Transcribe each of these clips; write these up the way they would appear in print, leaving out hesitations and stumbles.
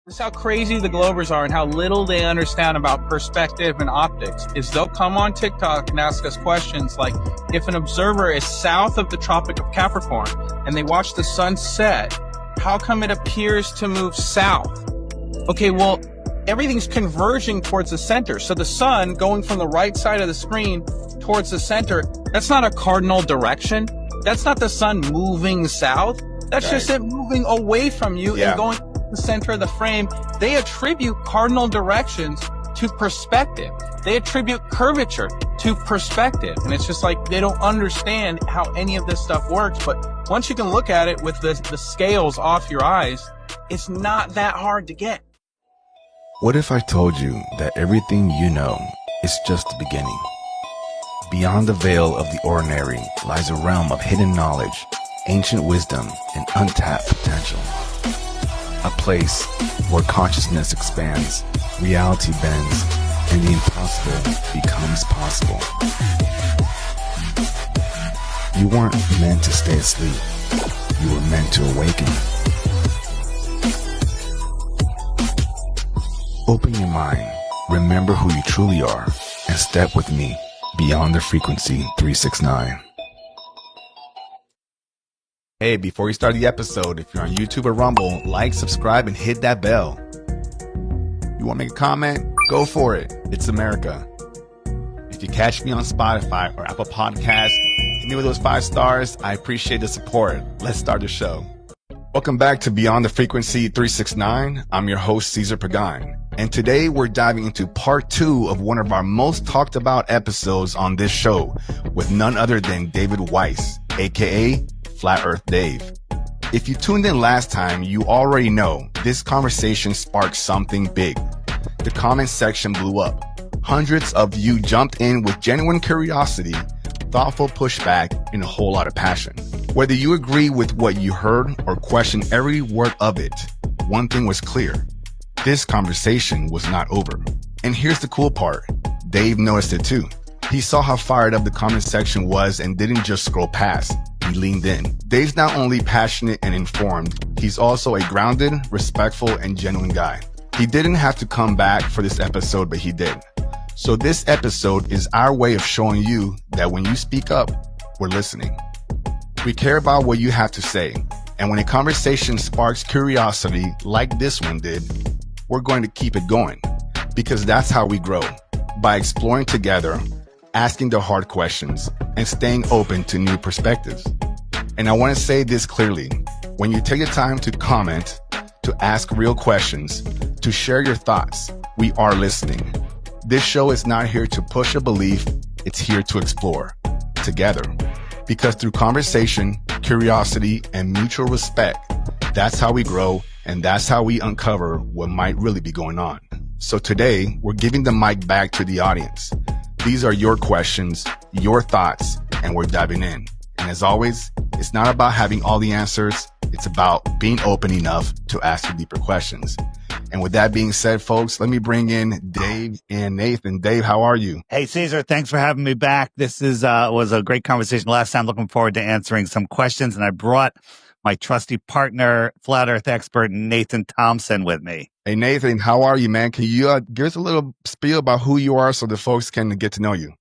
This is how crazy the Globers are and how little they understand about perspective and optics. Is they'll come on TikTok and ask us questions like, if an observer is south of the Tropic of Capricorn and they watch the sun set, how come it appears to move south? Okay, well, everything's converging towards the center. So the sun going from the right side of the screen towards the center, that's not a cardinal direction. That's not the sun moving south. That's just it moving away from you and going to the center of the frame. They attribute cardinal directions to perspective. They attribute curvature to perspective. And it's just like they don't understand how any of this stuff works. But once you can look at it with the scales off your eyes, it's not that hard to get. What if I told you that everything you know is just the beginning? Beyond the veil of the ordinary lies a realm of hidden knowledge, ancient wisdom, and untapped potential. A place where consciousness expands, reality bends, and the impossible becomes possible. You weren't meant to stay asleep. You were meant to awaken. Open your mind, remember who you truly are, and step with me beyond the frequency 369. Hey, before we start the episode, if you're on YouTube or Rumble, like, subscribe, and hit that bell. You want to make a comment? Go for it. It's America. If you catch me on Spotify or Apple Podcasts, hit me with those 5 stars. I appreciate the support. Let's start the show. Welcome back to Beyond the Frequency 369. I'm your host, Cesar Pagan. And today we're diving into part 2 of one of our most talked about episodes on this show with none other than David Weiss, aka Flat Earth Dave. If you tuned in last time, you already know this conversation sparked something big. The comment section blew up. Hundreds of you jumped in with genuine curiosity, thoughtful pushback, and a whole lot of passion. Whether you agree with what you heard or question every word of it, one thing was clear. This conversation was not over. And here's the cool part. Dave noticed it too. He saw how fired up the comment section was and didn't just scroll past. He leaned in. Dave's not only passionate and informed, he's also a grounded, respectful, and genuine guy. He didn't have to come back for this episode, but he did. So this episode is our way of showing you that when you speak up, we're listening. We care about what you have to say. And when a conversation sparks curiosity like this one did, we're going to keep it going because that's how we grow, by exploring together, asking the hard questions, and staying open to new perspectives. And I want to say this clearly. When you take the time to comment, to ask real questions, to share your thoughts, we are listening. This show is not here to push a belief. It's here to explore together. Because through conversation, curiosity, and mutual respect, that's how we grow, and that's how we uncover what might really be going on. So today, we're giving the mic back to the audience. These are your questions, your thoughts, and we're diving in. And as always, it's not about having all the answers. It's about being open enough to ask the deeper questions. And with that being said, folks, let me bring in Dave and Nathan. Dave, how are you? Hey, Cesar, thanks for having me back. This was a great conversation last time. Looking forward to answering some questions. And I brought my trusty partner, flat earth expert, Nathan Thompson, with me. Hey, Nathan, how are you, man? Can you give us a little spiel about who you are so the folks can get to know you?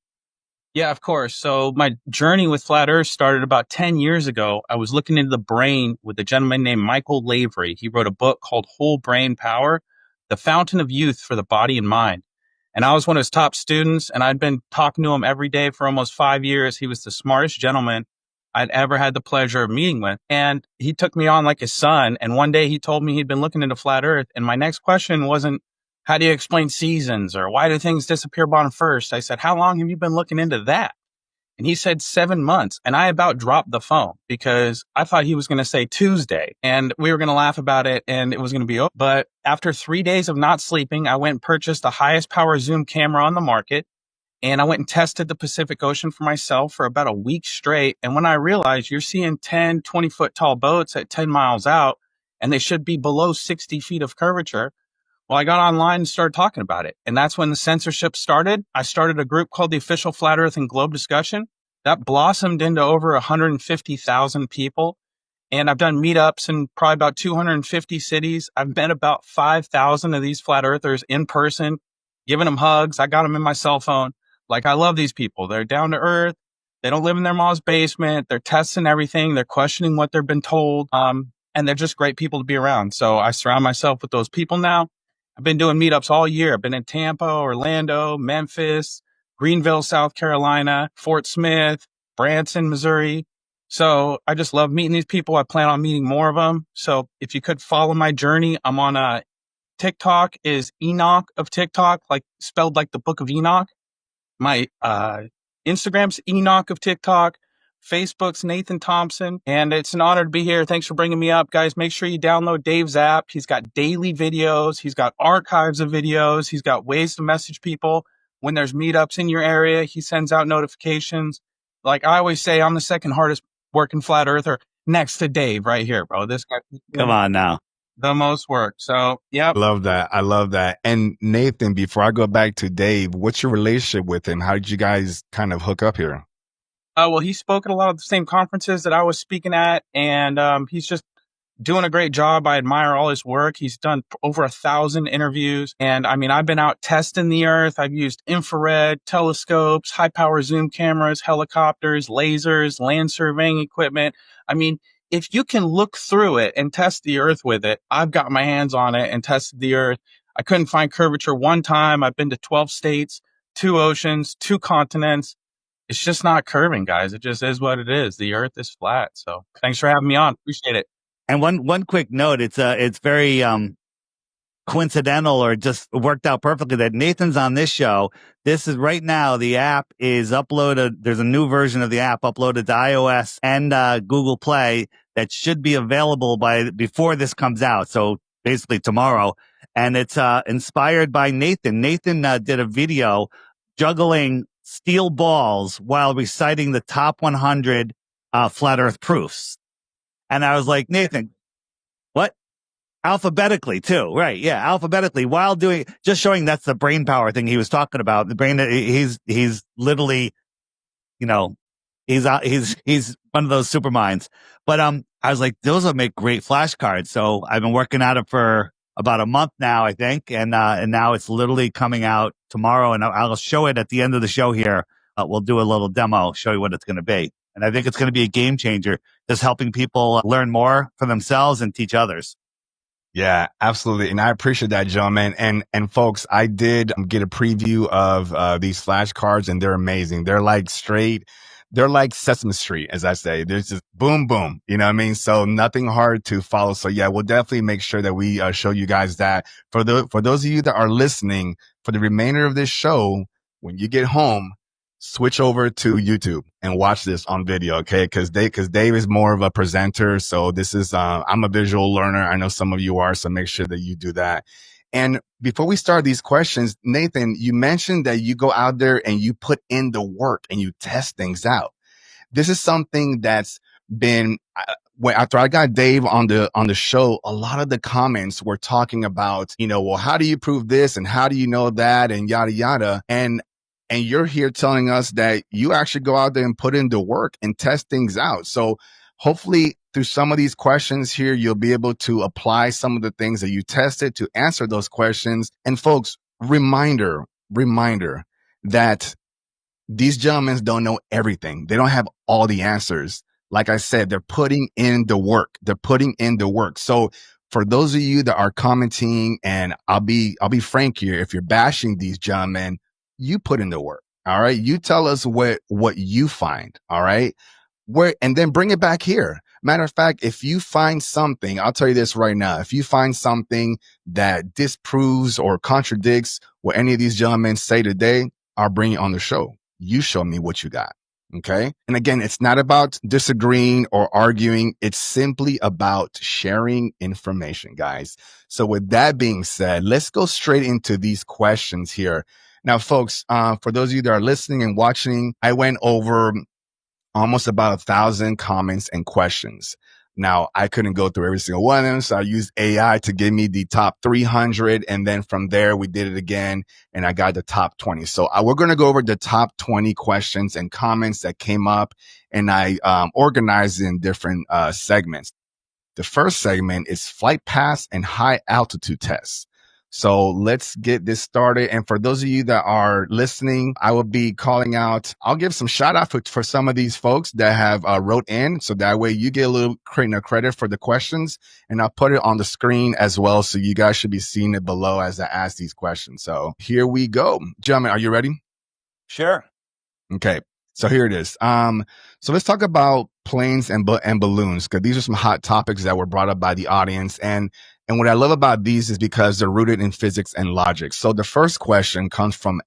Yeah, of course. So my journey with Flat Earth started about 10 years ago. I was looking into the brain with a gentleman named Michael Lavery. He wrote a book called Whole Brain Power, The Fountain of Youth for the Body and Mind. And I was one of his top students, and I'd been talking to him every day for almost 5 years. He was the smartest gentleman I'd ever had the pleasure of meeting with. And he took me on like his son. And one day he told me he'd been looking into Flat Earth. And my next question wasn't, how do you explain seasons, or why do things disappear bottom first? I said, how long have you been looking into that? And he said 7 months. And I about dropped the phone because I thought he was going to say Tuesday and we were going to laugh about it and it was going to be over. But after 3 days of not sleeping, I went and purchased the highest power zoom camera on the market. And I went and tested the Pacific Ocean for myself for about a week straight. And when I realized you're seeing 10, 20-foot tall boats at 10 miles out, and they should be below 60 feet of curvature, well, I got online and started talking about it. And that's when the censorship started. I started a group called the Official Flat Earth and Globe Discussion. That blossomed into over 150,000 people. And I've done meetups in probably about 250 cities. I've met about 5,000 of these flat earthers in person, giving them hugs. I got them in my cell phone. Like, I love these people. They're down to earth. They don't live in their mom's basement. They're testing everything. They're questioning what they've been told. And they're just great people to be around. So I surround myself with those people now. I've been doing meetups all year. I've been in Tampa, Orlando, Memphis, Greenville, South Carolina, Fort Smith, Branson, Missouri. So I just love meeting these people. I plan on meeting more of them. So if you could follow my journey, I'm on TikTok is Enoch of TikTok, like spelled like the book of Enoch. My Instagram's Enoch of TikTok. Facebook's Nathan Thompson. And it's an honor to be here. Thanks for bringing me up, guys. Make sure you download Dave's app. He's got daily videos. He's got archives of videos. He's got ways to message people. When there's meetups in your area, he sends out notifications. Like I always say, I'm the second hardest working flat earther next to Dave right here, bro. This guy. Come on now. The most work. So, yep. Love that. I love that. And Nathan, before I go back to Dave, what's your relationship with him? How did you guys kind of hook up here? Well, he spoke at a lot of the same conferences that I was speaking at, and he's just doing a great job. I admire all his work. He's done over 1,000 interviews. And I mean, I've been out testing the earth. I've used infrared, telescopes, high power zoom cameras, helicopters, lasers, land surveying equipment. I mean, if you can look through it and test the earth with it, I've got my hands on it and tested the earth. I couldn't find curvature one time. I've been to 12 states, 2 oceans, 2 continents. It's just not curving, guys. It just is what it is. The earth is flat. So thanks for having me on. Appreciate it. And one quick note, it's very coincidental or just worked out perfectly that Nathan's on this show. This is right now, the app is uploaded. There's a new version of the app uploaded to iOS and Google Play that should be available before this comes out. So basically tomorrow. And it's inspired by Nathan. Nathan did a video juggling steel balls while reciting the top 100 flat earth proofs. And I was like, Nathan, what? Alphabetically too. Right. Yeah. Alphabetically while just showing that's the brain power thing he was talking about. The brain, he's literally, you know, he's one of those super minds. But, I was like, those will make great flashcards. So I've been working at it for about a month now, I think. And now it's literally coming out tomorrow, and I'll show it at the end of the show here. We'll do a little demo, show you what it's going to be. And I think it's going to be a game changer, just helping people learn more for themselves and teach others. Yeah, absolutely. And I appreciate that, gentlemen. And folks, I did get a preview of these flashcards, and they're amazing. They're like Sesame Street, as I say. There's just boom, boom. You know what I mean? So nothing hard to follow. So yeah, we'll definitely make sure that we show you guys that. For those of you that are listening, for the remainder of this show, when you get home, switch over to YouTube and watch this on video, okay? Because Dave is more of a presenter. So this is I'm a visual learner. I know some of you are, so make sure that you do that. And before we start these questions, Nathan, you mentioned that you go out there and you put in the work and you test things out. This is something that's been after I got Dave on the show, a lot of the comments were talking about, well, how do you prove this and how do you know that and yada yada. And you're here telling us that you actually go out there and put in the work and test things out. So hopefully through some of these questions here, you'll be able to apply some of the things that you tested to answer those questions. And folks, reminder that these gentlemen don't know everything. They don't have all the answers. Like I said, they're putting in the work. So for those of you that are commenting, and I'll be frank here, if you're bashing these gentlemen, you put in the work. All right. You tell us what you find. All right. And then bring it back here. Matter of fact, if you find something, I'll tell you this right now. If you find something that disproves or contradicts what any of these gentlemen say today, I'll bring it on the show. You show me what you got. Okay. And again, it's not about disagreeing or arguing. It's simply about sharing information, guys. So with that being said, let's go straight into these questions here. Now, folks, for those of you that are listening and watching, I went over almost about 1,000 comments and questions. Now, I couldn't go through every single one of them, so I used AI to give me the top 300, and then from there, we did it again, and I got the top 20. So we're going to go over the top 20 questions and comments that came up, and I organized in different segments. The first segment is flight paths and high altitude tests. So let's get this started. And for those of you that are listening, I will be calling out, I'll give some shout out for some of these folks that have wrote in. So that way you get a little credit for the questions, and I'll put it on the screen as well. So you guys should be seeing it below as I ask these questions. So here we go. Gentlemen, are you ready? Sure. Okay. So here it is. So let's talk about planes and balloons, because these are some hot topics that were brought up by the audience. And what I love about these is because they're rooted in physics and logic. So the first question comes from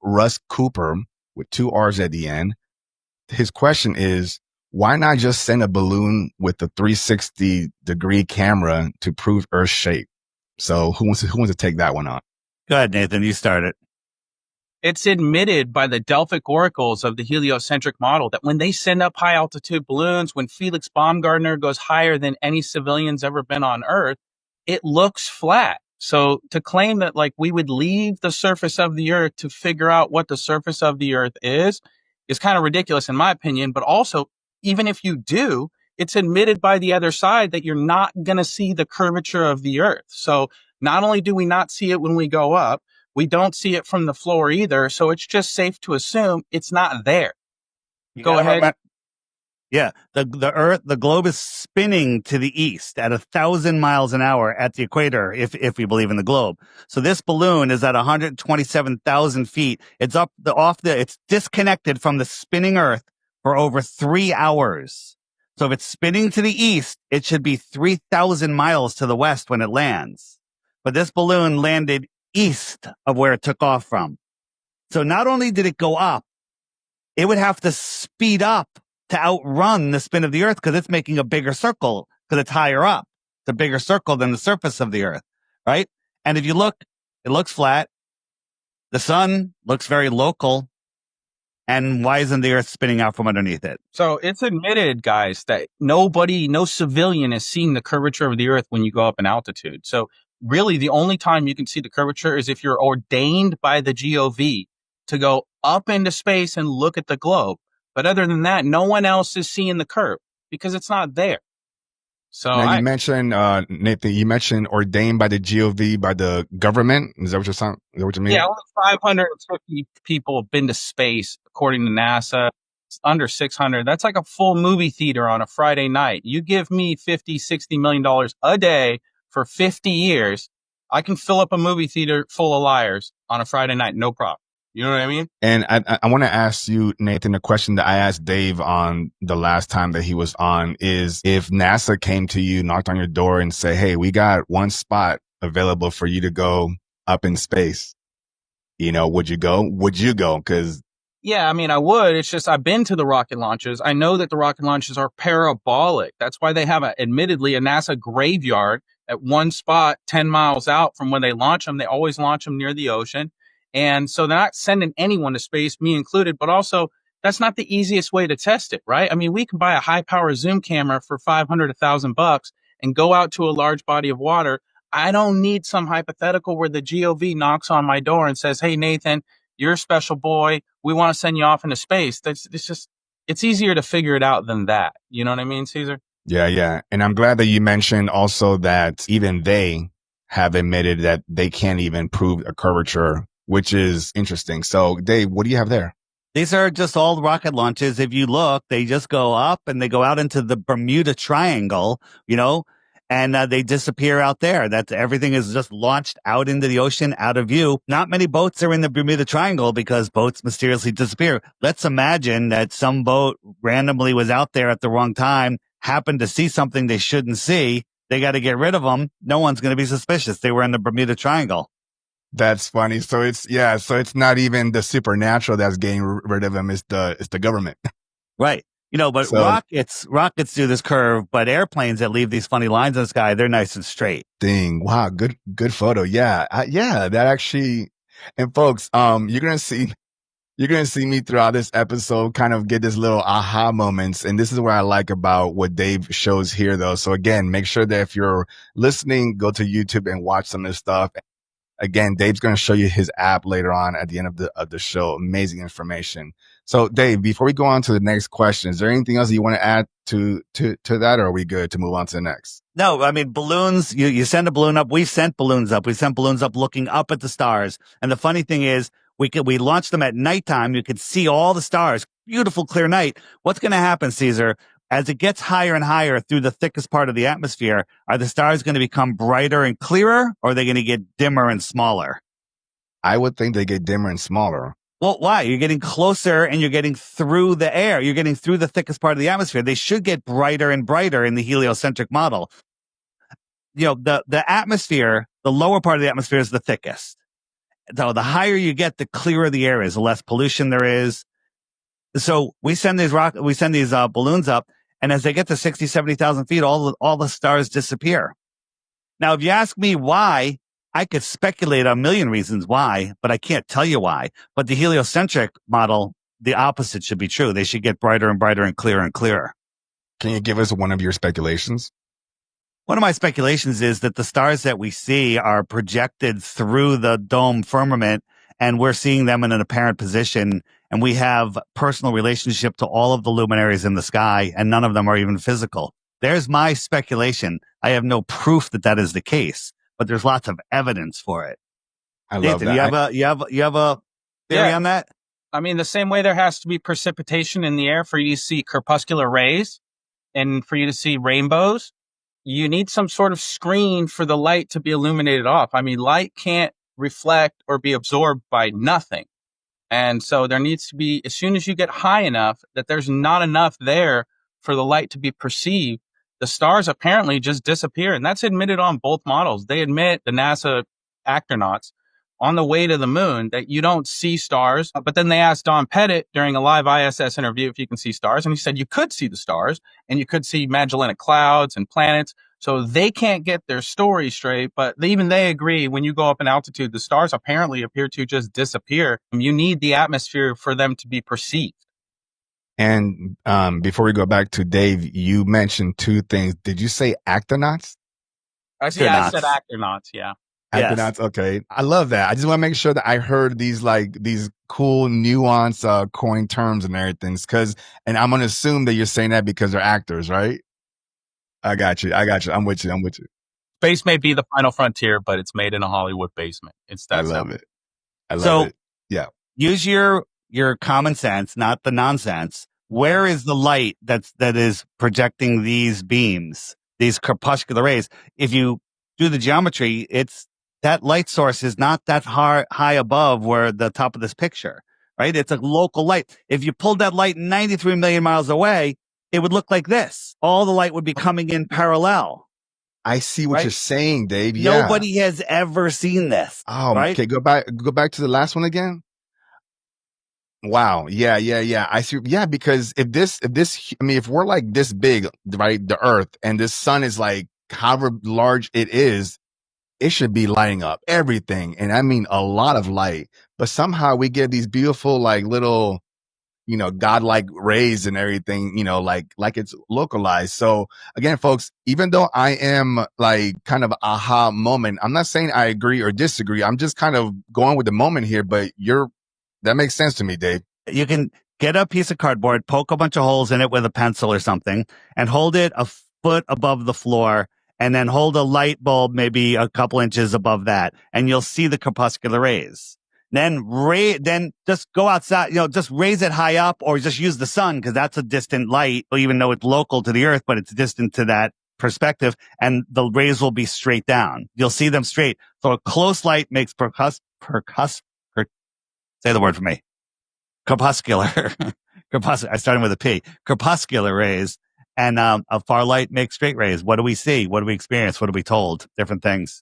@Russ Cooper with 2 R's at the end. His question is, why not just send a balloon with a 360-degree camera to prove Earth's shape? So who wants to take that one on? Go ahead, Nathan. You start it. It's admitted by the Delphic oracles of the heliocentric model that when they send up high altitude balloons, when Felix Baumgartner goes higher than any civilian's ever been on Earth, it looks flat. So to claim that like we would leave the surface of the Earth to figure out what the surface of the Earth is kind of ridiculous in my opinion. But also, even if you do, it's admitted by the other side that you're not going to see the curvature of the Earth. So not only do we not see it when we go up, we don't see it from the floor either. So it's just safe to assume it's not there. Go ahead. Yeah, the globe is spinning to the east at 1,000 miles an hour at the equator, if we believe in the globe. So this balloon is at 127,000 feet. It's it's disconnected from the spinning Earth for over 3 hours. So if it's spinning to the east, it should be 3,000 miles to the west when it lands. But this balloon landed east of where it took off from. So not only did it go up, it would have to speed up to outrun the spin of the Earth because it's making a bigger circle because it's higher up. It's a bigger circle than the surface of the Earth, right? And if you look, it looks flat. The sun looks very local. And why isn't the Earth spinning out from underneath it? So it's admitted, guys, that no civilian is seeing the curvature of the Earth when you go up in altitude. So really the only time you can see the curvature is if you're ordained by the GOV to go up into space and look at the globe. But other than that, no one else is seeing the curve because it's not there. So now you mentioned, Nathan, you mentioned ordained by the GOV, by the government. Is that what you mean? Yeah, only 550 people have been to space, according to NASA. It's under 600. That's like a full movie theater on a Friday night. You give me $50-60 million a day for 50 years, I can fill up a movie theater full of liars on a Friday night, no problem. You know what I mean? And I want to ask you, Nathan, a question that I asked Dave on the last time that he was on is, if NASA came to you, knocked on your door and say, hey, we got one spot available for you to go up in space, would you go? Because yeah, I mean, I would. It's just I've been to the rocket launches. I know that the rocket launches are parabolic. That's why they have admittedly a NASA graveyard at one spot 10 miles out from when they launch them. They always launch them near the ocean. And so they're not sending anyone to space, me included, but also that's not the easiest way to test it, right? I mean, we can buy a high power zoom camera for $500, $1,000 and go out to a large body of water. I don't need some hypothetical where the GOV knocks on my door and says, hey, Nathan, you're a special boy. We want to send you off into space. It's easier to figure it out than that. You know what I mean, Caesar? Yeah. And I'm glad that you mentioned also that even they have admitted that they can't even prove a curvature, which is interesting. So Dave, what do you have there? These are just all rocket launches. If you look, they just go up and they go out into the Bermuda Triangle, and they disappear out there. Everything is just launched out into the ocean, out of view. Not many boats are in the Bermuda Triangle because boats mysteriously disappear. Let's imagine that some boat randomly was out there at the wrong time, happened to see something they shouldn't see. They got to get rid of them. No one's going to be suspicious. They were in the Bermuda Triangle. That's funny. So it's not even the supernatural that's getting rid of them. It's the government. Right. But rockets do this curve, but airplanes that leave these funny lines in the sky, they're nice and straight. Dang. Wow. Good photo. Yeah. That actually, and folks, you're going to see me throughout this episode kind of get this little aha moments. And this is what I like about what Dave shows here though. So again, make sure that if you're listening, go to YouTube and watch some of this stuff. Again, Dave's going to show you his app later on at the end of the show. Amazing information. So Dave, before we go on to the next question, is there anything else you want to add to that, or are we good to move on to the next? No, I mean, balloons, you send a balloon up. We've sent balloons up. We've sent balloons up looking up at the stars. And the funny thing is, we launched them at nighttime. You could see all the stars. Beautiful, clear night. What's going to happen, Caesar? As it gets higher and higher through the thickest part of the atmosphere, are the stars going to become brighter and clearer, or are they going to get dimmer and smaller? I would think they get dimmer and smaller. Well, why? You're getting closer and you're getting through the air. You're getting through the thickest part of the atmosphere. They should get brighter and brighter in the heliocentric model. The atmosphere, the lower part of the atmosphere is the thickest. So the higher you get, the clearer the air is, the less pollution there is. So we send these balloons up, and as they get to 60, 70,000 feet, all the stars disappear. Now, if you ask me why, I could speculate a million reasons why, but I can't tell you why. But the heliocentric model, the opposite should be true. They should get brighter and brighter and clearer and clearer. Can you give us one of your speculations? One of my speculations is that the stars that we see are projected through the dome firmament, and we're seeing them in an apparent position, and we have personal relationship to all of the luminaries in the sky, and none of them are even physical. There's my speculation. I have no proof that that is the case, but there's lots of evidence for it. I love Nathan, that. you have a theory on that? I mean, the same way there has to be precipitation in the air for you to see corpuscular rays and for you to see rainbows, you need some sort of screen for the light to be illuminated off. I mean, light can't reflect or be absorbed by nothing. And so there needs to be, as soon as you get high enough that there's not enough there for the light to be perceived, the stars apparently just disappear. And that's admitted on both models. They admit, the NASA astronauts, on the way to the moon, that you don't see stars. But then they asked Don Pettit during a live ISS interview if you can see stars. And he said you could see the stars and you could see Magellanic Clouds and planets. So they can't get their story straight, but even they agree when you go up in altitude, the stars apparently appear to just disappear. You need the atmosphere for them to be perceived. And before we go back to Dave, you mentioned two things. Did you say actonauts? I said astronauts, yeah. Actonauts, yes. Okay. I love that. I just want to make sure that I heard these cool nuance coin terms and everything. And I'm going to assume that you're saying that because they're actors, right? I got you. I'm with you. Space may be the final frontier, but it's made in a Hollywood basement. I love it. Yeah. Use your common sense, not the nonsense. Where is the light that is projecting these beams, these corpuscular rays? If you do the geometry, that light source is not that high above where the top of this picture, right? It's a local light. If you pulled that light 93 million miles away, it would look like this. All the light would be coming in parallel. I see what you're saying, Dave. Yeah. Nobody has ever seen this. Oh, right? Okay. Go back to the last one again. Wow. Yeah. I see. Yeah. Because if we're like this big, right? The Earth, and this sun is like however large it is, it should be lighting up everything. And I mean, a lot of light, but somehow we get these beautiful, like little, godlike rays and everything, like it's localized. So again, folks, even though I am like kind of aha moment, I'm not saying I agree or disagree. I'm just kind of going with the moment here, but that makes sense to me, Dave. You can get a piece of cardboard, poke a bunch of holes in it with a pencil or something, and hold it a foot above the floor, and then hold a light bulb maybe a couple inches above that, and you'll see the corpuscular rays. Then just go outside, just raise it high up, or just use the sun, because that's a distant light, even though it's local to the Earth, but it's distant to that perspective, and the rays will be straight down. You'll see them straight. So a close light makes say the word for me. Corpuscular. I started with a P. Corpuscular rays. And a far light makes straight rays. What do we see? What do we experience? What are we told? Different things.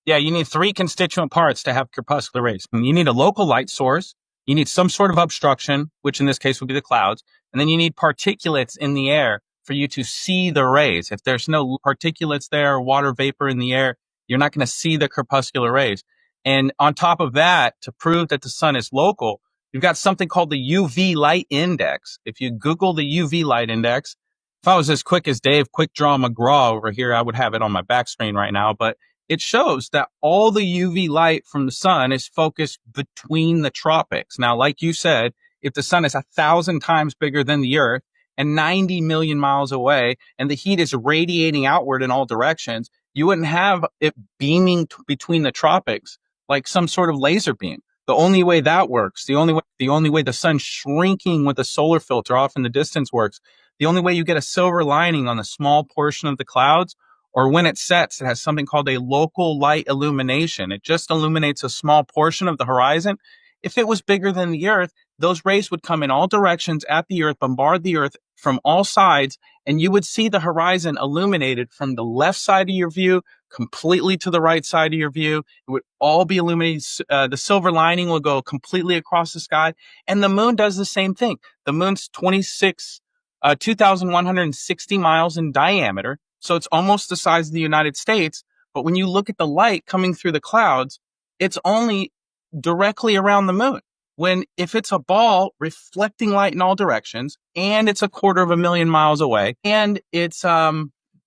Yeah, you need three constituent parts to have corpuscular rays. You need a local light source. You need some sort of obstruction, which in this case would be the clouds. And then you need particulates in the air for you to see the rays. If there's no particulates there, water vapor in the air, you're not going to see the corpuscular rays. And on top of that, to prove that the sun is local, you've got something called the UV light index. If you Google the UV light index, if I was as quick as Dave Quick Draw McGraw over here, I would have it on my back screen right now. But it shows that all the UV light from the sun is focused between the tropics. Now, like you said, if the sun is 1,000 times bigger than the Earth and 90 million miles away, and the heat is radiating outward in all directions, you wouldn't have it beaming between the tropics like some sort of laser beam. The only way that works, the only way the sun shrinking with a solar filter off in the distance works, the only way you get a silver lining on the small portion of the clouds, or when it sets, it has something called a local light illumination. It just illuminates a small portion of the horizon. If it was bigger than the Earth, those rays would come in all directions at the Earth, bombard the Earth from all sides, and you would see the horizon illuminated from the left side of your view completely to the right side of your view. It would all be illuminated. The silver lining will go completely across the sky, and the moon does the same thing. The moon's 2,160 miles in diameter, so it's almost the size of the United States. But when you look at the light coming through the clouds, it's only directly around the moon. When if it's a ball reflecting light in all directions, and it's 250,000 miles away, and it's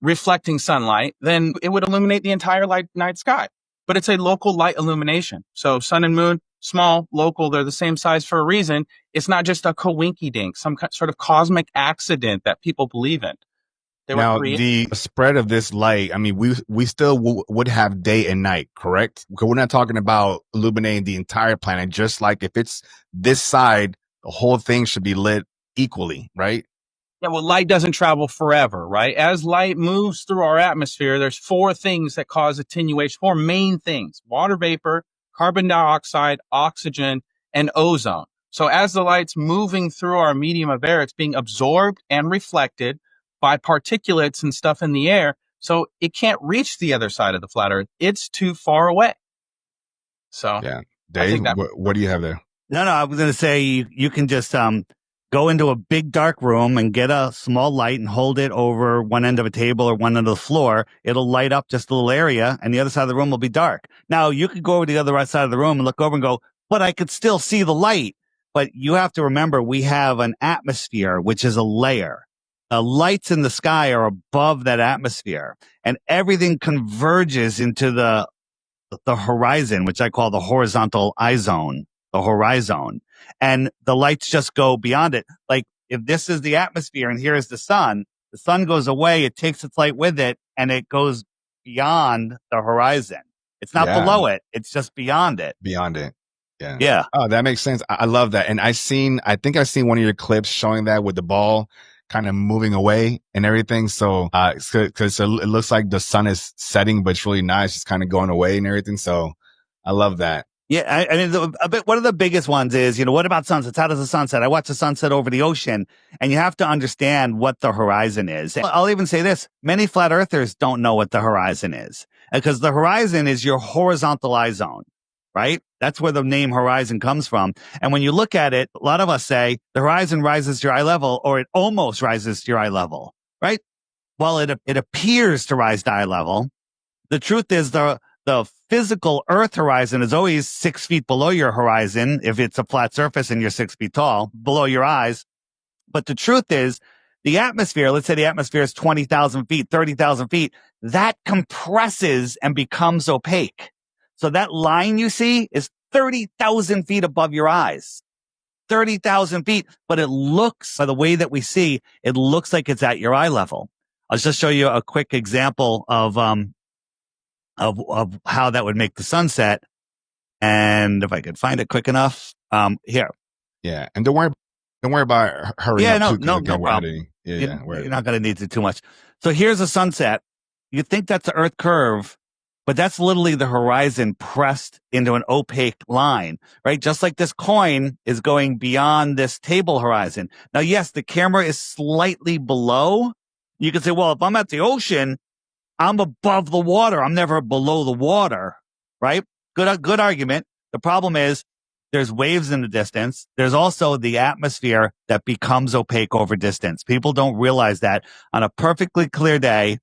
reflecting sunlight, then it would illuminate the entire night sky. But it's a local light illumination. So sun and moon, small, local, they're the same size for a reason. It's not just a coinky-dink, some sort of cosmic accident that people believe in. Now, the spread of this light, I mean, we still would have day and night, correct? Because we're not talking about illuminating the entire planet. Just like if it's this side, the whole thing should be lit equally, right? Yeah, well, light doesn't travel forever, right? As light moves through our atmosphere, there's four things that cause attenuation, four main things: water vapor, carbon dioxide, oxygen, and ozone. So as the light's moving through our medium of air, it's being absorbed and reflected by particulates and stuff in the air. So it can't reach the other side of the flat Earth. It's too far away. So yeah. Dave, what do you have there? No, I was going to say you can just go into a big dark room and get a small light and hold it over one end of a table or one end of the floor. It'll light up just a little area, and the other side of the room will be dark. Now, you could go over to the other side of the room and look over and go, but I could still see the light. But you have to remember, we have an atmosphere, which is a layer. The lights in the sky are above that atmosphere, and everything converges into the horizon, which I call the horizontal eye zone, the horizon. And the lights just go beyond it. Like if this is the atmosphere and here is the sun goes away, it takes its light with it, and it goes beyond the horizon. It's not below it. It's just beyond it. Beyond it. Yeah. Yeah. Oh, that makes sense. I love that. And I think I've seen one of your clips showing that with the ball kind of moving away and everything. So, cause it looks like the sun is setting, but it's really nice. It's kind of going away and everything. So I love that. Yeah. I mean, one of the biggest ones is, what about sunsets? How does the sunset? I watch the sunset over the ocean, and you have to understand what the horizon is. I'll even say this. Many flat earthers don't know what the horizon is, because the horizon is your horizontal eye zone, right? That's where the name horizon comes from. And when you look at it, a lot of us say the horizon rises to your eye level, or it almost rises to your eye level, right? Well, it appears to rise to eye level. The truth is the physical Earth horizon is always 6 feet below your horizon if it's a flat surface and you're 6 feet tall, below your eyes. But the truth is, the atmosphere, let's say the atmosphere is 20,000 feet, 30,000 feet, that compresses and becomes opaque. So that line you see is 30,000 feet above your eyes. 30,000 feet, but it looks, by the way that we see, it looks like it's at your eye level. I'll just show you a quick example of how that would make the sunset. And if I could find it quick enough, here. Yeah. And don't worry about hurrying up. No problem. You're not going to need to too much. So here's a sunset. You think that's the Earth curve, but that's literally the horizon pressed into an opaque line, right? Just like this coin is going beyond this table horizon. Now, yes, the camera is slightly below. You can say, well, if I'm at the ocean, I'm above the water. I'm never below the water, right? Good argument. The problem is there's waves in the distance. There's also the atmosphere that becomes opaque over distance. People don't realize that on a perfectly clear day,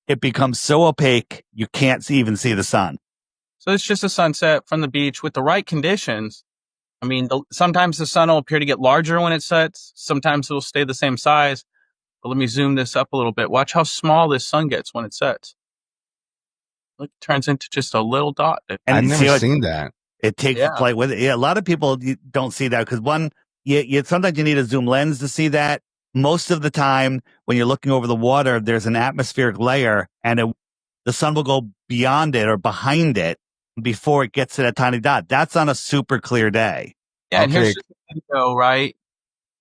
it becomes so opaque, you can't even see the sun. So it's just a sunset from the beach with the right conditions. I mean, sometimes the sun will appear to get larger when it sets. Sometimes it will stay the same size. But let me zoom this up a little bit. Watch how small this sun gets when it sets. Look, it turns into just a little dot. And I've never seen that. It takes flight with it. Yeah, a lot of people don't see that because sometimes you need a zoom lens to see that. most of the time when you're looking over the water, there's an atmospheric layer and the sun will go beyond it or behind it before it gets to that tiny dot. That's on a super clear day. Yeah, and Okay. here's the thing, though, right?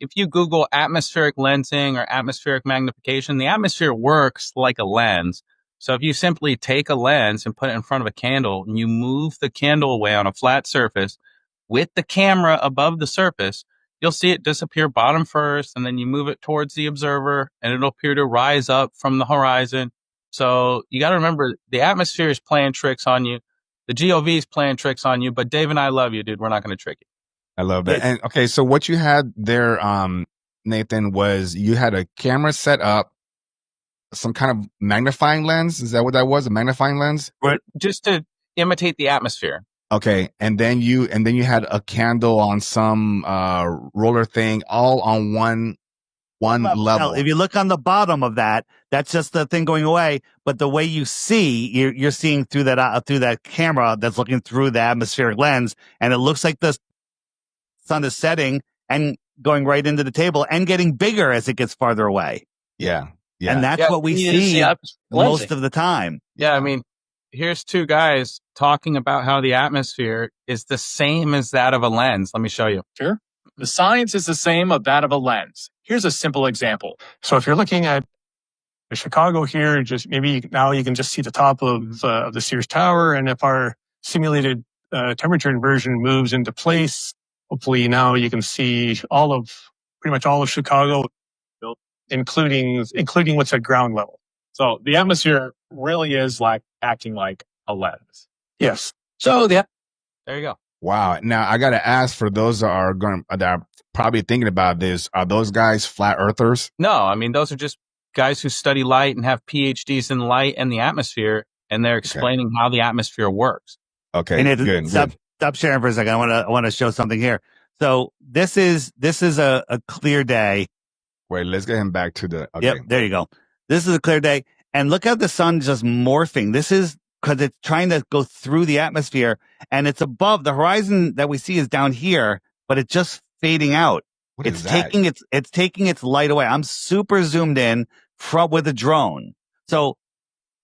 If you Google atmospheric lensing or atmospheric magnification, the atmosphere works like a lens. So if you simply take a lens and put it in front of a candle and you move the candle away on a flat surface with the camera above the surface, you'll see it disappear bottom first, and then you move it towards the observer and it'll appear to rise up from the horizon. So you got to remember the atmosphere is playing tricks on you. The GOV is playing tricks on you, but Dave and I love you, dude. We're not going to trick you. I love that. And okay, so what you had there, Nathan, was you had a camera set up, some kind of magnifying lens. Is that what that was? A magnifying lens? Just to imitate the atmosphere. Okay. And then you had a candle on some roller thing, all on one level. Now, if you look on the bottom of that, that's just the thing going away. But the way you see, you're seeing through that camera that's looking through the atmospheric lens, and it looks like the sun is setting and going right into the table and getting bigger as it gets farther away. Yeah. And that's what we see most of the time. Yeah. I mean, here's two guys talking about how the atmosphere is the same as that of a lens. Let me show you. Sure. The science is the same of that of a lens. Here's a simple example. So if you're looking at Chicago here, just maybe now you can just see the top of the Sears Tower. And if our simulated temperature inversion moves into place, hopefully now you can see pretty much all of Chicago, including what's at ground level. So the atmosphere really is acting like a lens. Yes. So there you go. Wow. Now I got to ask, for those that are probably thinking about this, are those guys flat earthers? No, I mean, those are just guys who study light and have PhDs in light and the atmosphere, and they're explaining how the atmosphere works. Okay. And good. Stop sharing for a second. I want to show something here. So this is a clear day. Wait, let's get him back to the. Okay. Yep, there you go. This is a clear day, and look how the sun just morphing. This is because it's trying to go through the atmosphere, and it's above the horizon that we see is down here, but it's just fading out. It's taking its light away. I'm super zoomed in with a drone. So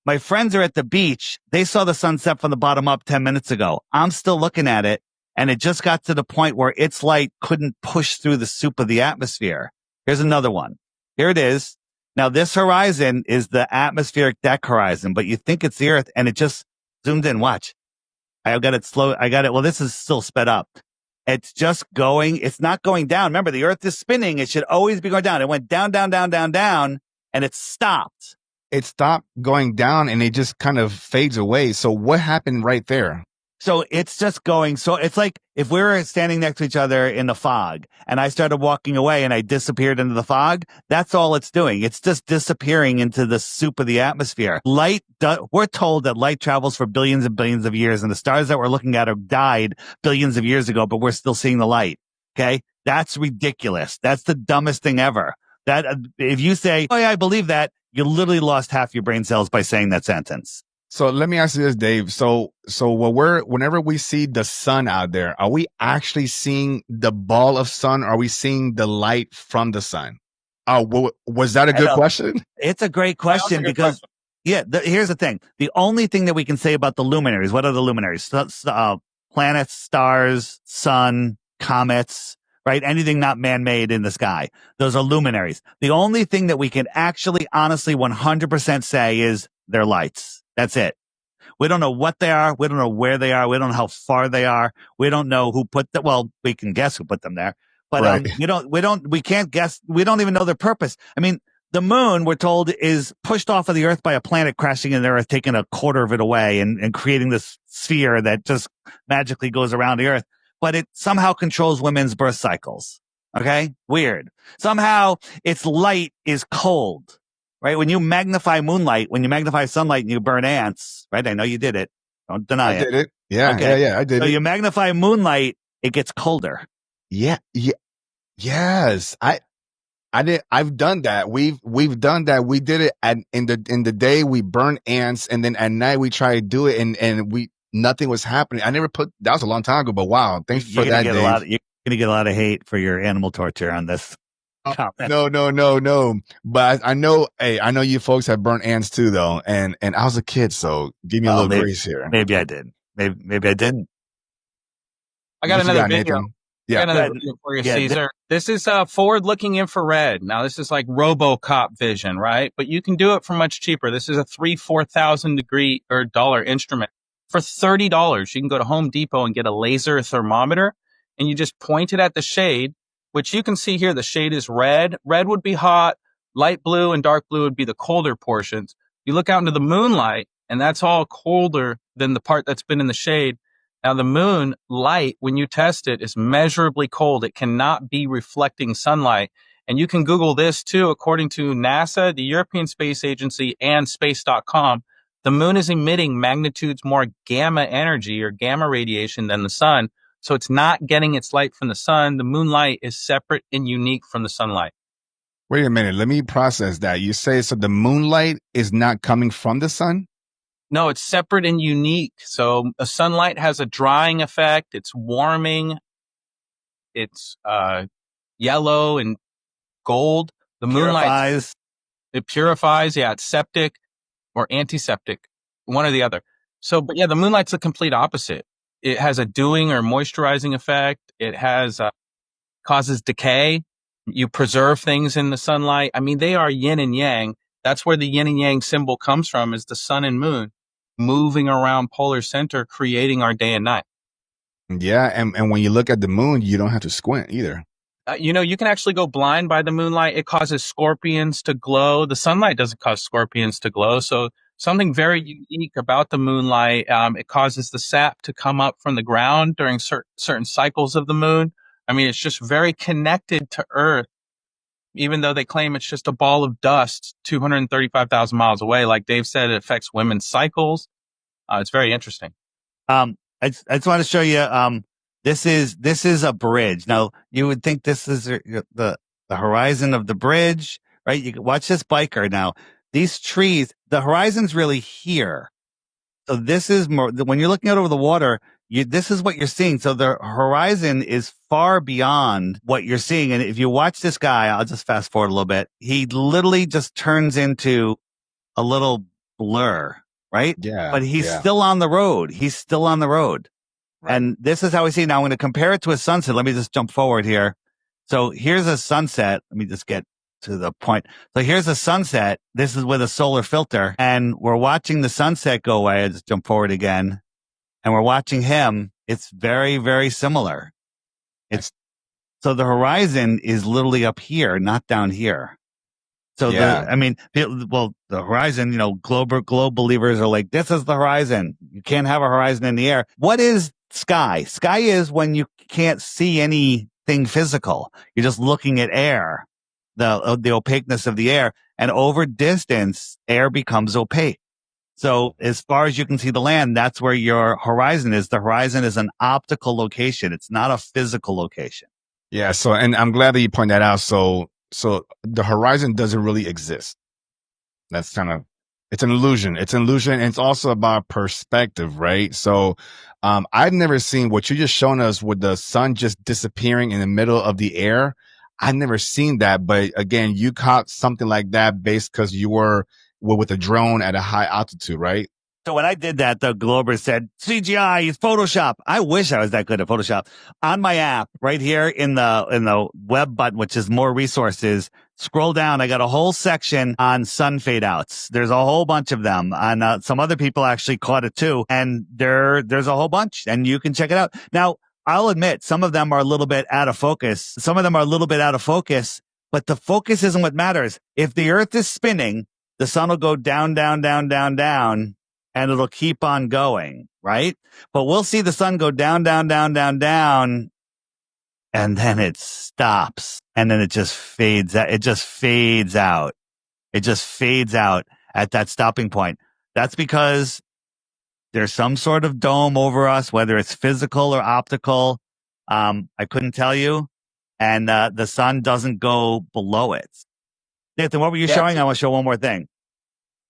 my friends are at the beach. They saw the sunset from the bottom up 10 minutes ago. I'm still looking at it, and it just got to the point where its light couldn't push through the soup of the atmosphere. Here's another one. Here it is. Now, this horizon is the atmospheric deck horizon, but you think it's the Earth, and it just zoomed in. Watch. I got it slow. Well, this is still sped up. It's just going. It's not going down. Remember, the Earth is spinning. It should always be going down. It went down, down, down, down, down, and it stopped. It stopped going down, and it just kind of fades away. So what happened right there? So it's just going. So it's like if we were standing next to each other in the fog and I started walking away and I disappeared into the fog, that's all it's doing. It's just disappearing into the soup of the atmosphere. We're told that light travels for billions and billions of years, and the stars that we're looking at have died billions of years ago, but we're still seeing the light. Okay. That's ridiculous. That's the dumbest thing ever. That if you say, oh yeah, I believe that, you literally lost half your brain cells by saying that sentence. So let me ask you this, Dave. So whenever we see the sun out there, are we actually seeing the ball of sun? Or are we seeing the light from the sun? Was that a good question? It's a great question because, here's the thing. The only thing that we can say about the luminaries, what are the luminaries? Planets, stars, sun, comets, right? Anything not man-made in the sky. Those are luminaries. The only thing that we can actually, honestly, 100% say is they're lights. That's it. We don't know what they are. We don't know where they are. We don't know how far they are. We don't know who put them. Well, we can guess who put them there, but right. We can't guess. We don't even know their purpose. I mean, the moon, we're told, is pushed off of the Earth by a planet crashing in the Earth, taking a quarter of it away and creating this sphere that just magically goes around the Earth. But it somehow controls women's birth cycles. Okay. Weird. Somehow its light is cold. Right? When you magnify moonlight, when you magnify sunlight and you burn ants, right? I know you did it. Don't deny it. I did it. Yeah. Okay. Yeah. I did it. So you magnify moonlight, it gets colder. Yeah. Yeah. Yes. I've done that. We've done that. We did it in the day we burn ants, and then at night we try to do it and nothing was happening. That was a long time ago, but wow. Thanks for that, Dave. You're going to get a lot of hate for your animal torture on this. comment. No. But I know, hey, I know you folks have burnt ants too, though. And I was a kid, so give me a little grace here. Maybe I did. Maybe I didn't. I got What you another got, video. Nathan? I Yeah. got another video for you, Yeah, Caesar. This is forward-looking infrared. Now, this is like RoboCop vision, right? But you can do it for much cheaper. This is a $4,000 degree or dollar instrument. For $30, you can go to Home Depot and get a laser thermometer, and you just point it at the shade, which you can see here. The shade is red. Red would be hot. Light blue and dark blue would be the colder portions. You look out into the moonlight, and that's all colder than the part that's been in the shade. Now, the moon light, when you test it, is measurably cold. It cannot be reflecting sunlight. And you can Google this too. According to NASA, the European Space Agency, and space.com, the moon is emitting magnitudes more gamma energy or gamma radiation than the sun. So it's not getting its light from the sun. The moonlight is separate and unique from the sunlight. Wait a minute. Let me process that. You say so the moonlight is not coming from the sun? No, it's separate and unique. So a sunlight has a drying effect. It's warming. It's yellow and gold. The moonlight, it purifies. Yeah, it's septic or antiseptic, one or the other. So, but yeah, the moonlight's the complete opposite. It has a dewing or moisturizing effect. It has causes decay. You preserve things in the sunlight. I mean, they are yin and yang. That's where the yin and yang symbol comes from, is the sun and moon moving around polar center, creating our day and night. Yeah, and when you look at the moon, you don't have to squint either. You can actually go blind by the moonlight. It causes scorpions to glow. The sunlight doesn't cause scorpions to glow. So something very unique about the moonlight. It causes the sap to come up from the ground during certain cycles of the moon. I mean, it's just very connected to Earth, even though they claim it's just a ball of dust 235,000 miles away. Like Dave said, it affects women's cycles. It's very interesting. I just want to show you, this is a bridge. Now, you would think this is the horizon of the bridge, right? You can watch this biker. Now, these trees, the horizon's really here. So this is more, when you're looking out over the water, this is what you're seeing. So the horizon is far beyond what you're seeing. And if you watch this guy, I'll just fast forward a little bit. He literally just turns into a little blur, right? Yeah. But he's still on the road. He's still on the road. Right. And this is how we see. Now I'm going to compare it to a sunset. Let me just jump forward here. So here's a sunset. Let me just get to the point. So here's a sunset. This is with a solar filter, and we're watching the sunset go away. I just jump forward again, and we're watching him. It's very, very similar. So the horizon is literally up here, not down here. So the horizon, globe believers are like, this is the horizon. You can't have a horizon in the air. What is sky? Sky is when you can't see anything physical. You're just looking at air, the opaqueness of the air, and over distance, air becomes opaque. So as far as you can see the land, that's where your horizon is. The horizon is an optical location. It's not a physical location. Yeah. So, and I'm glad that you point that out. So the horizon doesn't really exist. That's it's an illusion. It's an illusion. And it's also about perspective, right? So, I've never seen what you're just showing us with the sun just disappearing in the middle of the air. I've never seen that. But again, you caught something like that based because you were with a drone at a high altitude, right? So when I did that, the Glober said, CGI, it's Photoshop. I wish I was that good at Photoshop. On my app, right here in the web button, which is more resources, scroll down. I got a whole section on sun fade outs. There's a whole bunch of them. And some other people actually caught it too. And there's a whole bunch, and you can check it out. Now, I'll admit some of them are a little bit out of focus. But the focus isn't what matters. If the earth is spinning, the sun will go down, down, down, down, down. And it'll keep on going, right? But we'll see the sun go down, down, down, down, down, and then it stops, and then it just fades out. It just fades out. It just fades out at that stopping point. That's because there's some sort of dome over us, whether it's physical or optical. I couldn't tell you. And the sun doesn't go below it. Nathan, what were you showing? I want to show one more thing.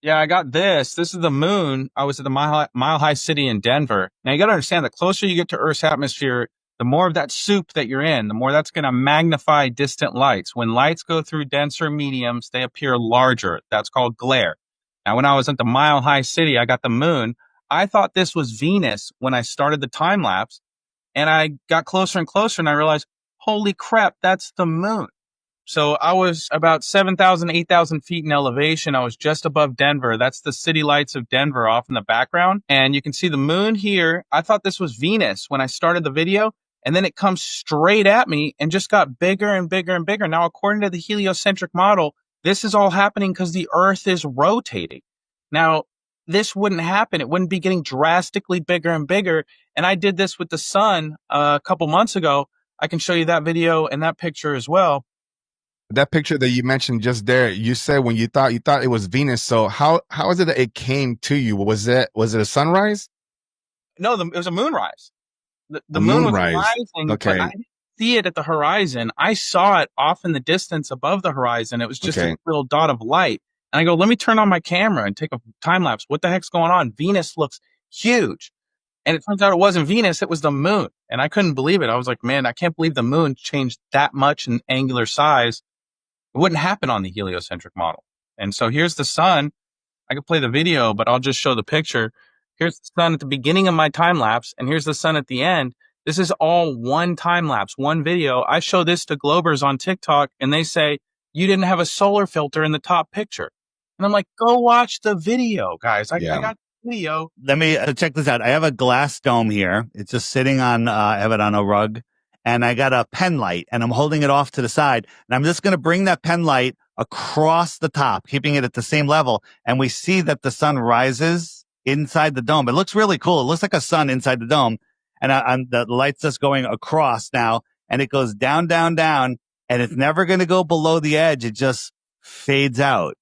Yeah, I got this. This is the moon. I was at the Mile High City in Denver. Now, you got to understand, the closer you get to Earth's atmosphere, the more of that soup that you're in, the more that's going to magnify distant lights. When lights go through denser mediums, they appear larger. That's called glare. Now, when I was at the Mile High City, I got the moon. I thought this was Venus when I started the time lapse, and I got closer and closer, and I realized, holy crap, that's the moon. So I was about 7,000, 8,000 feet in elevation. I was just above Denver. That's the city lights of Denver off in the background. And you can see the moon here. I thought this was Venus when I started the video. And then it comes straight at me and just got bigger and bigger and bigger. Now, according to the heliocentric model, this is all happening because the Earth is rotating. Now, this wouldn't happen. It wouldn't be getting drastically bigger and bigger. And I did this with the sun a couple months ago. I can show you that video and that picture as well. That picture that you mentioned just there, you said when you thought it was Venus. So how is it that it came to you? Was it a sunrise? No, it was a moonrise. The A moon was moonrise. rising, Okay. but I didn't see it at the horizon. I saw it off in the distance above the horizon. It was just Okay. a little dot of light. And I go, let me turn on my camera and take a time lapse. What the heck's going on? Venus looks huge. And it turns out it wasn't Venus, it was the moon. And I couldn't believe it. I was like, man, I can't believe the moon changed that much in angular size. It wouldn't happen on the heliocentric model. And so here's the sun. I could play the video, but I'll just show the picture. Here's the sun at the beginning of my time lapse, and here's the sun at the end. This is all one time lapse, one video. I show this to Globers on TikTok, and they say, you didn't have a solar filter in the top picture. And I'm like, go watch the video, guys. I got the video. Let me check this out. I have a glass dome here. It's just sitting on, I have it on a rug, and I got a pen light, and I'm holding it off to the side. And I'm just going to bring that pen light across the top, keeping it at the same level. And we see that the sun rises inside the dome. It looks really cool. It looks like a sun inside the dome. And the light's just going across now, and it goes down, down, down, and it's never going to go below the edge. It just fades out.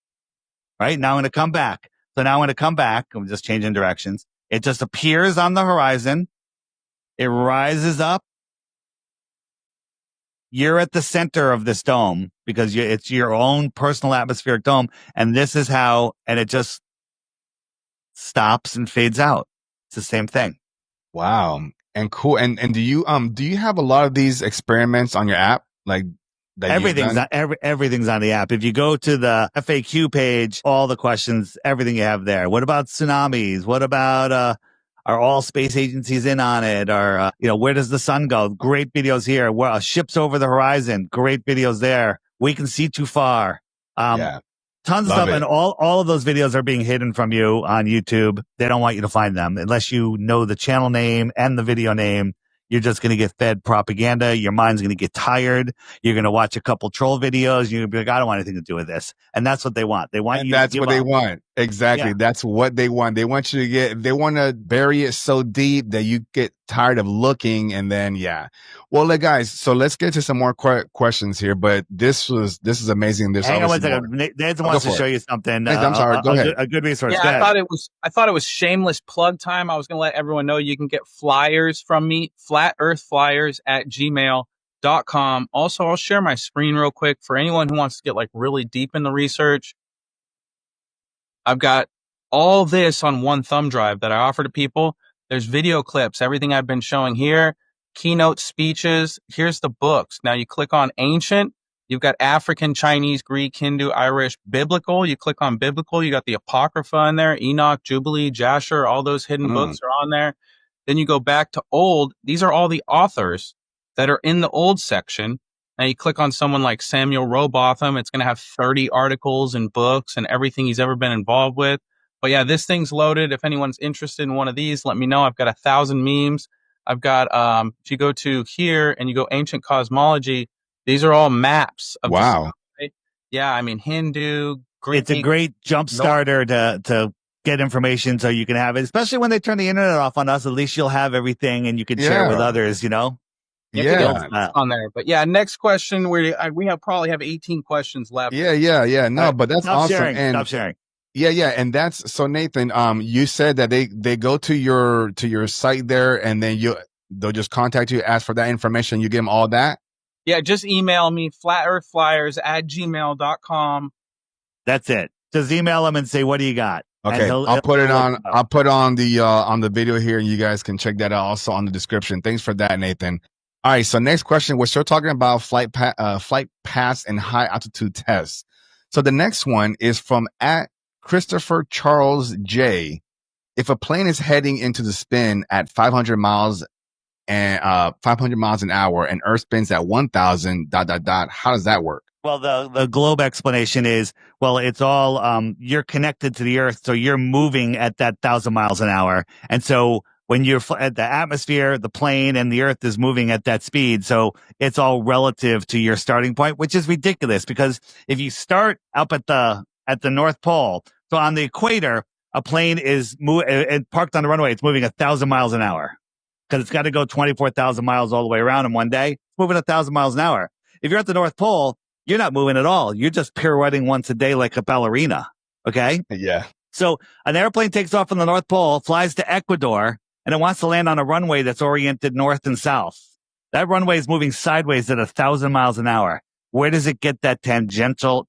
Right? Now I'm going to come back. So now I'm going to come back. I'm just changing directions. It just appears on the horizon. It rises up. You're at the center of this dome because it's your own personal atmospheric dome. And this is how, and it just stops and fades out. It's the same thing. Wow. And cool. And do you have a lot of these experiments on your app? Like that everything's on the app. If you go to the FAQ page, all the questions, everything you have there. What about tsunamis? What about, are all space agencies in on it? Or, where does the sun go? Great videos here. Ships over the horizon. Great videos there. We can see too far. Tons of stuff. And all of those videos are being hidden from you on YouTube. They don't want you to find them unless you know the channel name and the video name. You're just going to get fed propaganda. Your mind's going to get tired. You're going to watch a couple troll videos. You're going to be like, I don't want anything to do with this. And that's what they want. They want you to give up. They want. Exactly. Yeah. That's what they want. They want you to they want to bury it so deep that you get tired of looking. And then, Well, guys, so let's get to some more questions here, but this is amazing. Hang on one second. Nathan wants to show you something. I'm sorry. Go ahead. A good resource. Yeah, I thought it was shameless plug time. I was going to let everyone know you can get flyers from me, flatearthflyers@gmail.com. Also, I'll share my screen real quick for anyone who wants to get really deep in the research. I've got all this on one thumb drive that I offer to people. There's video clips, everything I've been showing here, keynote speeches. Here's the books. Now you click on ancient. You've got African, Chinese, Greek, Hindu, Irish, biblical. You click on biblical. You got the Apocrypha in there, Enoch, Jubilee, Jasher, all those hidden books are on there. Then you go back to old. These are all the authors that are in the old section. Now you click on someone like Samuel Rowbotham. It's going to have 30 articles and books and everything he's ever been involved with. But yeah, this thing's loaded. If anyone's interested in one of these, let me know. I've got 1,000 memes. I've got, if you go to here and you go ancient cosmology, these are all maps. Wow. Yeah. I mean, Hindu, Greek. It's a great jump starter to get information so you can have it, especially when they turn the internet off on us. At least you'll have everything and you can share with others, Yeah, on there. But yeah, next question. We probably have 18 questions left. Yeah. No, but that's awesome. Stop sharing. Yeah. And that's so Nathan, you said that they go to your site there and then they'll just contact you, ask for that information. You give them all that. Yeah. Just email me flatearthflyers@gmail.com. That's it. Just email them and say, what do you got? Okay. I'll put it on the video here and you guys can check that out also on the description. Thanks for that, Nathan. All right. So next question, we're still talking about flight paths and high altitude tests. So the next one is from at Christopher Charles J. If a plane is heading into the spin at 500 miles and 500 miles an hour and Earth spins at 1,000 ... How does that work? Well, the globe explanation is, well, it's all, you're connected to the Earth, so you're moving at that 1,000 miles an hour. And so when you're at the atmosphere, the plane and the Earth is moving at that speed. So it's all relative to your starting point, which is ridiculous because if you start up at the North Pole, so on the equator, a plane is parked on the runway, it's moving 1,000 miles an hour because it's got to go 24,000 miles all the way around in one day. It's moving 1,000 miles an hour. If you're at the North Pole, you're not moving at all. You're just pirouetting once a day like a ballerina. Okay? Yeah. So an airplane takes off from the North Pole, flies to Ecuador, and it wants to land on a runway that's oriented north and south. That runway is moving sideways at 1,000 miles an hour. Where does it get that tangential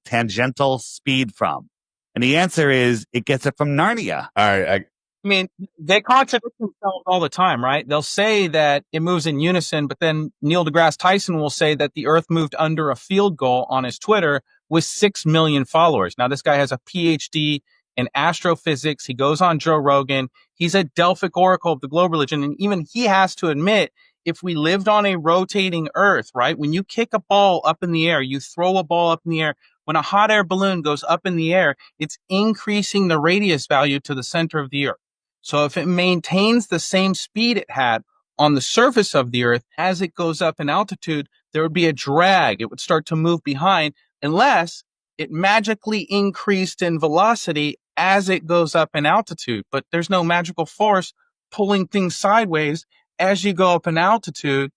speed from? And the answer is it gets it from Narnia. All right. I mean, they contradict themselves all the time, right? They'll say that it moves in unison, but then Neil deGrasse Tyson will say that the Earth moved under a field goal on his Twitter with 6 million followers. Now, this guy has a PhD in astrophysics. He goes on Joe Rogan. He's a Delphic oracle of the globe religion. And even he has to admit, if we lived on a rotating Earth, right? When you kick a ball up in the air, you throw a ball up in the air. When a hot air balloon goes up in the air, it's increasing the radius value to the center of the Earth. So if it maintains the same speed it had on the surface of the Earth, as it goes up in altitude, there would be a drag. It would start to move behind unless it magically increased in velocity as it goes up in altitude. But there's no magical force pulling things sideways as you go up in altitude.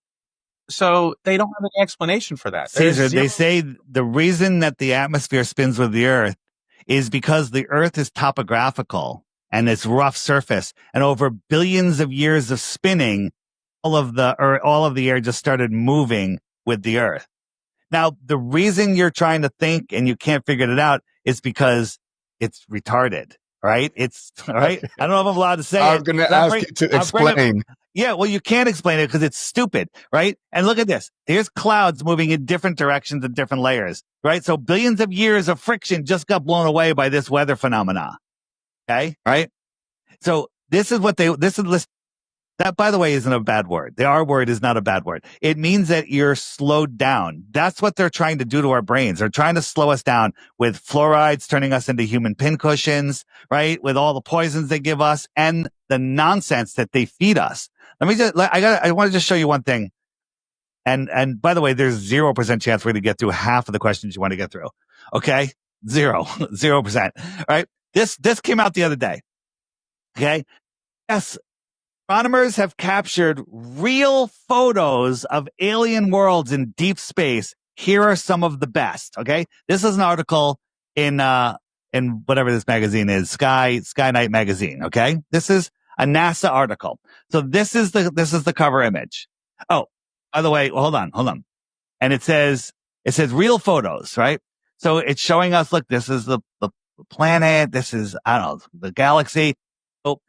So they don't have an explanation for that. Caesar, they say the reason that the atmosphere spins with the Earth is because the Earth is topographical and its rough surface. And over billions of years of spinning, all of the air just started moving with the Earth. Now, the reason you're trying to think and you can't figure it out is because it's retarded, right? It's all right. I don't know if I'm allowed to say I'm going to ask you to explain. Yeah, well, you can't explain it because it's stupid, right? And look at this. There's clouds moving in different directions and different layers, right? So billions of years of friction just got blown away by this weather phenomena. Okay, right? So this is that, by the way, isn't a bad word. The R word is not a bad word. It means that you're slowed down. That's what they're trying to do to our brains. They're trying to slow us down with fluorides, turning us into human pincushions, right? With all the poisons they give us and the nonsense that they feed us. I want to just show you one thing. And by the way, there's 0% chance we're going to get through half of the questions you want to get through. Okay? 0%. Right? This came out the other day. Okay. Yes. Astronomers have captured real photos of alien worlds in deep space. Here are some of the best. Okay. This is an article in whatever this magazine is, Sky Night magazine. Okay. This is a NASA article. So this is the cover image. Oh, by the way, hold on. And it says real photos, right? So it's showing us, look, this is the planet. This is, I don't know, the galaxy. Oh,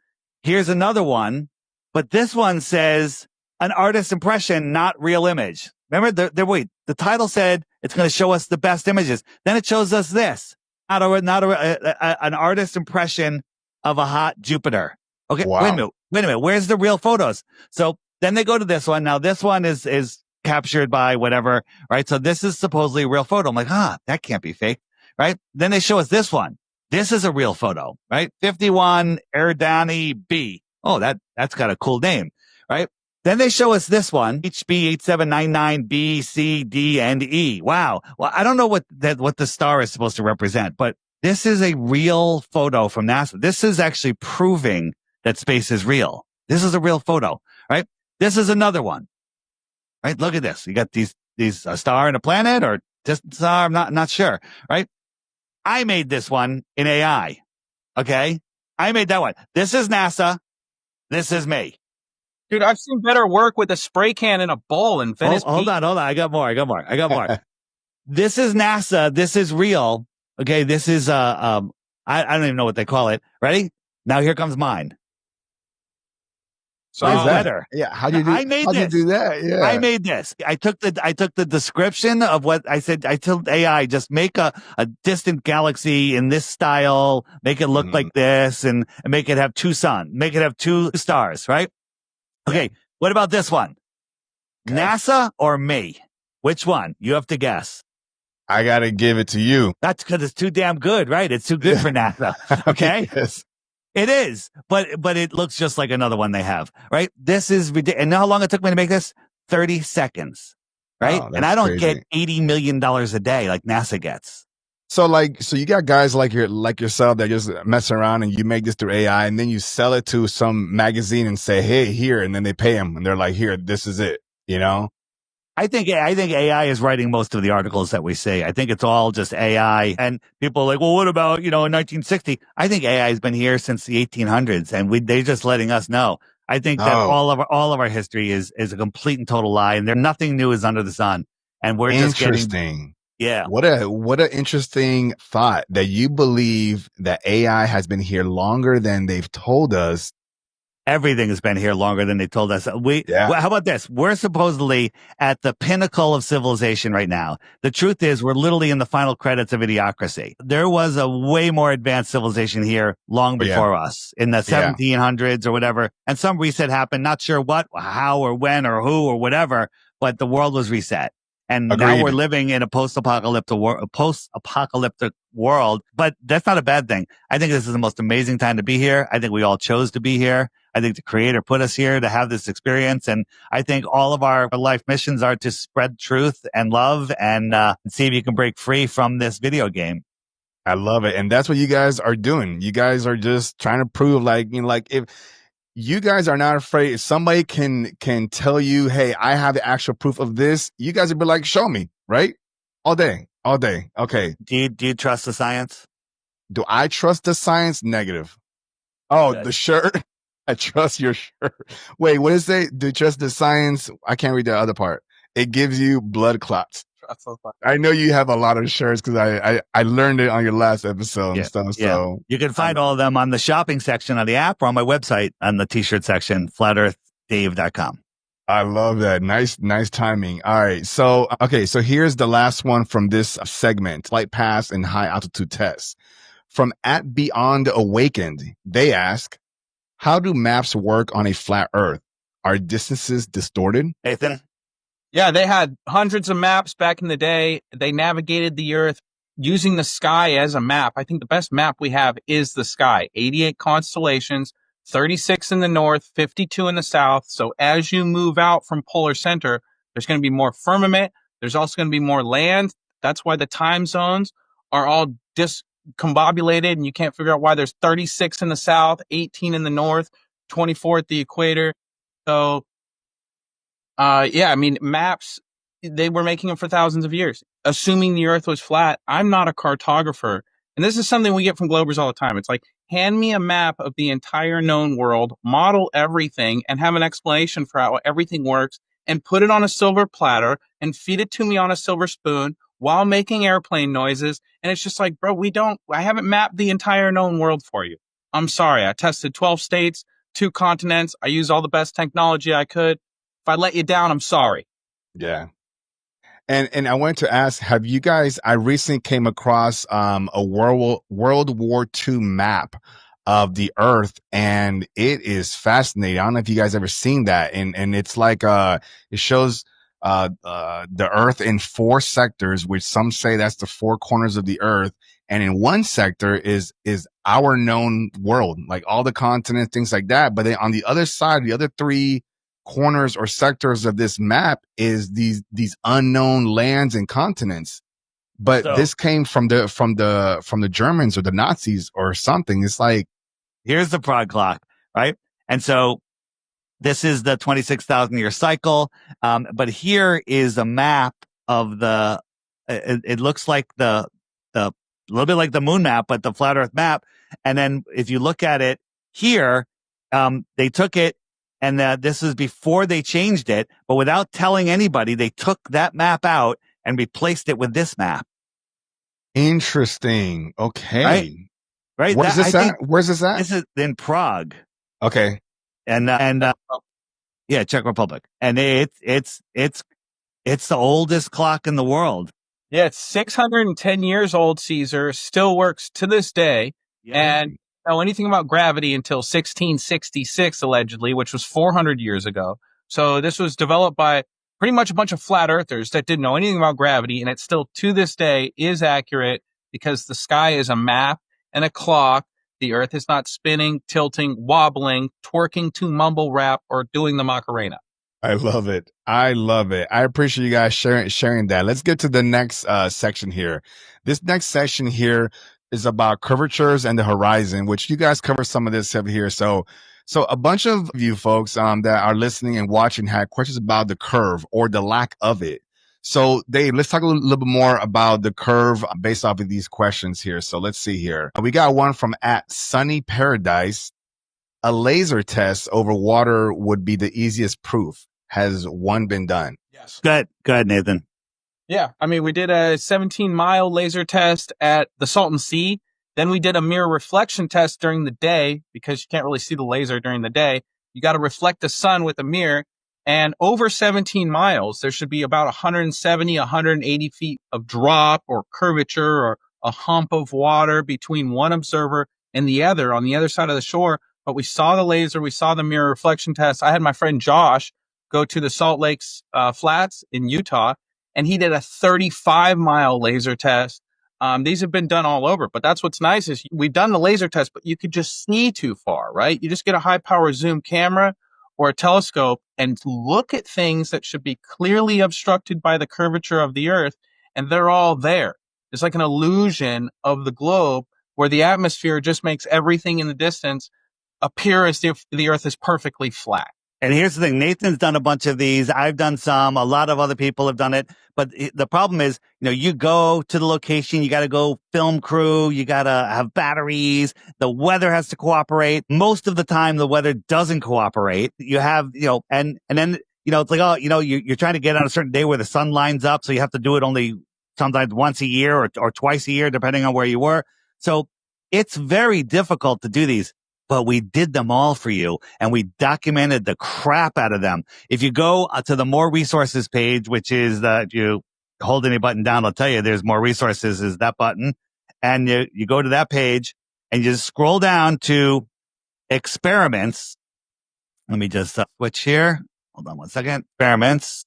here's another one. But this one says an artist's impression, not real image. Remember, the title said it's going to show us the best images. Then it shows us this, not an artist's impression of a hot Jupiter. Okay, wow. Wait a minute. Where's the real photos? So then they go to this one. Now this one is captured by whatever, right? So this is supposedly a real photo. I'm like, that can't be fake, right? Then they show us this one. This is a real photo, right? 51 Erdani B. Oh, that's got a cool name, right? Then they show us this one, HB8799B, C, D, and E. Wow. Well, I don't know what the star is supposed to represent, but this is a real photo from NASA. This is actually proving that space is real. This is a real photo, right? This is another one, right? Look at this. You got these a star and a planet or just a star. I'm not sure, right? I made this one in AI. Okay. I made that one. This is NASA. This is me. Dude, I've seen better work with a spray can and a ball in Venice. Hold on. I got more. This is NASA. This is real. Okay. This is, I don't even know what they call it. Ready? Now here comes mine. So What is that? Weather. Yeah. How do you do? I made How do you this. do that? Yeah. I made this. I took the description of what I said. I told AI, just make a distant galaxy in this style, make it look like this, and make it have two suns, make it have two stars, right? Okay. What about this one? Okay. NASA or me? Which one? You have to guess. I got to give it to you. That's because it's too damn good, right? It's too good for NASA. Okay. Yes. It is, but it looks just like another one they have, right? This is ridiculous. And know how long it took me to make this? 30 seconds, right? Oh, and I don't crazy. get $80 million a day like NASA gets. So you got guys like yourself that just mess around and you make this through AI and then you sell it to some magazine and say, hey, here, and then they pay them and they're like, here, this is it, you know? I think AI is writing most of the articles that we see. I think it's all just AI, and people are like, well, what about, in 1960? I think AI has been here since the 1800s, and they're just letting us know. I think that all of our history is a complete and total lie, and nothing new is under the sun. And we're just interesting. Yeah. What an interesting thought that you believe that AI has been here longer than they've told us. Everything has been here longer than they told us. How about this? We're supposedly at the pinnacle of civilization right now. The truth is we're literally in the final credits of Idiocracy. There was a way more advanced civilization here long before us in the 1700s or whatever. And some reset happened. Not sure what, how or when or who or whatever, but the world was reset. And now we're living in a post-apocalyptic world, but that's not a bad thing. I think this is the most amazing time to be here. I think we all chose to be here. I think the creator put us here to have this experience. And I think all of our life missions are to spread truth and love and see if you can break free from this video game. I love it. And that's what you guys are doing. You guys are just trying to prove if you guys are not afraid, if somebody can tell you, hey, I have the actual proof of this, you guys would be like, show me, right? All day. Okay. Do you trust the science? Do I trust the science? Negative. Oh, Good. The shirt. I trust your shirt. Wait, what does it say? Do you trust the science? I can't read the other part. It gives you blood clots. I know you have a lot of shirts because I learned it on your last episode and stuff. So you can find all of them on the shopping section of the app or on my website on the t-shirt section, flatearthdave.com. I love that. Nice timing. All right. So here's the last one from this segment, flight paths and high altitude tests. From @BeyondAwakened, they ask, how do maps work on a flat Earth? Are distances distorted? Nathan? Yeah, they had hundreds of maps back in the day. They navigated the Earth using the sky as a map. I think the best map we have is the sky. 88 constellations, 36 in the north, 52 in the south. So as you move out from polar center, there's going to be more firmament. There's also going to be more land. That's why the time zones are all discombobulated, and you can't figure out why there's 36 in the south, 18 in the north, 24 at the equator. So maps, they were making them for thousands of years, assuming the Earth was flat. I'm not a cartographer. And this is something we get from Globers all the time. It's like, hand me a map of the entire known world, model everything, and have an explanation for how everything works, and put it on a silver platter and feed it to me on a silver spoon while making airplane noises. And it's just like, bro, I haven't mapped the entire known world for you. I'm sorry. I tested 12 states, 2 continents. I used all the best technology I could. If I let you down, I'm sorry. Yeah. And I wanted to ask, have you guys, I recently came across a World War II map of the Earth, and it is fascinating. I don't know if you guys ever seen that. And it's like it shows the Earth in 4 sectors, which some say that's the 4 corners of the Earth. And in one sector is our known world, like all the continents, things like that. But then on the other side, the other 3 corners or sectors of this map is these unknown lands and continents. But this came from the Germans or the Nazis or something. It's like, here's the prod clock, right? And so this is the 26,000 year cycle. But here is a map of it looks like a little bit like the moon map, but the flat Earth map. And then if you look at it here, they took it, and this is before they changed it, but without telling anybody, they took that map out and replaced it with this map. Interesting. Okay. Right? Where's this at? This is in Prague. Okay. Yeah, Czech Republic, and it's the oldest clock in the world. Yeah, it's 610 years old, Caesar, still works to this day. Yeah. And know anything about gravity until 1666, allegedly, which was 400 years ago. So this was developed by pretty much a bunch of flat earthers that didn't know anything about gravity. And it still, to this day, is accurate because the sky is a map and a clock. The earth is not spinning, tilting, wobbling, twerking to mumble rap, or doing the Macarena. I love it. I love it. I appreciate you guys sharing that. Let's get to the next section here. This next section here is about curvatures and the horizon, which you guys cover some of this over here. So a bunch of you folks that are listening and watching had questions about the curve or the lack of it. So Dave, let's talk a little bit more about the curve based off of these questions here. So let's see here. We got one from @sunnyparadise. A laser test over water would be the easiest proof. Has one been done? Yes. Go ahead, Nathan. Yeah. I mean, we did a 17-mile laser test at the Salton Sea. Then we did a mirror reflection test during the day because you can't really see the laser during the day. You got to reflect the sun with a mirror. And over 17 miles, there should be about 170, 180 feet of drop or curvature or a hump of water between one observer and the other on the other side of the shore. But we saw the laser. We saw the mirror reflection test. I had my friend Josh go to the Salt Lakes Flats in Utah, and he did a 35-mile laser test. These have been done all over, but that's what's nice is we've done the laser test, but you could just see too far, right? You just get a high-power zoom camera or a telescope and look at things that should be clearly obstructed by the curvature of the Earth, and they're all there. It's like an illusion of the globe where the atmosphere just makes everything in the distance appear as if the Earth is perfectly flat. And here's the thing. Nathan's done a bunch of these. I've done some. A lot of other people have done it. But the problem is, you go to the location. You got to go film crew. You got to have batteries. The weather has to cooperate. Most of the time, the weather doesn't cooperate. You have, and then, it's like, oh, you're trying to get on a certain day where the sun lines up. So you have to do it only sometimes once a year or twice a year, depending on where you were. So it's very difficult to do these. But we did them all for you, and we documented the crap out of them. If you go to the More Resources page, which is that you hold any button down, I'll tell you there's More Resources is that button. And you go to that page and you just scroll down to experiments. Let me just switch here. Hold on one second. Experiments.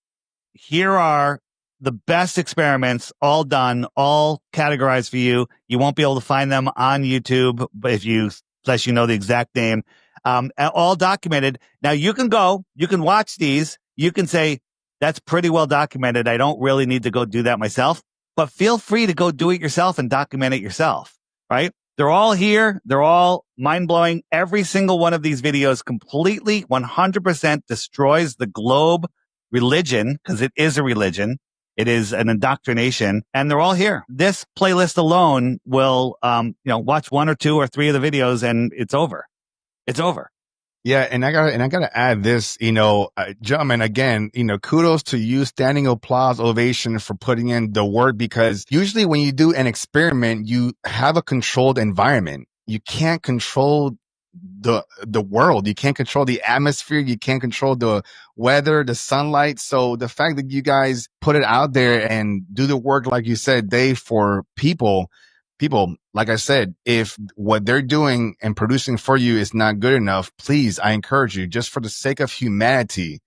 Here are the best experiments, all done, all categorized for you. You won't be able to find them on YouTube, but unless you know the exact name, all documented. Now you can watch these. You can say, that's pretty well documented. I don't really need to go do that myself, but feel free to go do it yourself and document it yourself, right? They're all here. They're all mind blowing. Every single one of these videos completely 100% destroys the globe religion because it is a religion. It is an indoctrination, and they're all here. This playlist alone will, watch 1 or 2 or 3 of the videos, and it's over. It's over. Yeah, and I gotta add this, gentlemen, again, kudos to you, standing applause, ovation for putting in the work, because usually when you do an experiment, you have a controlled environment. You can't control the world. You can't control the atmosphere. You can't control the weather, the sunlight. So the fact that you guys put it out there and do the work, like you said, Dave, for people, like I said, if what they're doing and producing for you is not good enough, please, I encourage you, just for the sake of humanity,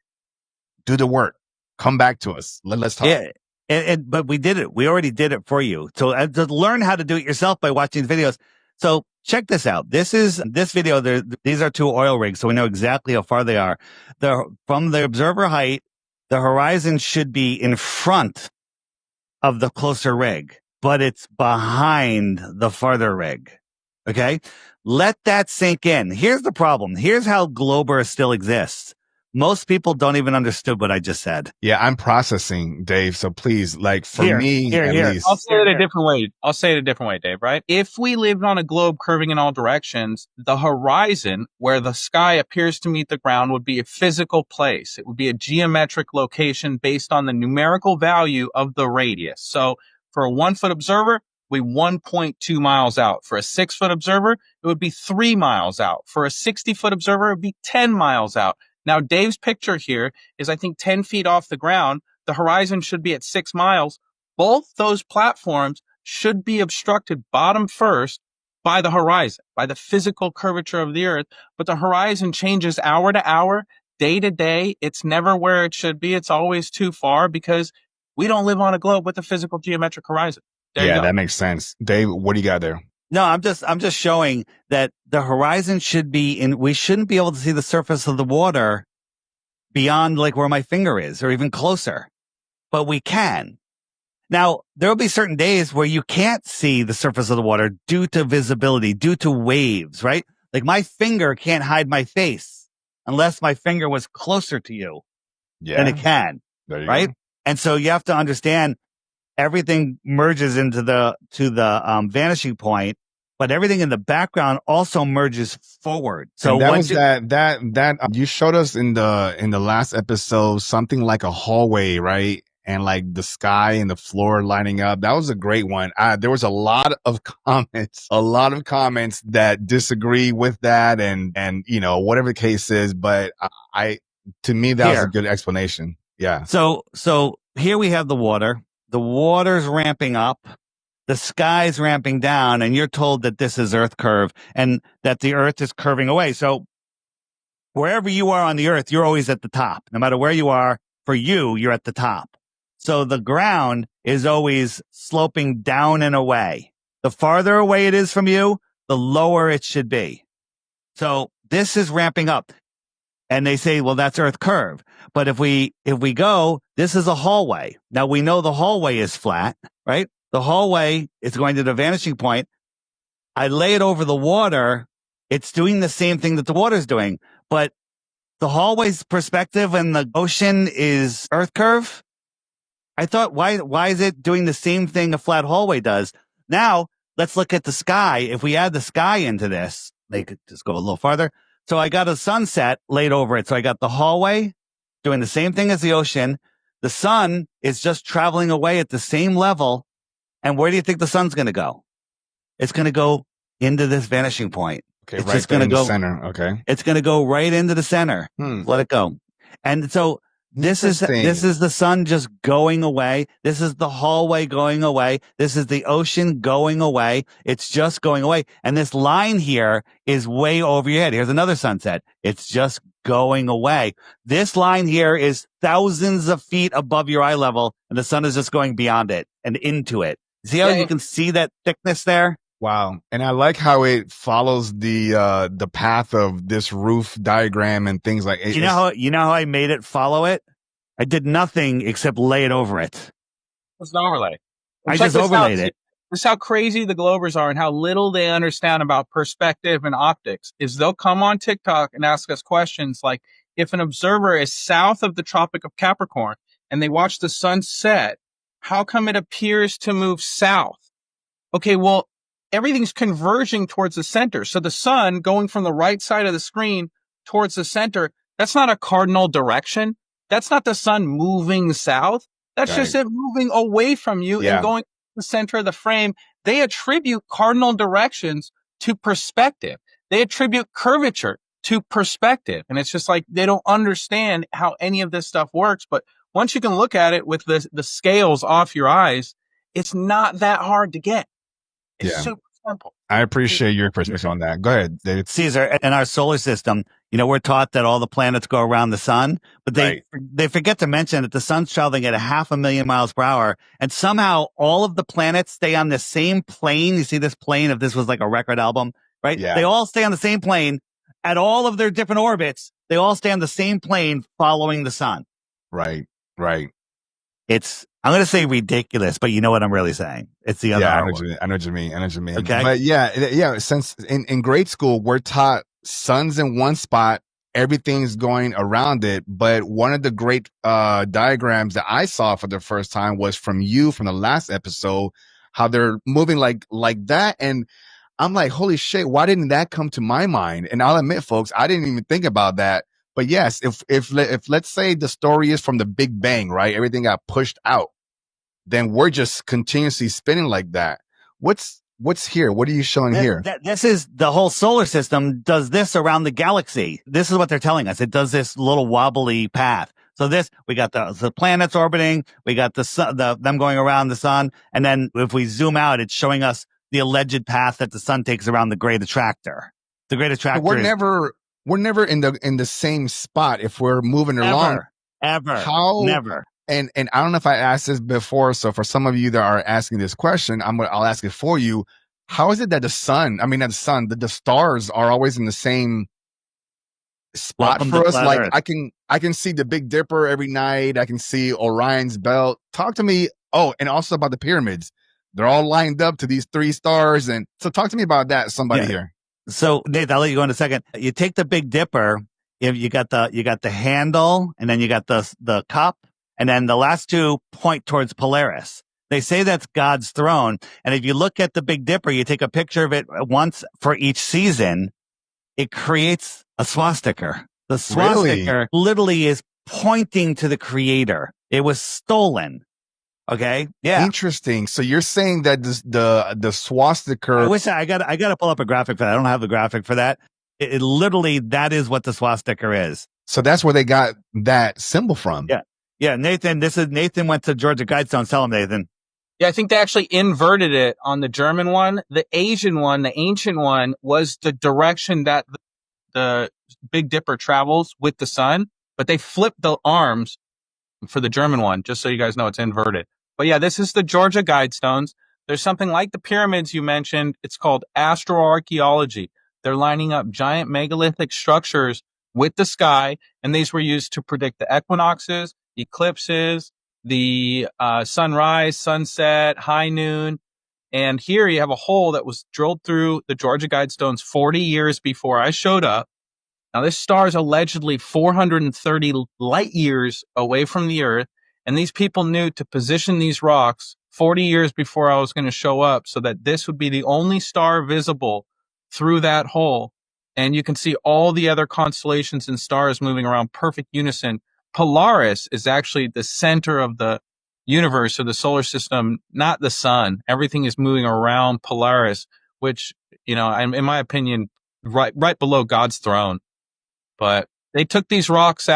do the work. Come back to us. Let's talk. Yeah. But we did it. We already did it for you. So to learn how to do it yourself by watching the videos. So check this out. This video. These are 2 oil rigs, so we know exactly how far they are. From the observer height, the horizon should be in front of the closer rig, but it's behind the farther rig. Okay? Let that sink in. Here's the problem. Here's how Glober still exists. Most people don't even understand what I just said. Yeah, I'm processing, Dave. So please, for me, at least. I'll say it a different way, Dave, right? If we lived on a globe curving in all directions, the horizon where the sky appears to meet the ground would be a physical place. It would be a geometric location based on the numerical value of the radius. So for a 1-foot observer, would be 1.2 miles out. For a 6-foot observer, it would be 3 miles out. For a 60-foot observer, it would be 10 miles out. Now, Dave's picture here is, I think, 10 feet off the ground. The horizon should be at 6 miles. Both those platforms should be obstructed bottom first by the horizon, by the physical curvature of the Earth. But the horizon changes hour to hour, day to day. It's never where it should be. It's always too far because we don't live on a globe with a physical geometric horizon. There you go. That makes sense. Dave, what do you got there? No, I'm just showing that the horizon should be we shouldn't be able to see the surface of the water beyond like where my finger is or even closer, but we can. Now, there will be certain days where you can't see the surface of the water due to visibility, due to waves, right? Like my finger can't hide my face unless my finger was closer to you than it can, right? Go. And so you have to understand everything merges into the vanishing point, but everything in the background also merges forward. So and that was that you showed us in the last episode something like a hallway, right? And like the sky and the floor lining up. That was a great one. There was a lot of comments that disagree with that and you know, whatever the case is, but to me, that was a good explanation. Yeah. So here we have the water. The water's ramping up. The sky's ramping down, and you're told that this is Earth curve and that the Earth is curving away. So wherever you are on the Earth, you're always at the top. No matter where you are, for you, you're at the top. So the ground is always sloping down and away. The farther away it is from you, the lower it should be. So this is ramping up. And they say, well, that's Earth curve. But if we go, this is a hallway. Now we know the hallway is flat, right? The hallway is going to the vanishing point. I lay it over the water. It's doing the same thing that the water's doing, but the hallway's perspective and the ocean is Earth curve. I thought, why is it doing the same thing a flat hallway does? Now let's look at the sky. If we add the sky into this, they could just go a little farther. So I got a sunset laid over it. So I got the hallway doing the same thing as the ocean. The sun is just traveling away at the same level. And where do you think the sun's going to go? It's going to go into this vanishing point. Okay, it's right just going to go center. Okay, it's going to go right into the center. Let it go. And so this is the sun just going away. This is the hallway going away. This is the ocean going away. It's just going away. And this line here is way over your head. Here's another sunset. It's just going away. This line here is thousands of feet above your eye level, and the sun is just going beyond it and into it. See how you can see that thickness there? Wow. And I like how it follows the path of this roof diagram and things like it. You know how I made it follow it? I did nothing except lay it over it. It's an overlay. I just overlaid it. This is how crazy the Globers are and how little they understand about perspective and optics. Is they'll come on TikTok and ask us questions like, if an observer is south of the Tropic of Capricorn and they watch the sun set, how come it appears to move south? Okay, well, everything's converging towards the center. So the sun going from the right side of the screen towards the center, that's not a cardinal direction. That's not the sun moving south. That's just it moving away from you and going to the center of the frame. They attribute cardinal directions to perspective. They attribute curvature to perspective. And it's just like they don't understand how any of this stuff works. But once you can look at it with the scales off your eyes, it's not that hard to get. It's super simple. I appreciate your perspective on that. Go ahead, David. Caesar, in our solar system, we're taught that all the planets go around the sun, but they forget to mention that the sun's traveling at 500,000 miles per hour, and somehow all of the planets stay on the same plane. You see this plane, if this was like a record album, right? Yeah. They all stay on the same plane at all of their different orbits. They all stay on the same plane following the sun. Right. I'm going to say ridiculous, but you know what I'm really saying. It's the other. I know what you mean. Okay. But since in grade school, we're taught sun's in one spot, everything's going around it. But one of the great diagrams that I saw for the first time was from the last episode, how they're moving like that. And I'm like, holy shit, why didn't that come to my mind? And I'll admit, folks, I didn't even think about that. But yes, if let's say the story is from the Big Bang, right? Everything got pushed out, then we're just continuously spinning like that. what's here? What are you showing here? This is the whole solar system does this around the galaxy. This is what they're telling us. It does this little wobbly path. So we got the planets orbiting, we got the sun, them going around the sun, and then if we zoom out, it's showing us the alleged path that the sun takes around the great attractor. The great attractor. We're never in the same spot if we're moving along. Ever. How? Never. And I don't know if I asked this before, so for some of you that are asking this question, I'll ask it for you. How is it that the stars are always in the same spot for us? Like Earth. I can see the Big Dipper every night. I can see Orion's belt. Talk to me. Oh, and also about the pyramids. They're all lined up to these 3 stars. And so talk to me about that. Somebody here. So Nate, I'll let you go in a second. You take the Big Dipper. You got the handle, and then you got the cup, and then the last 2 point towards Polaris. They say that's God's throne. And if you look at the Big Dipper, you take a picture of it once for each season, it creates a swastika. The swastika literally is pointing to the creator. It was stolen. Okay. Yeah. Interesting. So you're saying that the swastika. I wish I got to pull up a graphic for that. I don't have the graphic for that. It literally, that is what the swastika is. So that's where they got that symbol from. Yeah. Yeah. Nathan went to Georgia Guidestones. Tell him, Nathan. Yeah, I think they actually inverted it on the German one. The Asian one, the ancient one, was the direction that the Big Dipper travels with the sun, but they flipped the arms for the German one, just so you guys know it's inverted. But yeah, this is the Georgia Guidestones. There's something like the pyramids you mentioned. It's called astroarchaeology. They're lining up giant megalithic structures with the sky, and these were used to predict the equinoxes, eclipses, the sunrise, sunset, high noon. And here you have a hole that was drilled through the Georgia Guidestones 40 years before I showed up. Now, this star is allegedly 430 light years away from the Earth, and these people knew to position these rocks 40 years before I was going to show up so that this would be the only star visible through that hole. And you can see all the other constellations and stars moving around perfect unison. Polaris is actually the center of the universe or the solar system, not the sun. Everything is moving around Polaris, which, in my opinion, right below God's throne. But they took these rocks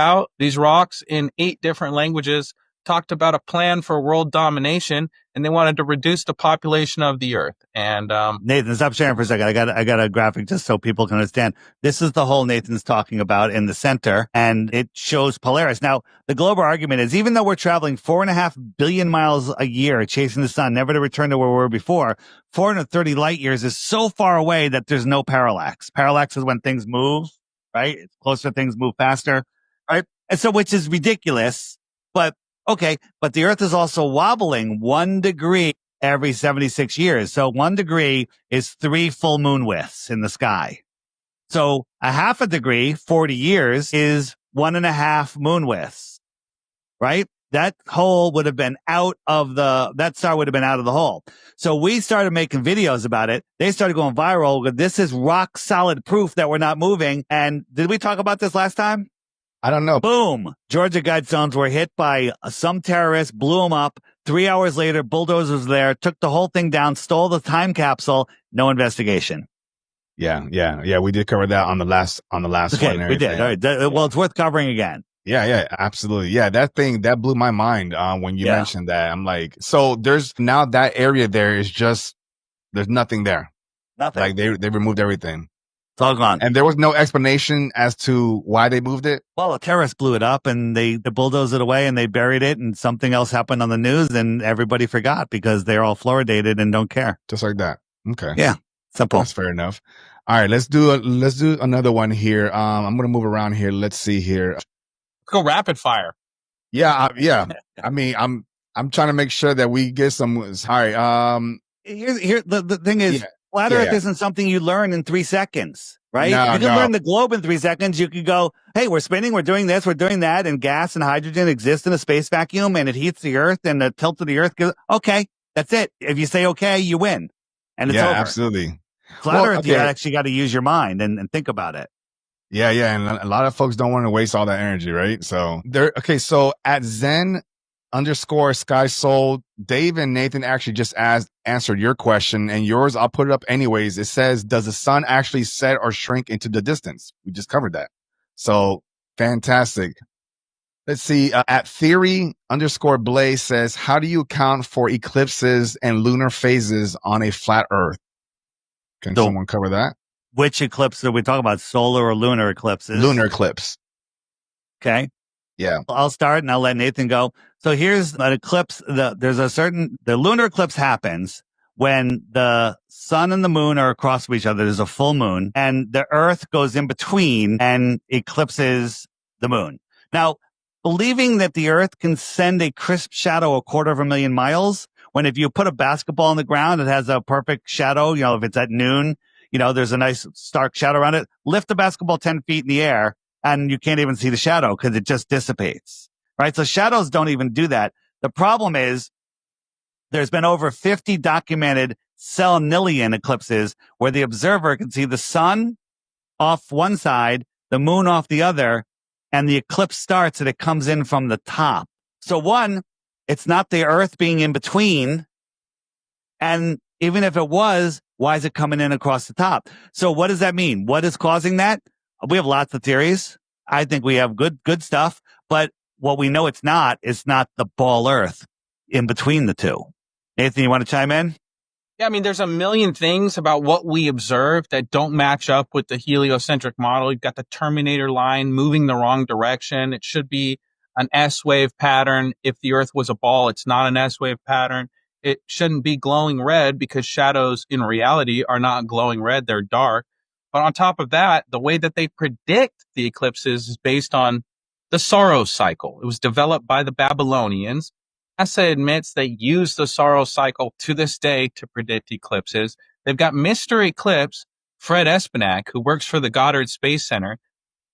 in 8 different languages, talked about a plan for world domination, and they wanted to reduce the population of the Earth. And Nathan, stop sharing for a second. I got a graphic just so people can understand. This is the hole Nathan's talking about in the center, and it shows Polaris. Now, the global argument is, even though we're traveling 4.5 billion miles a year chasing the sun, never to return to where we were before, 430 light years is so far away that there's no parallax. Parallax is when things move, right? It's closer, things move faster, right? And so, which is ridiculous, but okay. But the Earth is also wobbling 1 degree every 76 years. So 1 degree is 3 full moon widths in the sky. So a half a degree, 40 years, is 1.5 moon widths, right? That hole would have been that star would have been out of the hole. So we started making videos about it. They started going viral. This is rock solid proof that we're not moving. And did we talk about this last time? I don't know. Boom. Georgia Guidestones were hit by some terrorist, blew them up. 3 hours later, bulldozers there, took the whole thing down, stole the time capsule. No investigation. Yeah. We did cover that on the last one. We did. All right. Well, it's worth covering again. Yeah, absolutely. Yeah, that blew my mind when you mentioned that. I'm like, so there's now that area there is just, there's nothing there. Nothing. Like they removed everything. It's all gone. And there was no explanation as to why they moved it? Well, a terrorist blew it up and they bulldozed it away and they buried it, and something else happened on the news and everybody forgot because they're all fluoridated and don't care. Just like that. Okay. Yeah. Simple. That's fair enough. All right. Let's do another one here. I'm going to move around here. Let's see here. Let's go rapid fire. Yeah. I mean, I'm trying to make sure that we get some. All right. Here, the thing is, Flat Earth isn't something you learn in 3 seconds, right? You can learn the globe in 3 seconds. You could go, hey, we're spinning, we're doing this, we're doing that, and gas and hydrogen exist in a space vacuum, and it heats the Earth, and the tilt of the Earth goes, okay, that's it. If you say okay, you win. And it's over. Absolutely. Flat Earth, you actually got to use your mind and think about it. Yeah. And a lot of folks don't want to waste all that energy, right? So so at Zen, underscore Sky Soul. Dave and Nathan actually just answered your question, and yours, I'll put it up anyways. It says, does the sun actually set or shrink into the distance? We just covered that. So fantastic. Let's see. At theory underscore Blaze says, how do you account for eclipses and lunar phases on a flat Earth? Can someone cover that? Which eclipse are we talking about? Solar or lunar eclipses? Lunar eclipse. Okay. Yeah. I'll start and I'll let Nathan go. So here's an eclipse. The lunar eclipse happens when the sun and the moon are across from each other. There's a full moon and the earth goes in between and eclipses the moon. Now, believing that the earth can send a crisp shadow 250,000 miles, when if you put a basketball on the ground, it has a perfect shadow, if it's at noon, there's a nice stark shadow around it. Lift the basketball 10 feet in the air and you can't even see the shadow because it just dissipates, right? So shadows don't even do that. The problem is there's been over 50 documented selenilian eclipses where the observer can see the sun off one side, the moon off the other, and the eclipse starts and it comes in from the top. So one, it's not the earth being in between. And even if it was, why is it coming in across the top? So what does that mean? What is causing that? We have lots of theories. I think we have good stuff, but what we know it's not the ball earth in between the two. Nathan, you want to chime in? Yeah, I mean, there's a million things about what we observe that don't match up with the heliocentric model. You've got the Terminator line moving the wrong direction. It should be an S-wave pattern. If the Earth was a ball, it's not an S-wave pattern. It shouldn't be glowing red because shadows in reality are not glowing red. They're dark. But on top of that, the way that they predict the eclipses is based on the Saros cycle. It was developed by the Babylonians. NASA admits they use the Saros cycle to this day to predict eclipses. They've got Mr. Eclipse, Fred Espenak, who works for the Goddard Space Center.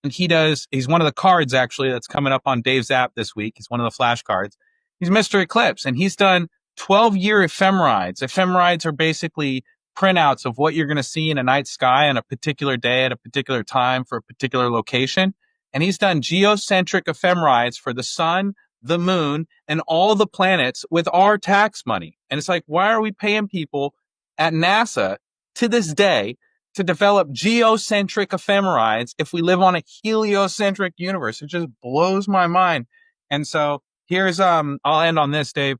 And he's one of the cards actually that's coming up on Dave's app this week. He's one of the flashcards. He's Mr. Eclipse, and he's done 12-year ephemerides. Ephemerides are basically printouts of what you're going to see in a night sky on a particular day at a particular time for a particular location. And he's done geocentric ephemerides for the sun, the moon, and all the planets with our tax money. And it's like, why are we paying people at NASA to this day to develop geocentric ephemerides if we live on a heliocentric universe? It just blows my mind. And so here's, I'll end on this, Dave.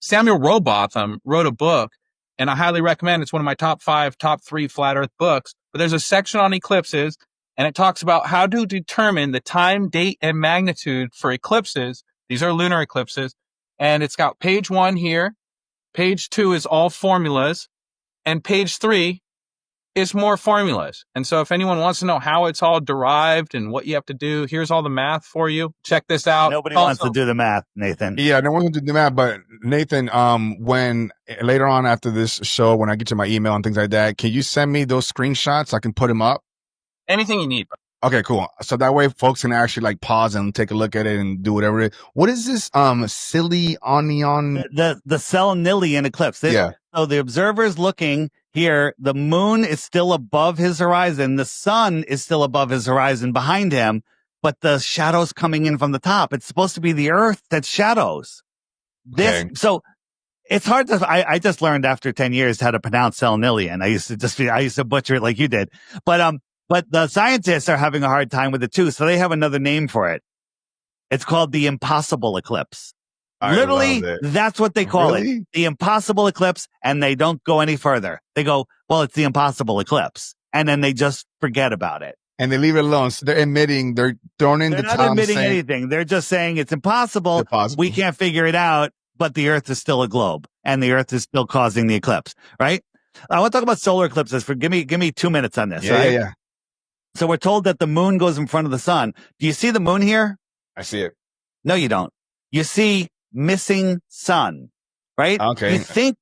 Samuel Rowbotham wrote a book, and I highly recommend. It's one of my top 3 flat earth books, but there's a section on eclipses, and it talks about how to determine the time, date, and magnitude for eclipses. These are lunar eclipses, and it's got page 1 here. Page 2 is all formulas, and page 3 is more formulas. And so if anyone wants to know how it's all derived and what you have to do, here's all the math for you. Check this out. Nobody wants to do the math, Nathan. Yeah, no one wants to do the math, but Nathan, when later on after this show, when I get to my email and things like that, can you send me those screenshots? I can put them up. Anything you need. Okay, cool. So that way folks can actually like pause and take a look at it and do whatever it is. What is this silly onion? The selenilian eclipse. Yeah. So the observer is looking here. The moon is still above his horizon. The sun is still above his horizon behind him, but the shadow's coming in from the top. It's supposed to be the earth that shadows. So it's hard to, I just learned after 10 years how to pronounce selenilian. I used to butcher it like you did. But the scientists are having a hard time with it too. So they have another name for it. It's called the impossible eclipse. Literally, that's what they call it. The impossible eclipse. And they don't go any further. They go, well, it's the impossible eclipse. And then they just forget about it. And they leave it alone. So they're throwing in the They're not admitting anything. They're just saying it's impossible. We can't figure it out, but the earth is still a globe and the earth is still causing the eclipse, right? I want to talk about solar eclipses give me 2 minutes on this. Right? Yeah. So we're told that the moon goes in front of the sun. Do you see the moon here? I see it. No, you don't. You see missing sun, right? Okay. You think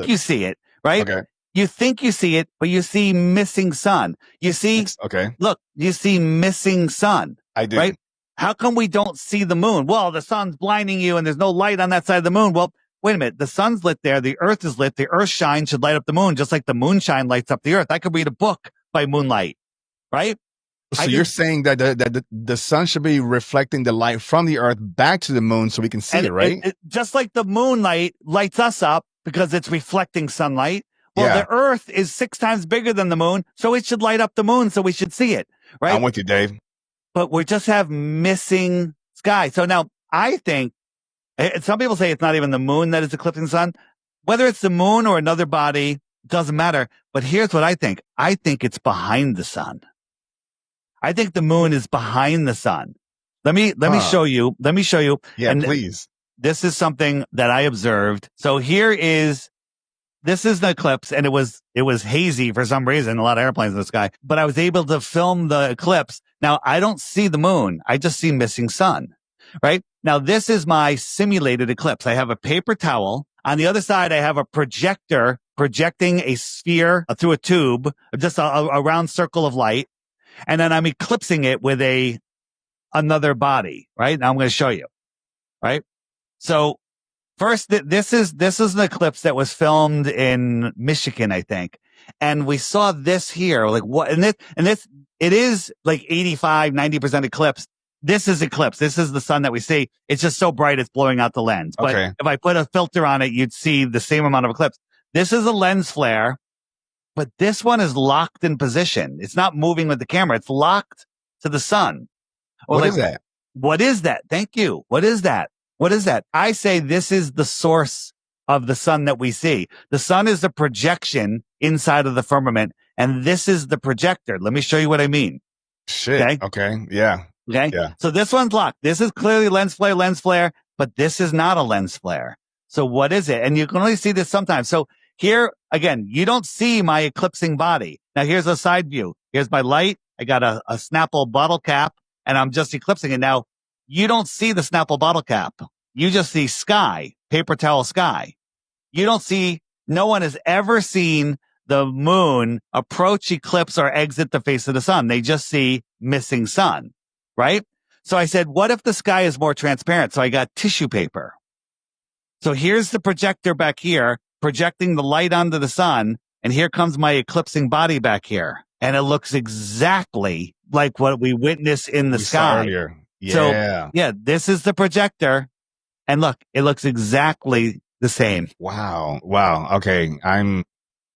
you see it, right? Okay. You think you see it, but you see missing sun. You see, look, you see missing sun. I do. Right? How come we don't see the moon? Well, the sun's blinding you and there's no light on that side of the moon. Well, wait a minute. The sun's lit there. The earth is lit. The earth shine should light up the moon, just like the moonshine lights up the earth. I could read a book by moonlight, right? So you're saying that the sun should be reflecting the light from the earth back to the moon so we can see it, right? Just like the moonlight lights us up because it's reflecting sunlight. Well, the earth is 6 times bigger than the moon, so it should light up the moon so we should see it, right? I'm with you, Dave. But we just have missing sky. So now I think, some people say it's not even the moon that is eclipsing the sun. Whether it's the moon or another body, doesn't matter. But here's what I think. I think it's behind the sun. I think the moon is behind the sun. Let me show you. Let me show you. Yeah, and please. This is something that I observed. So this is the eclipse, and it was hazy for some reason, a lot of airplanes in the sky, but I was able to film the eclipse. Now I don't see the moon. I just see missing sun, right? Now this is my simulated eclipse. I have a paper towel. On the other side, I have a projector projecting a sphere through a tube, just a round circle of light. And then I'm eclipsing it with another body, right? Now I'm going to show you, right? So first, this is an eclipse that was filmed in Michigan, I think. And we saw this here, like what, and this, it is like 85, 90% eclipse. This is eclipse. This is the sun that we see. It's just so bright, it's blowing out the lens. But if I put a filter on it, you'd see the same amount of eclipse. This is a lens flare, but this one is locked in position. It's not moving with the camera. It's locked to the sun. What is that? What is that? Thank you. What is that? What is that? I say this is the source of the sun that we see. The sun is the projection inside of the firmament, and this is the projector. Let me show you what I mean. Shit. Okay. Yeah. Okay. Yeah. So this one's locked. This is clearly lens flare, but this is not a lens flare. So what is it? And you can only see this sometimes. So here, again, you don't see my eclipsing body. Now here's a side view. Here's my light. I got a Snapple bottle cap, and I'm just eclipsing it. Now you don't see the Snapple bottle cap. You just see sky, paper towel sky. You don't see, no one has ever seen the moon approach, eclipse, or exit the face of the sun. They just see missing sun, right? So I said, what if the sky is more transparent? So I got tissue paper. So here's the projector back here, projecting the light onto the sun. And here comes my eclipsing body back here. And it looks exactly like what we witnessed in the sky. Earlier. Yeah. So yeah, this is the projector. And look, it looks exactly the same. Wow. Okay.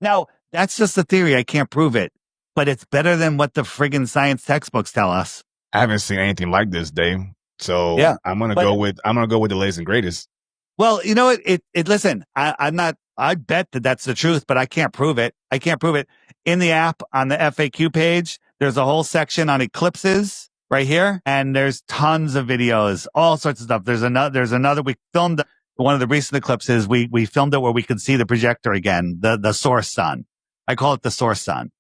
Now, that's just a theory. I can't prove it, but it's better than what the friggin' science textbooks tell us. I haven't seen anything like this, Dave. So yeah, I'm going to go with the latest and greatest. Well, you know what? Listen, I bet that that's the truth, but I can't prove it. In the app on the FAQ page, there's a whole section on eclipses right here. And there's tons of videos, all sorts of stuff. There's another, we filmed one of the recent eclipses. We filmed it where we could see the projector again, the source sun. I call it the source sun.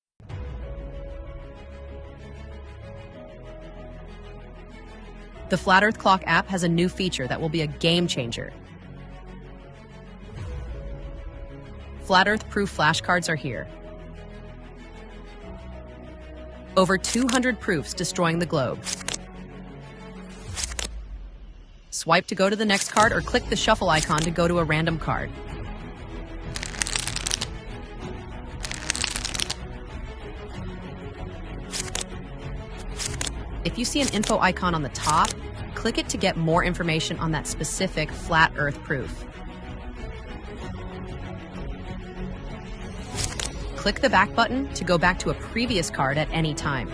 The Flat Earth Clock app has a new feature that will be a game changer. Flat Earth proof flashcards are here. Over 200 proofs destroying the globe. Swipe to go to the next card or click the shuffle icon to go to a random card. If you see an info icon on the top, click it to get more information on that specific flat Earth proof. Click the back button to go back to a previous card at any time.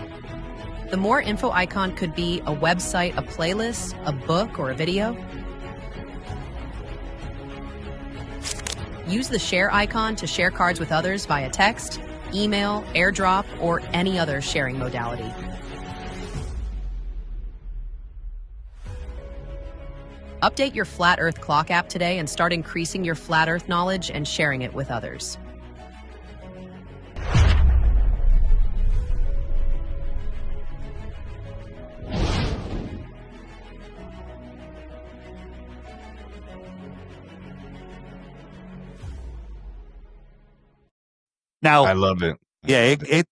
The more info icon could be a website, a playlist, a book, or a video. Use the share icon to share cards with others via text, email, airdrop, or any other sharing modality. Update your Flat Earth Clock app today and start increasing your Flat Earth knowledge and sharing it with others. Now, I love it. Yeah,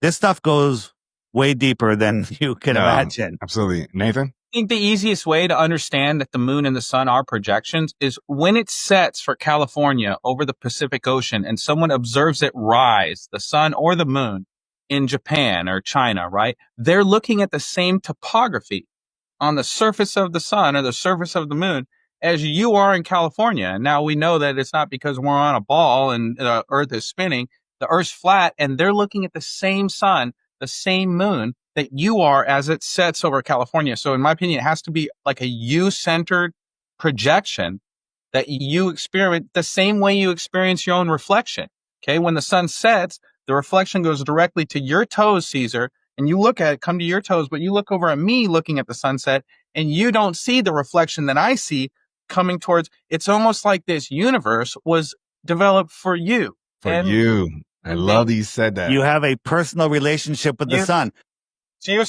this stuff goes way deeper than you can imagine. Absolutely. Nathan? I think the easiest way to understand that the moon and the sun are projections is when it sets for California over the Pacific Ocean and someone observes it rise, the sun or the moon, in Japan or China, right? They're looking at the same topography on the surface of the sun or the surface of the moon as you are in California. And now we know that it's not because we're on a ball and the Earth is spinning. The Earth's flat, and they're looking at the same sun, the same moon that you are as it sets over California. So in my opinion, it has to be like a you-centered projection that you experience the same way you experience your own reflection. Okay. When the sun sets, the reflection goes directly to your toes, Caesar, and you look at it, come to your toes, but you look over at me looking at the sunset and you don't see the reflection that I see coming towards. It's almost like this universe was developed for you. For you. I love that you said that. You have a personal relationship with the sun. So you're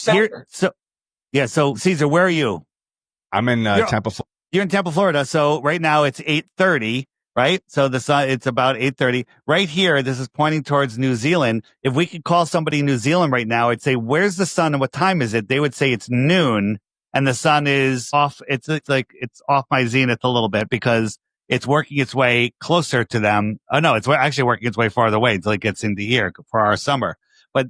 So Caesar, where are you? I'm in Tampa, Florida. You're in Tampa, Florida. So right now it's 8:30, right? So the sun, it's about 8:30. Right here, this is pointing towards New Zealand. If we could call somebody in New Zealand right now, I'd say, where's the sun and what time is it? They would say it's noon and the sun is off. It's off my zenith a little bit because it's working its way closer to them. Oh no, it's actually working its way farther away until it gets into here for our summer. But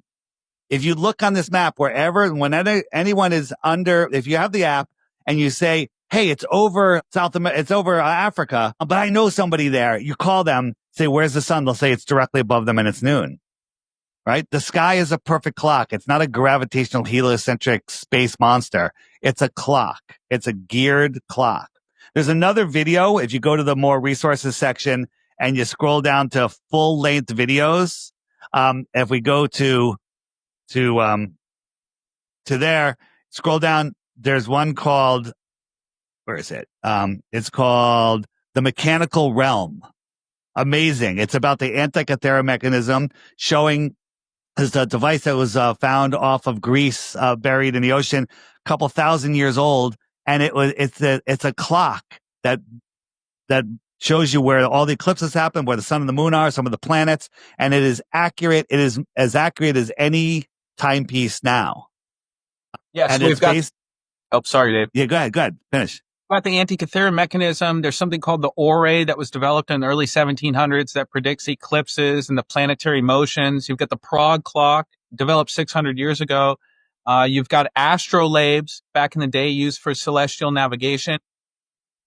if you look on this map, whenever anyone is under, if you have the app and you say, hey, it's over Africa, but I know somebody there. You call them, say, where's the sun? They'll say it's directly above them and it's noon, right? The sky is a perfect clock. It's not a gravitational heliocentric space monster. It's a clock. It's a geared clock. There's another video. If you go to the more resources section and you scroll down to full length videos, if we go to there, scroll down, there's one called, where is it? It's called The Mechanical Realm. Amazing. It's about the Antikythera mechanism, showing is a device that was found off of Greece, buried in the ocean, a couple thousand years old, and it's a clock that shows you where all the eclipses happen, where the sun and the moon are, some of the planets, and it is accurate. It is as accurate as any timepiece now. Yes, and we've got. Oh, sorry, Dave. Yeah, go ahead. Finish. About the Antikythera mechanism, there's something called the Ore that was developed in the early 1700s that predicts eclipses and the planetary motions. You've got the Prague clock, developed 600 years ago. You've got astrolabes back in the day used for celestial navigation.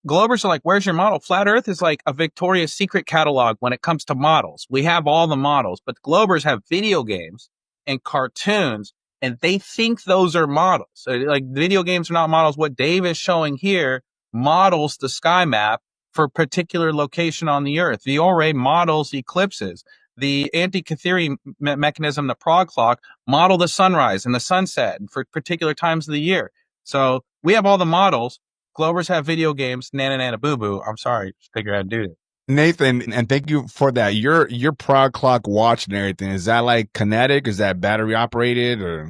Globers are like, where's your model? Flat Earth is like a Victoria's Secret catalog when it comes to models. We have all the models, but Globers have video games and cartoons, and they think those are models. So, like, video games are not models. What Dave is showing here models the sky map for a particular location on the Earth. The Ore models eclipses. The Antikythera mechanism, the Prague clock, model the sunrise and the sunset for particular times of the year. So we have all the models. Globers have video games. Nana nana boo boo. I'm sorry. Just figure out how to do it. Nathan, and thank you for that. Your Prague clock watch and everything, is that like kinetic? Is that battery operated or?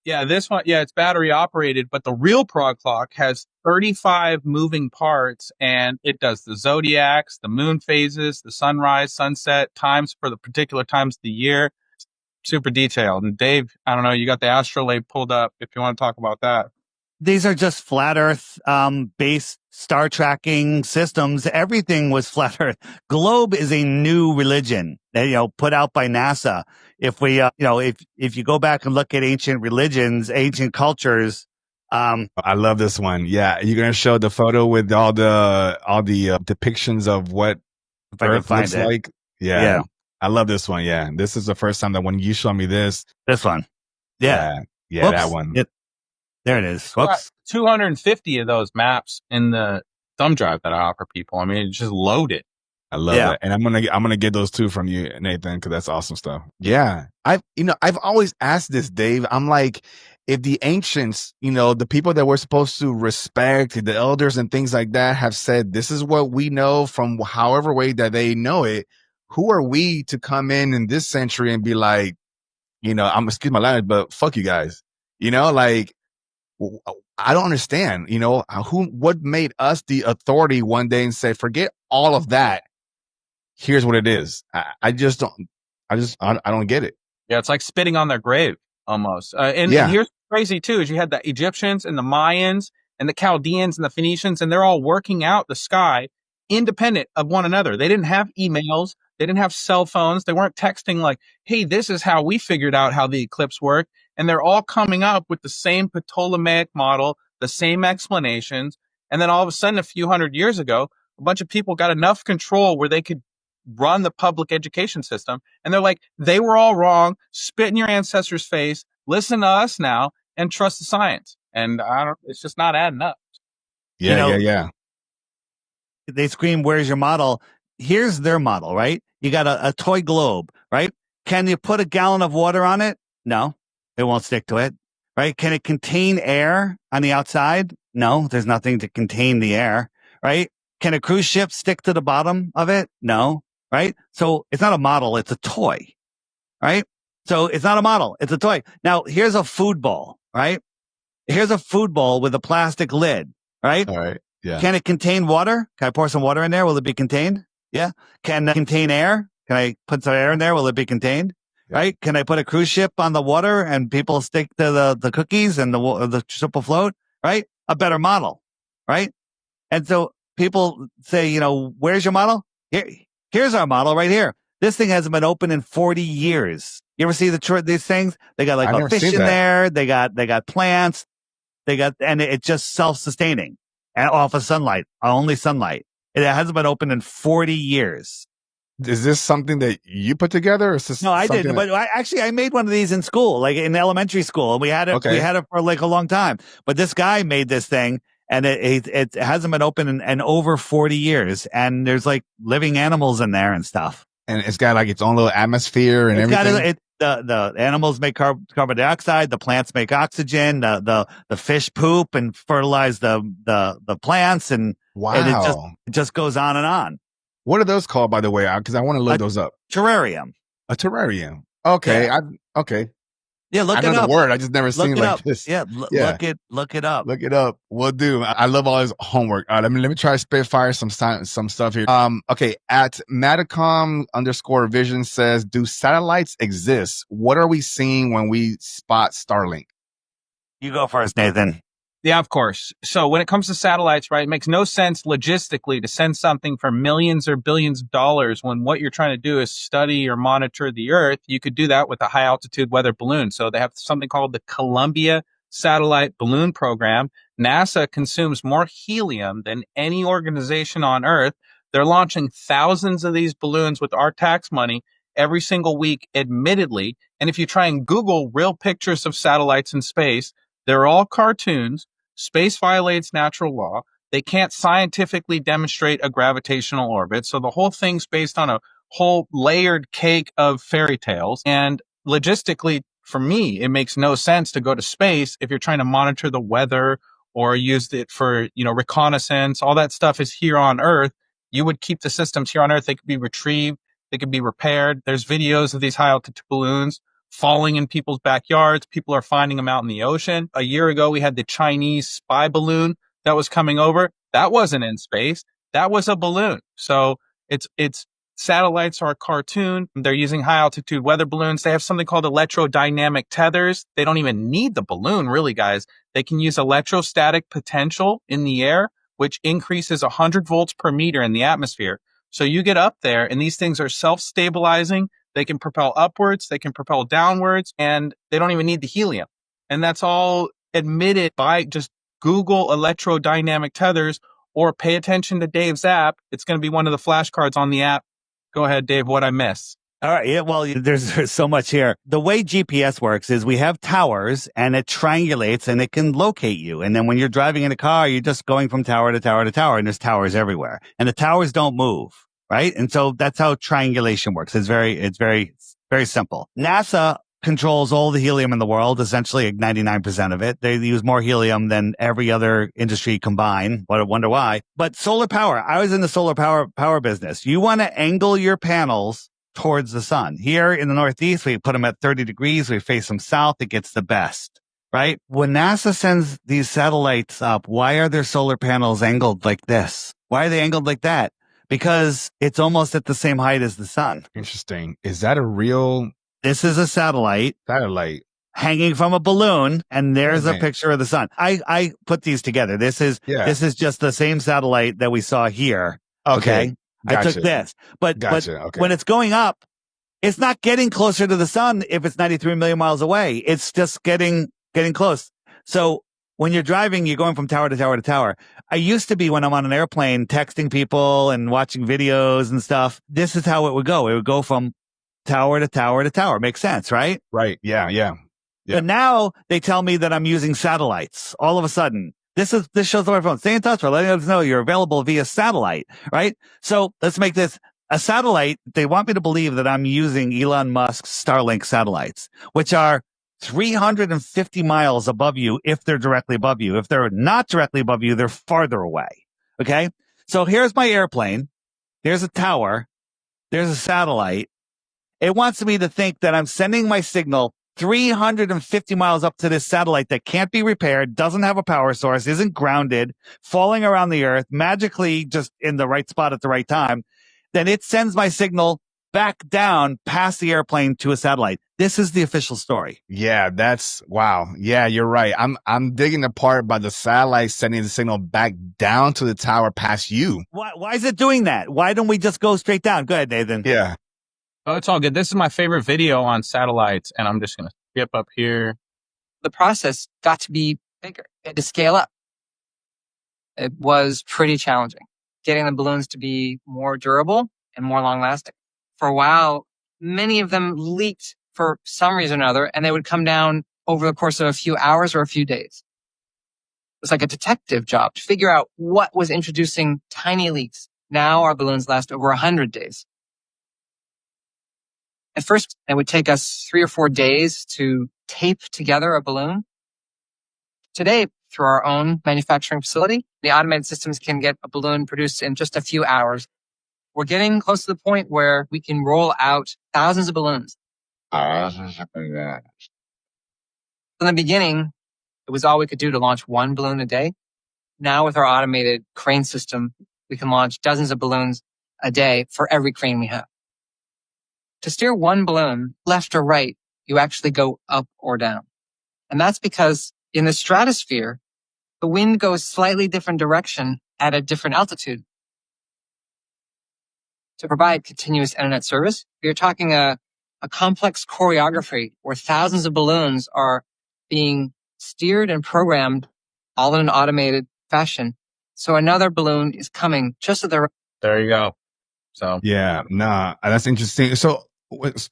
Yeah, this one, it's battery operated, but the real Prague clock has 35 moving parts, and it does the zodiacs, the moon phases, the sunrise, sunset, times for the particular times of the year. Super detailed. And Dave, I don't know, you got the astrolabe pulled up if you want to talk about that. These are just flat Earth based star tracking systems. Everything was flat Earth. Globe is a new religion, put out by NASA. If we, if you go back and look at ancient religions, ancient cultures, I love this one. Yeah, you're gonna show the photo with all the depictions of what Earth looks like. Yeah, I love this one. Yeah, this is the first time that when you show me this one. Yeah, that one. There it is. Whoops. 250 of those maps in the thumb drive that I offer people. I mean, it's just loaded. I love that. And I'm gonna get those too from you, Nathan, because that's awesome stuff. Yeah. I've always asked this, Dave. I'm like, if the ancients, the people that we're supposed to respect, the elders and things like that, have said this is what we know from however way that they know it, who are we to come in this century and be like, I'm excuse my language, but fuck you guys. Like, I don't understand, what made us the authority one day and say, forget all of that. Here's what it is. I don't get it. Yeah. It's like spitting on their grave almost. And here's crazy too, is you had the Egyptians and the Mayans and the Chaldeans and the Phoenicians, and they're all working out the sky independent of one another. They didn't have emails. They didn't have cell phones. They weren't texting like, hey, this is how we figured out how the eclipse worked. And they're all coming up with the same Ptolemaic model, the same explanations. And then all of a sudden, a few hundred years ago, a bunch of people got enough control where they could run the public education system. And they're like, they were all wrong. Spit in your ancestors' face. Listen to us now and trust the science. And it's just not adding up. Yeah, yeah. They scream, where's your model? Here's their model, right? You got a toy globe, right? Can you put a gallon of water on it? No, it won't stick to it, right? Can it contain air on the outside? No, there's nothing to contain the air, right? Can a cruise ship stick to the bottom of it? No, right? So it's not a model, it's a toy, right? So it's not a model, it's a toy. Now, here's a food bowl, right? Here's a food bowl with a plastic lid, right? All right. Yeah. Can it contain water? Can I pour some water in there? Will it be contained? Yeah. Can it contain air? Can I put some air in there? Will it be contained? Yeah. Right? Can I put a cruise ship on the water and people stick to the cookies and the ship will float? Right? A better model, right? And so people say, where's your model? Here's our model right here. This thing hasn't been open in 40 years. You ever see these things? They got like a fish in there. They got plants. And it's just self-sustaining and off of sunlight, only sunlight. It hasn't been open in 40 years. Is this something that you put together? Or is this no, I didn't. But I made one of these in school, like in elementary school, and we had it. Okay. We had it for like a long time. But this guy made this thing, and it hasn't been open in over 40 years. And there's like living animals in there and stuff. And it's got like its own little atmosphere and everything. The animals make carbon dioxide. The plants make oxygen. The fish poop and fertilize the plants. And wow, and it just goes on and on. What are those called, by the way? Because I want to look those up. Terrarium. A terrarium. Okay. Yeah. Okay. Yeah, look it up. I know the word. I just never seen it like this. Yeah, look it up. Look it up. Will do. I love all his homework. All right, let me try to spitfire some stuff here. Okay. At Matacom_vision says, do satellites exist? What are we seeing when we spot Starlink? You go first, Nathan. Yeah, of course. So when it comes to satellites, right, it makes no sense logistically to send something for millions or billions of dollars when what you're trying to do is study or monitor the Earth. You could do that with a high altitude weather balloon. So they have something called the Columbia Satellite Balloon Program. NASA consumes more helium than any organization on Earth. They're launching thousands of these balloons with our tax money every single week, admittedly. And if you try and Google real pictures of satellites in space, they're all cartoons. Space violates natural law. They can't scientifically demonstrate a gravitational orbit. So the whole thing's based on a whole layered cake of fairy tales. And logistically, for me, it makes no sense to go to space if you're trying to monitor the weather or use it for, reconnaissance. All that stuff is here on Earth. You would keep the systems here on Earth. They could be retrieved. They could be repaired. There's videos of these high altitude balloons falling in people's backyards. People are finding them out in the ocean. A year ago, we had the Chinese spy balloon that was coming over. That wasn't in space. That was a balloon. So it's satellites are a cartoon. They're using high altitude weather balloons. They have something called electrodynamic tethers. They don't even need the balloon, really, guys. They can use electrostatic potential in the air, which increases 100 volts per meter in the atmosphere. So you get up there and these things are self-stabilizing. They can propel upwards, they can propel downwards, and they don't even need the helium. And that's all admitted by just Google electrodynamic tethers or pay attention to Dave's app. It's going to be one of the flashcards on the app. Go ahead, Dave, what I miss. All right. Yeah, well, there's so much here. The way GPS works is we have towers and it triangulates and it can locate you. And then when you're driving in a car, you're just going from tower to tower to tower and there's towers everywhere. And the towers don't move. Right. And so that's how triangulation works. It's very simple. NASA controls all the helium in the world, essentially like 99% of it. They use more helium than every other industry combined. I wonder why. But solar power, I was in the solar power business. You want to angle your panels towards the sun. Here in the Northeast, we put them at 30 degrees. We face them south. It gets the best. Right. When NASA sends these satellites up, why are their solar panels angled like this? Why are they angled like that? Because it's almost at the same height as the sun. Interesting. Is that a real? This is a satellite hanging from a balloon, and there's a picture of the sun. I put these together. This is just the same satellite that we saw here. Okay. I took Gotcha. this. But Gotcha. Okay. when it's going up, it's not getting closer to the sun if it's 93 million miles away. It's just getting close. So when you're driving, you're going from tower to tower to tower. I used to be, when I'm on an airplane, texting people and watching videos and stuff. This is how it would go. It would go from tower to tower to tower. Makes sense, right? Right. Yeah. But now they tell me that I'm using satellites all of a sudden. This shows on my phone. Stay in touch. We're letting us know you're available via satellite, right? So let's make this a satellite. They want me to believe that I'm using Elon Musk's Starlink satellites, which are 350 miles above you if they're directly above you. If they're not directly above you, they're farther away. Okay. So here's my airplane. There's a tower. There's a satellite. It wants me to think that I'm sending my signal 350 miles up to this satellite that can't be repaired, doesn't have a power source, isn't grounded, falling around the earth, magically just in the right spot at the right time. Then it sends my signal back down past the airplane to a satellite. This is the official story. Yeah, that's wow. Yeah, you're right. I'm digging the part by the satellite sending the signal back down to the tower past you. Why is it doing that? Why don't we just go straight down? Go ahead, Nathan. Yeah. Oh, it's all good. This is my favorite video on satellites, and I'm just going to skip up here. The process got to be bigger. It had to scale up. It was pretty challenging, getting the balloons to be more durable and more long lasting. For a while, many of them leaked for some reason or another, and they would come down over the course of a few hours or a few days. It was like a detective job to figure out what was introducing tiny leaks. Now our balloons last over 100 days. At first, it would take us 3 or 4 days to tape together a balloon. Today, through our own manufacturing facility, the automated systems can get a balloon produced in just a few hours. We're getting close to the point where we can roll out thousands of balloons. In the beginning, it was all we could do to launch one balloon a day. Now with our automated crane system, we can launch dozens of balloons a day for every crane we have. To steer one balloon left or right, you actually go up or down. And that's because in the stratosphere, the wind goes slightly different direction at a different altitude. To provide continuous internet service, you're talking a complex choreography where thousands of balloons are being steered and programmed all in an automated fashion. So another balloon is coming just at the... There you go. So Yeah, nah, that's interesting. So,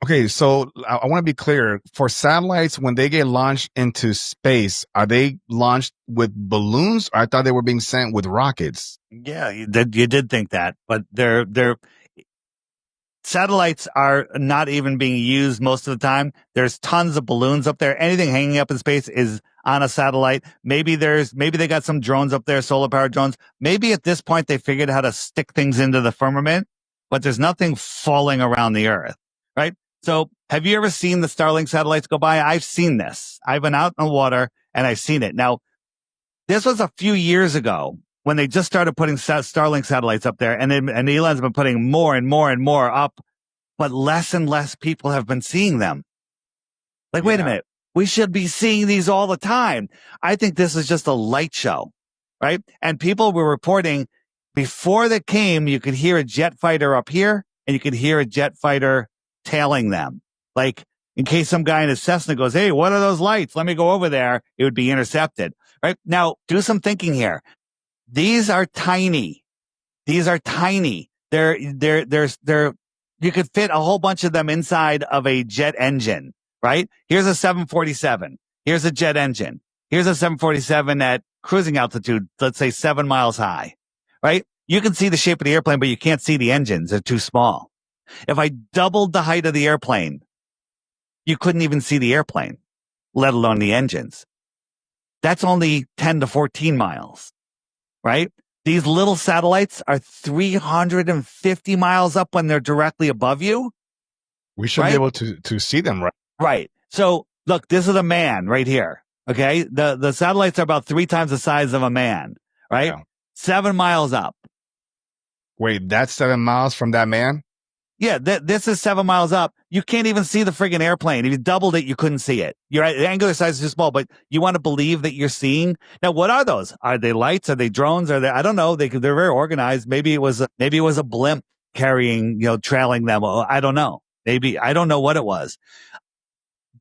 okay, so I want to be clear. For satellites, when they get launched into space, are they launched with balloons? Or I thought they were being sent with rockets. Yeah, you did think that, but they're satellites are not even being used most of the time. There's tons of balloons up there. Anything hanging up in space is on a satellite. Maybe they got some drones up there, solar powered drones. Maybe at this point they figured out how to stick things into the firmament, but there's nothing falling around the earth, right? So have you ever seen the Starlink satellites go by? I've seen this. I've been out in the water and I've seen it. Now, this was a few years ago when they just started putting Starlink satellites up there, and Elon's been putting more and more and more up, but less and less people have been seeing them. Like, wait a minute. We should be seeing these all the time. I think this is just a light show, right? And people were reporting before they came, you could hear a jet fighter up here and you could hear a jet fighter tailing them. Like, in case some guy in his Cessna goes, hey, what are those lights? Let me go over there. It would be intercepted, right? Now, do some thinking here. These are tiny. These are tiny. They're, you could fit a whole bunch of them inside of a jet engine, right? Here's a 747. Here's a jet engine. Here's a 747 at cruising altitude, let's say 7 miles high, right? You can see the shape of the airplane, but you can't see the engines. They're too small. If I doubled the height of the airplane, you couldn't even see the airplane, let alone the engines. That's only 10 to 14 miles, right? These little satellites are 350 miles up when they're directly above you. We should be able to see them, right? Right. So look, this is a man right here. Okay. The satellites are about 3 times the size of a man, right? Yeah. 7 miles up. Wait, that's 7 miles from that man? Yeah, this is 7 miles up. You can't even see the friggin' airplane. If you doubled it, you couldn't see it. You're right. The angular size is too small, but you want to believe that you're seeing. Now, what are those? Are they lights? Are they drones? Are they? I don't know. They're very organized. Maybe it was a blimp. carrying, trailing them. I don't know. Maybe, I don't know what it was,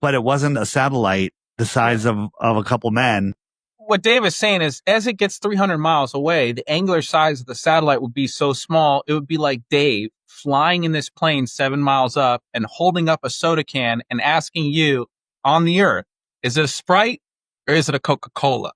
but it wasn't a satellite the size of a couple men. What Dave is saying is, as it gets 300 miles away, the angular size of the satellite would be so small, it would be like Dave flying in this plane 7 miles up and holding up a soda can and asking you on the Earth, is it a Sprite or is it a Coca-Cola?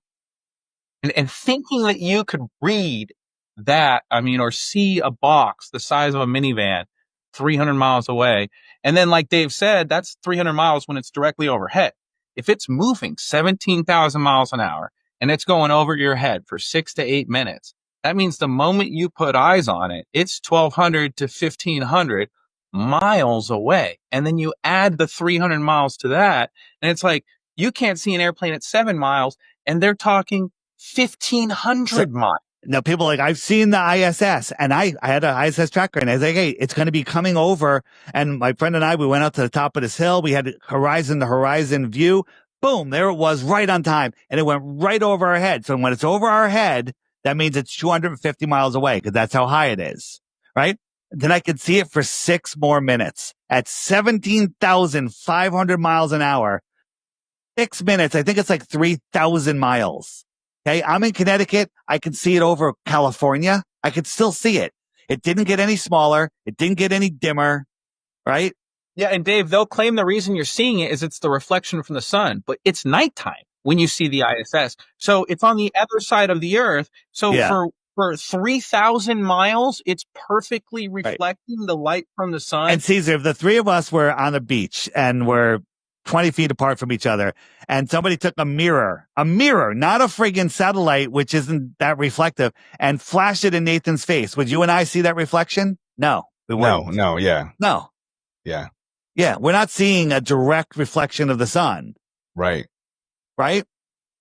And thinking that you could read that, or see a box the size of a minivan 300 miles away. And then, like Dave said, that's 300 miles when it's directly overhead. If it's moving 17,000 miles an hour and it's going over your head for 6 to 8 minutes, that means the moment you put eyes on it, it's 1,200 to 1,500 miles away. And then you add the 300 miles to that, and it's like you can't see an airplane at 7 miles, and they're talking 1,500 miles. Now, people are like, I've seen the ISS, and I had an ISS tracker, and I was like, hey, it's going to be coming over. And my friend and I, we went out to the top of this hill. We had horizon to horizon view. Boom, there it was, right on time. And it went right over our head. So when it's over our head, that means it's 250 miles away, because that's how high it is, right? Then I could see it for 6 more minutes at 17,500 miles an hour. 6 minutes, I think it's like 3,000 miles. Okay, I'm in Connecticut. I can see it over California. I could still see it. It didn't get any smaller. It didn't get any dimmer, right? Yeah, and Dave, they'll claim the reason you're seeing it is it's the reflection from the sun, but it's nighttime when you see the ISS. So it's on the other side of the Earth. So for 3,000 miles, it's perfectly reflecting the light from the sun. And Caesar, if the three of us were on a beach and we're 20 feet apart from each other, and somebody took a mirror, not a friggin' satellite, which isn't that reflective, and flashed it in Nathan's face, would you and I see that reflection? No. No, yeah. No. Yeah. Yeah, we're not seeing a direct reflection of the sun. Right. Right?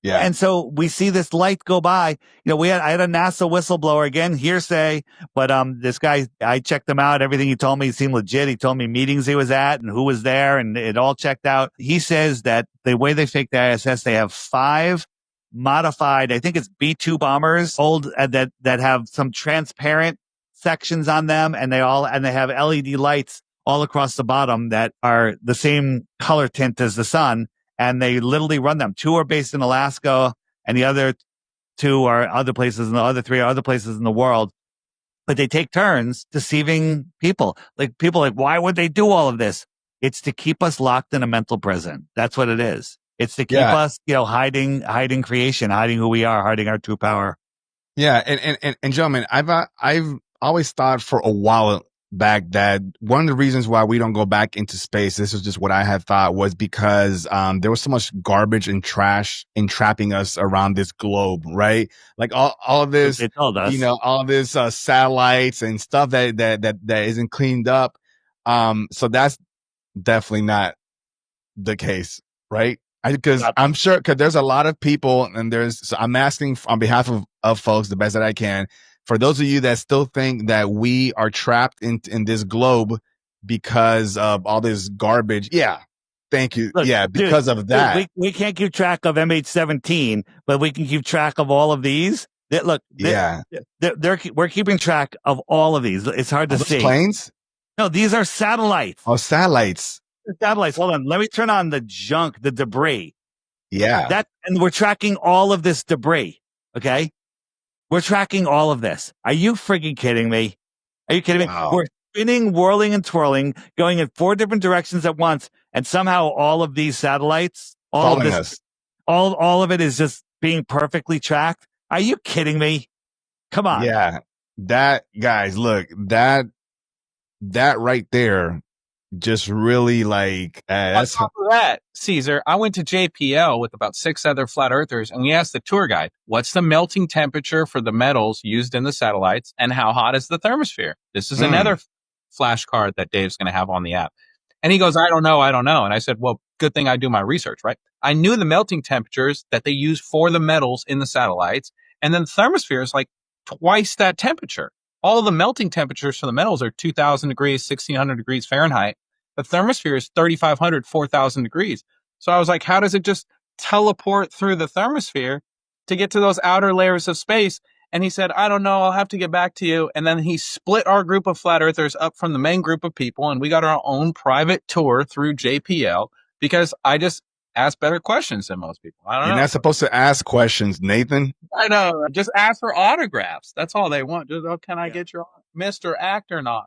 Yeah. And so we see this light go by. I had a NASA whistleblower, again, hearsay, but this guy, I checked him out. Everything he told me seemed legit. He told me meetings he was at and who was there, and it all checked out. He says that the way they fake the ISS, they have 5 modified, I think it's B-2 bombers, old that have some transparent sections on them, and they have LED lights all across the bottom that are the same color tint as the sun. And they literally run them. 2 are based in Alaska, and the other 2 are other places, and the other 3 are other places in the world. But they take turns deceiving people. Like, people are like, why would they do all of this? It's to keep us locked in a mental prison. That's what it is. It's to keep us, hiding creation, hiding who we are, hiding our true power. Yeah, and gentlemen, I've always thought for a while back that one of the reasons why we don't go back into space, this is just what I had thought, was because there was so much garbage and trash entrapping us around this globe, right? Like all of this, they told us. all of this satellites and stuff that isn't cleaned up. So that's definitely not the case, right? Because I'm sure, because there's a lot of people, and so I'm asking on behalf of folks the best that I can. For those of you that still think that we are trapped in this globe because of all this garbage, thank you. Look, because of that. Dude, we can't keep track of MH17, but we can keep track of all of these. We're keeping track of all of these. It's hard to see. Planes? No, these are satellites. Oh, satellites. Satellites. Hold on. Let me turn on the junk, the debris. Yeah. And we're tracking all of this debris. Okay. We're tracking all of this. Are you freaking kidding me? Are you kidding me? We're spinning, whirling, and twirling, going in 4 different directions at once, and somehow all of these satellites, all of it is just being perfectly tracked. Are you kidding me? Come on. Yeah. That, guys, look, that right there just really on top of that, Caesar, I went to JPL with about 6 other flat earthers, and we asked the tour guide, what's the melting temperature for the metals used in the satellites, and how hot is the thermosphere? This is another flashcard that Dave's going to have on the app. And he goes, I don't know. And I said, well, good thing I do my research, right? I knew the melting temperatures that they use for the metals in the satellites, and then the thermosphere is like twice that temperature. All of the melting temperatures for the metals are 2,000 degrees, 1,600 degrees Fahrenheit. The thermosphere is 3,500, 4,000 degrees. So I was like, how does it just teleport through the thermosphere to get to those outer layers of space? And he said, I don't know, I'll have to get back to you. And then he split our group of flat earthers up from the main group of people, and we got our own private tour through JPL because I just ask better questions than most people. I don't You're know. not supposed to ask questions, Nathan. I know. Just ask for autographs. That's all they want. Just, can I get your Mr. Actornaut?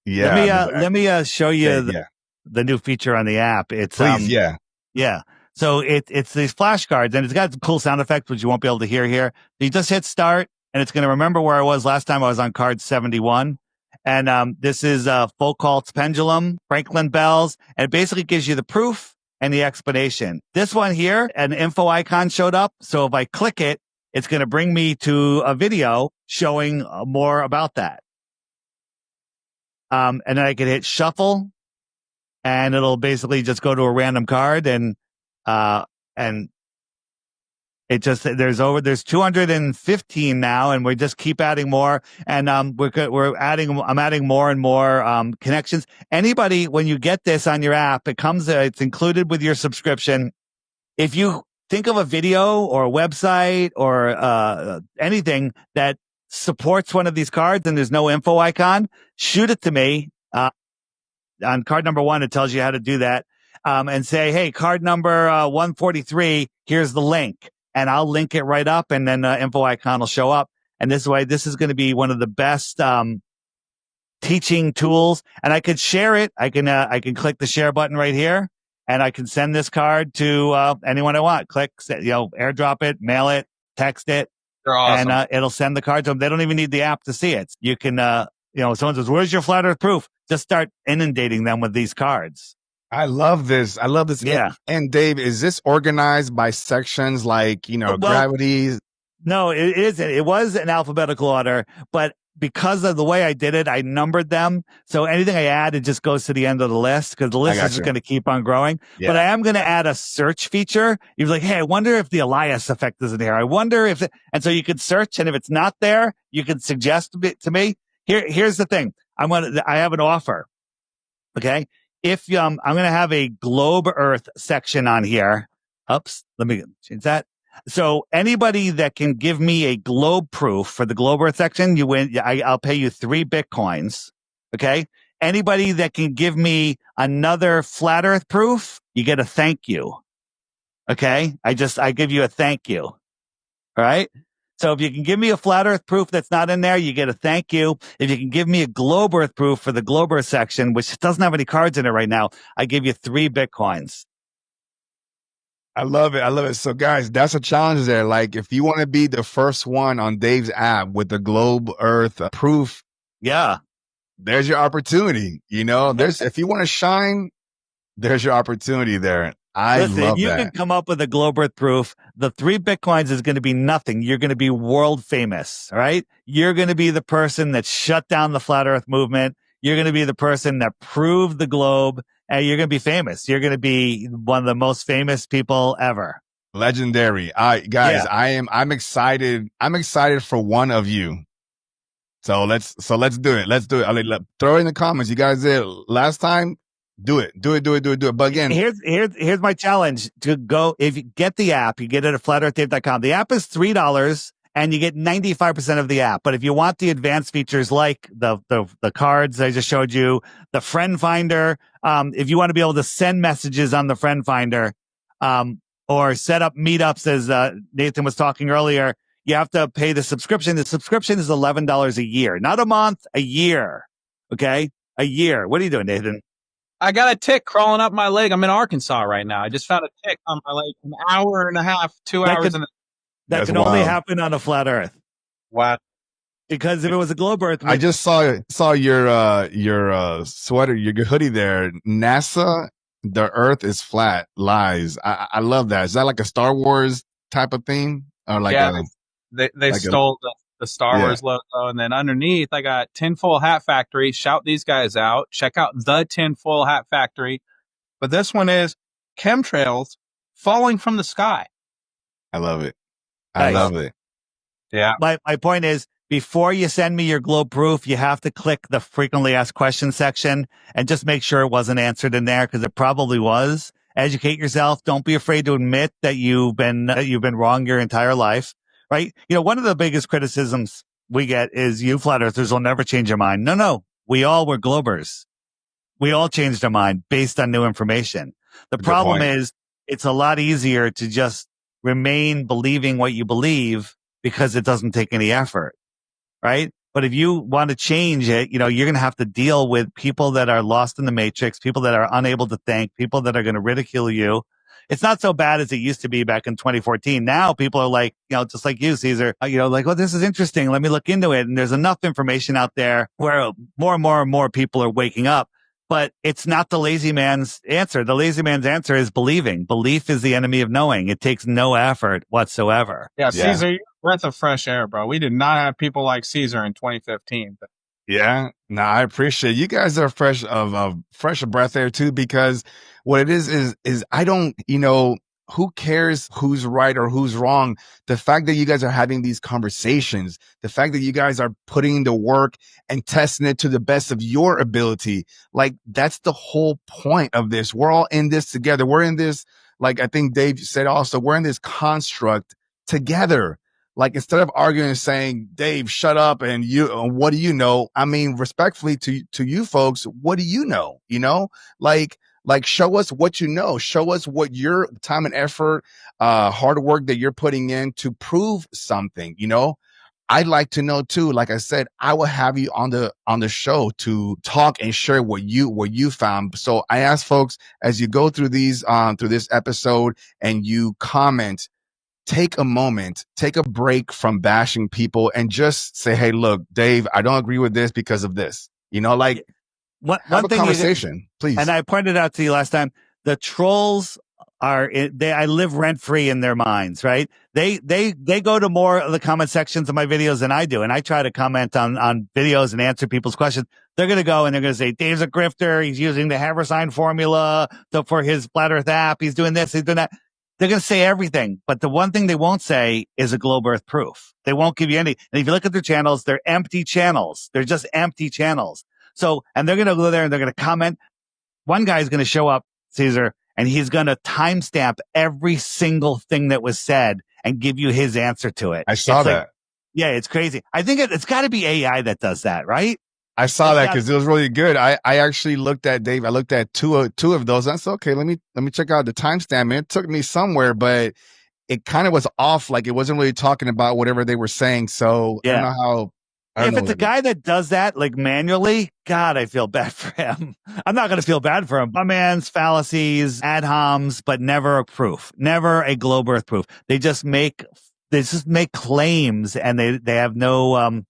Yeah. Let me show you yeah. the new feature on the app. It's Please, yeah. So it's these flashcards, and it's got some cool sound effects, which you won't be able to hear here. You just hit start, and it's going to remember where I was last time. I was on card 71. And this is Foucault's pendulum, Franklin bells, and it basically gives you the proof and the explanation. This one here, an info icon showed up. So if I click it, it's going to bring me to a video showing more about that. And then I can hit shuffle, and it'll basically just go to a random card, and it just, there's 215 now, and we just keep adding more. And I'm adding more and more connections. Anybody, when you get this on your app, it's included with your subscription. If you think of a video or a website or anything that supports one of these cards and there's no info icon, shoot it to me. On card number 1, it tells you how to do that. And say, hey, card number 143, here's the link. And I'll link it right up, and then the info icon will show up. And this is going to be one of the best teaching tools. And I could share it. I can click the share button right here, and I can send this card to anyone I want. Airdrop it, mail it, text it. They're awesome. And it'll send the card to them. They don't even need the app to see it. You can, someone says, where's your flat earth proof? Just start inundating them with these cards. I love this. Yeah. And Dave, is this organized by sections like, gravity? No, it isn't. It was in alphabetical order, but because of the way I did it, I numbered them. So anything I add, it just goes to the end of the list because the list is just going to keep on growing. Yeah. But I am going to add a search feature. You're like, hey, I wonder if the Elias effect is in here. I wonder if, and so you could search, and if it's not there, you can suggest it to me. Here's the thing. I have an offer. Okay. If I'm going to have a globe Earth section on here. Oops, let me change that. So anybody that can give me a globe proof for the globe Earth section, you win. I'll pay you 3 Bitcoins. Okay. Anybody that can give me another flat Earth proof, you get a thank you. Okay. I give you a thank you. All right. So if you can give me a flat Earth proof that's not in there, you get a thank you. If you can give me a globe Earth proof for the globe Earth section, which doesn't have any cards in it right now, I give you 3 Bitcoins. I love it. So guys, that's a challenge there. Like if you want to be the first one on Dave's app with the globe Earth proof. Yeah. There's your opportunity. If you want to shine, there's your opportunity there. Listen, love you that. can come up with a globe Earth proof. The 3 Bitcoins is going to be nothing. You're going to be world famous, right? You're going to be the person that shut down the flat Earth movement. You're going to be the person that proved the globe, and you're going to be famous. You're going to be one of the most famous people ever. Legendary. Guys, yeah. I'm excited. I'm excited for one of you. So let's do it. Let's do it. Throw it in the comments. You guys did last time. Do it. But again, here's my challenge to go. If you get the app, you get it at flatearthdave.com. The app is $3 and you get 95% of the app. But if you want the advanced features like the cards I just showed you, the friend finder, if you want to be able to send messages on the friend finder, or set up meetups as Nathan was talking earlier, you have to pay the subscription. The subscription is $11 a year, not a month, a year. Okay. A year. What are you doing, Nathan? I got a tick crawling up my leg. I'm in Arkansas right now. I just found a tick on my leg. An hour and a half, 2 hours. That can only happen on a flat Earth. What? Because if it was a globe Earth, I just saw your sweater, your hoodie there. NASA, the Earth is flat. Lies. I love that. Is that like a Star Wars type of theme, or like they stole the Star Wars logo, and then underneath I got Tinfoil Hat Factory. Shout these guys out. Check out the Tinfoil Hat Factory. But this one is chemtrails falling from the sky. I love it. I love it. Yeah. My point is, before you send me your globe proof, you have to click the frequently asked questions section and just make sure it wasn't answered in there, because it probably was. Educate yourself. Don't be afraid to admit that you've been wrong your entire life. right? One of the biggest criticisms we get is you flat earthers will never change your mind. No, we all were globers. We all changed our mind based on new information. The Good problem point. is it's a lot easier to just remain believing what you believe because it doesn't take any effort, right? But if you want to change it, you're going to have to deal with people that are lost in the matrix, people that are unable to think, people that are going to ridicule you. It's not so bad as it used to be back in 2014. Now people are like, just like you, Caesar, like, well, this is interesting. Let me look into it. And there's enough information out there where more and more people are waking up. But it's not the lazy man's answer. The lazy man's answer is believing. Belief is the enemy of knowing. It takes no effort whatsoever. Yeah, Caesar, you're a breath of fresh air, bro. We did not have people like Caesar in 2015. Yeah, no, I appreciate you guys are fresh of breath air too, because what it is I don't, who cares who's right or who's wrong? The fact that you guys are having these conversations, the fact that you guys are putting the work and testing it to the best of your ability, like that's the whole point of this. We're all in this together. We're in this, like I think Dave said also, we're in this construct together. Like instead of arguing and saying, Dave, shut up and what do you know? I mean, respectfully to you folks, what do you know? Like show us what you know. Show us what your time and effort, hard work that you're putting in to prove something, I'd like to know too. Like I said, I will have you on the show to talk and share what you found. So I ask folks, as you go through through this episode and you comment, take a moment, take a break from bashing people and just say, hey, look, Dave, I don't agree with this because of this. Have a conversation, please. And I pointed out to you last time, the trolls I live rent free in their minds, right? They go to more of the comment sections of my videos than I do. And I try to comment on videos and answer people's questions. They're going to go and they're going to say, Dave's a grifter. He's using the Haversine formula for his Flat Earth app. He's doing this, he's doing that. They're going to say everything, but the one thing they won't say is a globe earth proof. They won't give you any. And if you look at their channels, they're empty channels. They're just empty channels. So, and they're going to go there and they're going to comment. One guy is going to show up, Caesar, and he's going to timestamp every single thing that was said and give you his answer to it. I saw that. Yeah, it's crazy. I think it's got to be AI that does that, right? I saw that because it was really good. I actually looked at Dave. I looked at two of those. I said, okay, let me check out the timestamp. It took me somewhere, but it kind of was off. Like it wasn't really talking about whatever they were saying. So I don't know how. If it's a guy that does that like manually, God, I feel bad for him. I'm not going to feel bad for him. My man's fallacies, ad homs, but never a proof, never a globe earth proof. They just make claims and they have no,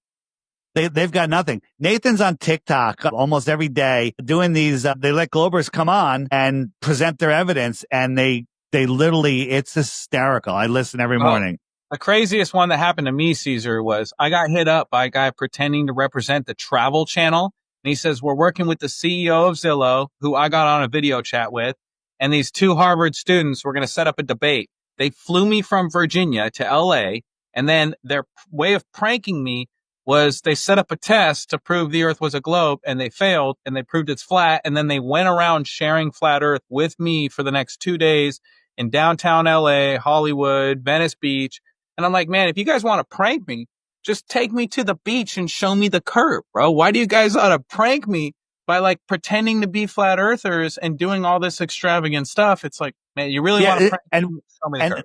They've got nothing. Nathan's on TikTok almost every day doing these. They let Globers come on and present their evidence, and they literally, it's hysterical. I listen every morning. The craziest one that happened to me, Caesar, was I got hit up by a guy pretending to represent the Travel Channel. And he says, we're working with the CEO of Zillow, who I got on a video chat with, and these two Harvard students were going to set up a debate. They flew me from Virginia to LA, and then their way of pranking me was they set up a test to prove the earth was a globe, and they failed, and they proved it's flat, and then they went around sharing flat earth with me for the next 2 days in downtown LA, Hollywood, Venice Beach. And I'm like, man, if you guys want to prank me, just take me to the beach and show me the curve, bro. Why do you guys want to prank me by like pretending to be flat earthers and doing all this extravagant stuff? It's like, man, you really want to prank me? Show me the curve.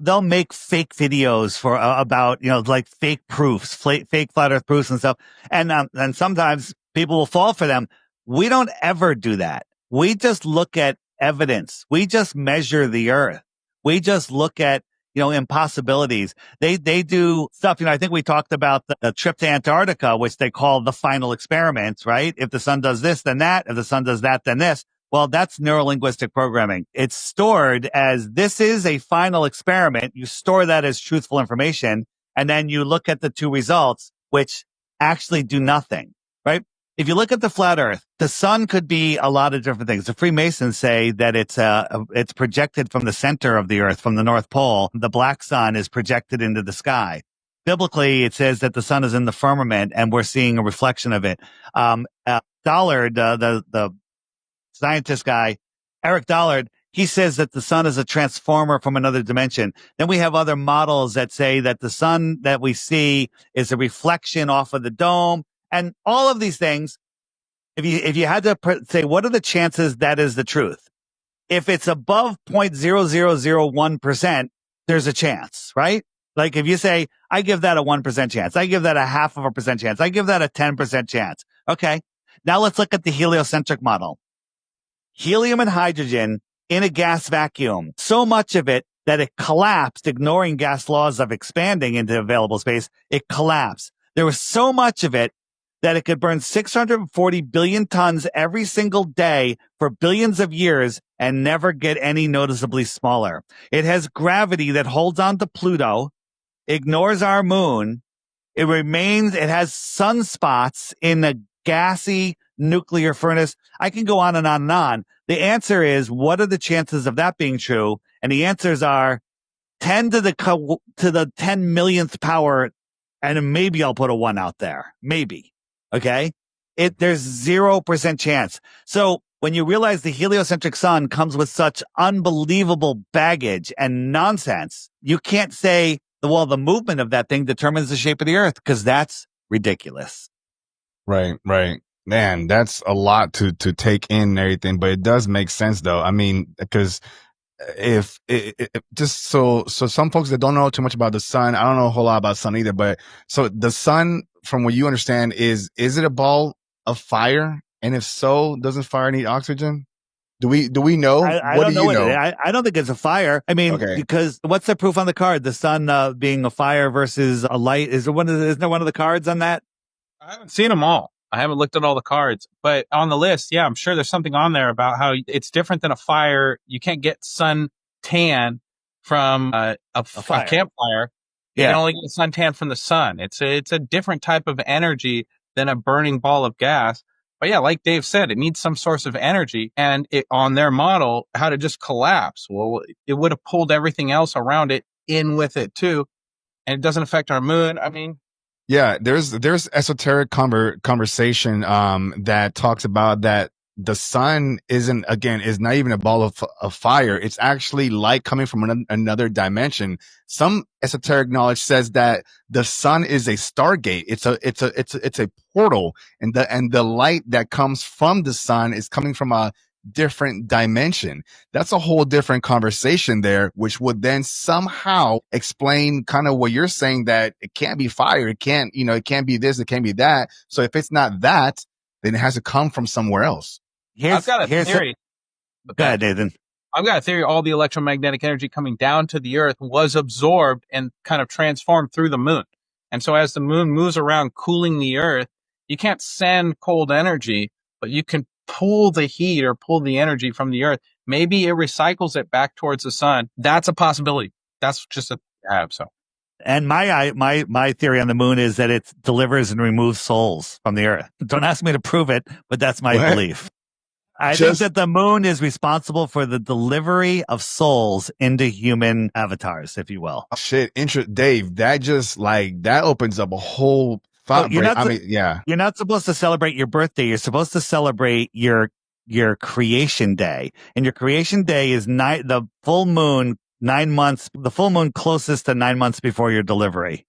They'll make fake videos for about like fake proofs, fake flat earth proofs and stuff. And sometimes people will fall for them. We don't ever do that. We just look at evidence. We just measure the earth. We just look at impossibilities. They do stuff. I think we talked about the trip to Antarctica, which they call the final experiment, right? If the sun does this, then that. If the sun does that, then this. Well, that's neurolinguistic programming. It's stored as this is a final experiment. You store that as truthful information, and then you look at the two results, which actually do nothing, right? If you look at the flat earth, the sun could be a lot of different things. The Freemasons say that it's projected from the center of the earth, from the North Pole. The black sun is projected into the sky. Biblically, it says that the sun is in the firmament and we're seeing a reflection of it. Dollard, the scientist guy, Eric Dollard, he says that the sun is a transformer from another dimension. Then we have other models that say that the sun that we see is a reflection off of the dome, and all of these things. If you had to say, what are the chances that is the truth? If it's above 0.0001%, there's a chance, right? Like if you say, I give that a 1% chance, I give that a 0.5% chance, I give that a 10% chance. Okay. Now let's look at the heliocentric model. Helium and hydrogen in a gas vacuum. So much of it that it collapsed, ignoring gas laws of expanding into available space. It collapsed. There was so much of it that it could burn 640 billion tons every single day for billions of years and never get any noticeably smaller. It has gravity that holds on to Pluto, ignores our moon. It has sunspots in a gassy nuclear furnace. I can go on and on and on. The answer is, what are the chances of that being true? And the answers are 10 to the 10 millionth power. And maybe I'll put a 1 out there. Maybe. Okay. There's 0% chance. So when you realize the heliocentric sun comes with such unbelievable baggage and nonsense, you can't say, well, the movement of that thing determines the shape of the earth, because that's ridiculous. Right. Man, that's a lot to take in and everything, but it does make sense though. I mean, because if just so some folks that don't know too much about the sun, I don't know a whole lot about sun either, but so the sun, from what you understand, is it a ball of fire? And if so, doesn't fire need oxygen? Do we know? I what don't do know you know? I don't think it's a fire. I mean, Okay. because what's the proof on the card? The sun being a fire versus a light. Isn't there one of the cards on that? I haven't seen them all. I haven't looked at all the cards, but on the list, yeah, I'm sure there's something on there about how it's different than a fire. You can't get sun tan from a campfire. You can only get sun tan from the sun. It's a different type of energy than a burning ball of gas. But yeah, like Dave said, it needs some source of energy, and on their model, how to just collapse. Well, it would have pulled everything else around it in with it too, and it doesn't affect our moon. I mean, yeah, there's esoteric conversation that talks about that the sun is not even a ball of fire. It's actually light coming from another dimension. Some esoteric knowledge says that the sun is a stargate. It's a portal, and the light that comes from the sun is coming from a different dimension. That's a whole different conversation there, which would then somehow explain kind of what you're saying, that it can't be fire. It can't be this. It can't be that. So if it's not that, then it has to come from somewhere else. I've got a theory. Go ahead, Nathan. I've got a theory. All the electromagnetic energy coming down to the earth was absorbed and kind of transformed through the moon. And so as the moon moves around cooling the earth, you can't send cold energy, but you can pull the heat or pull the energy from the earth. Maybe it recycles it back towards the sun. That's a possibility. That's just a have. So, and my theory on the moon is that it delivers and removes souls from the earth. Don't ask me to prove it, but that's my belief. I think that the moon is responsible for the delivery of souls into human avatars, if you will. Shit, Dave, that opens up a whole thought. You're not supposed to clelebrate your birthday. You're supposed to celebrate your creation day. And your creation day is the full moon 9 months, the full moon closest to 9 months before your delivery.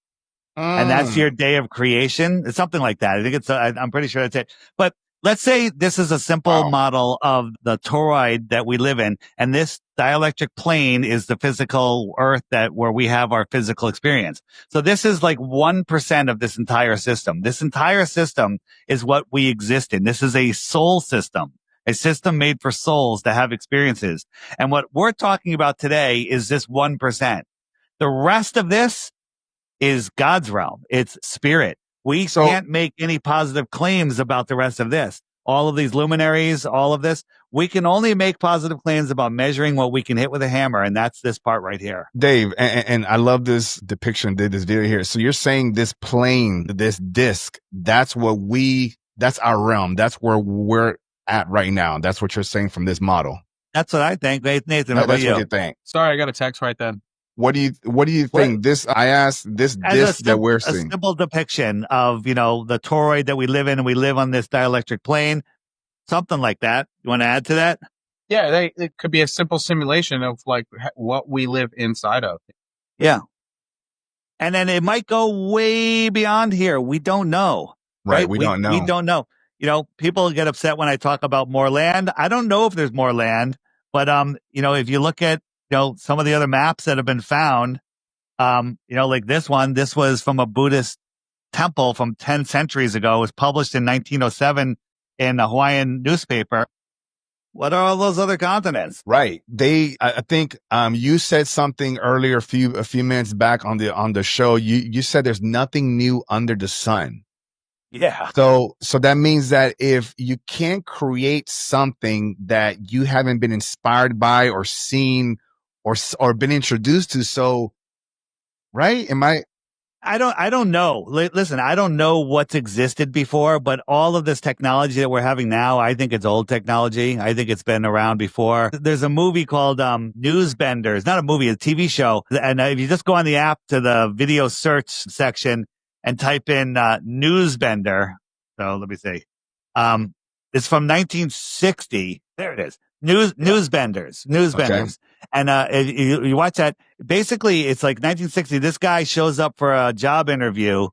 And that's your day of creation. It's something like that. I think I'm pretty sure that's it. But let's say this is a simple model of the toroid that we live in, and this dielectric plane is the physical earth where we have our physical experience. So this is like 1% of this entire system. This entire system is what we exist in. This is a soul system, a system made for souls to have experiences. And what we're talking about today is this 1%. The rest of this is God's realm. It's spirit. We can't make any positive claims about the rest of this. All of these luminaries, all of this, we can only make positive claims about measuring what we can hit with a hammer, and that's this part right here. Dave, and I love this depiction, this video here. So you're saying this plane, this disc, that's our realm. That's where we're at right now. That's what you're saying from this model. That's what I think. Nathan, what about you? What you think. Sorry, I got a text right then. What do you think? I asked this disc that we're seeing. A simple depiction of, the toroid that we live in, and we live on this dielectric plane. Something like that. You want to add to that? Yeah, it could be a simple simulation of like what we live inside of. Yeah. And then it might go way beyond here. We don't know. Right. Right? We We don't know. don't know. You know, people get upset when I talk about more land. I don't know if there's more land, but you know, if you look at, you know, some of the other maps that have been found, you know, like this one, this was from a Buddhist temple from 10 centuries ago. It was published in 1907 in a Hawaiian newspaper. What are all those other continents? Right. I think, you said something earlier, a few minutes back on the show. You said there's nothing new under the sun. Yeah. So that means that if you can't create something that you haven't been inspired by or seen or been introduced to, so, right? I don't know. Listen, I don't know what's existed before, but all of this technology that we're having now, I think it's old technology. I think it's been around before. There's a movie called Newsbenders, not a movie, a TV show. And if you just go on the app to the video search section and type in Newsbender, so let me see. It's from 1960. There it is. Newsbenders. Okay. And if you watch that, basically it's like 1960. This guy shows up for a job interview,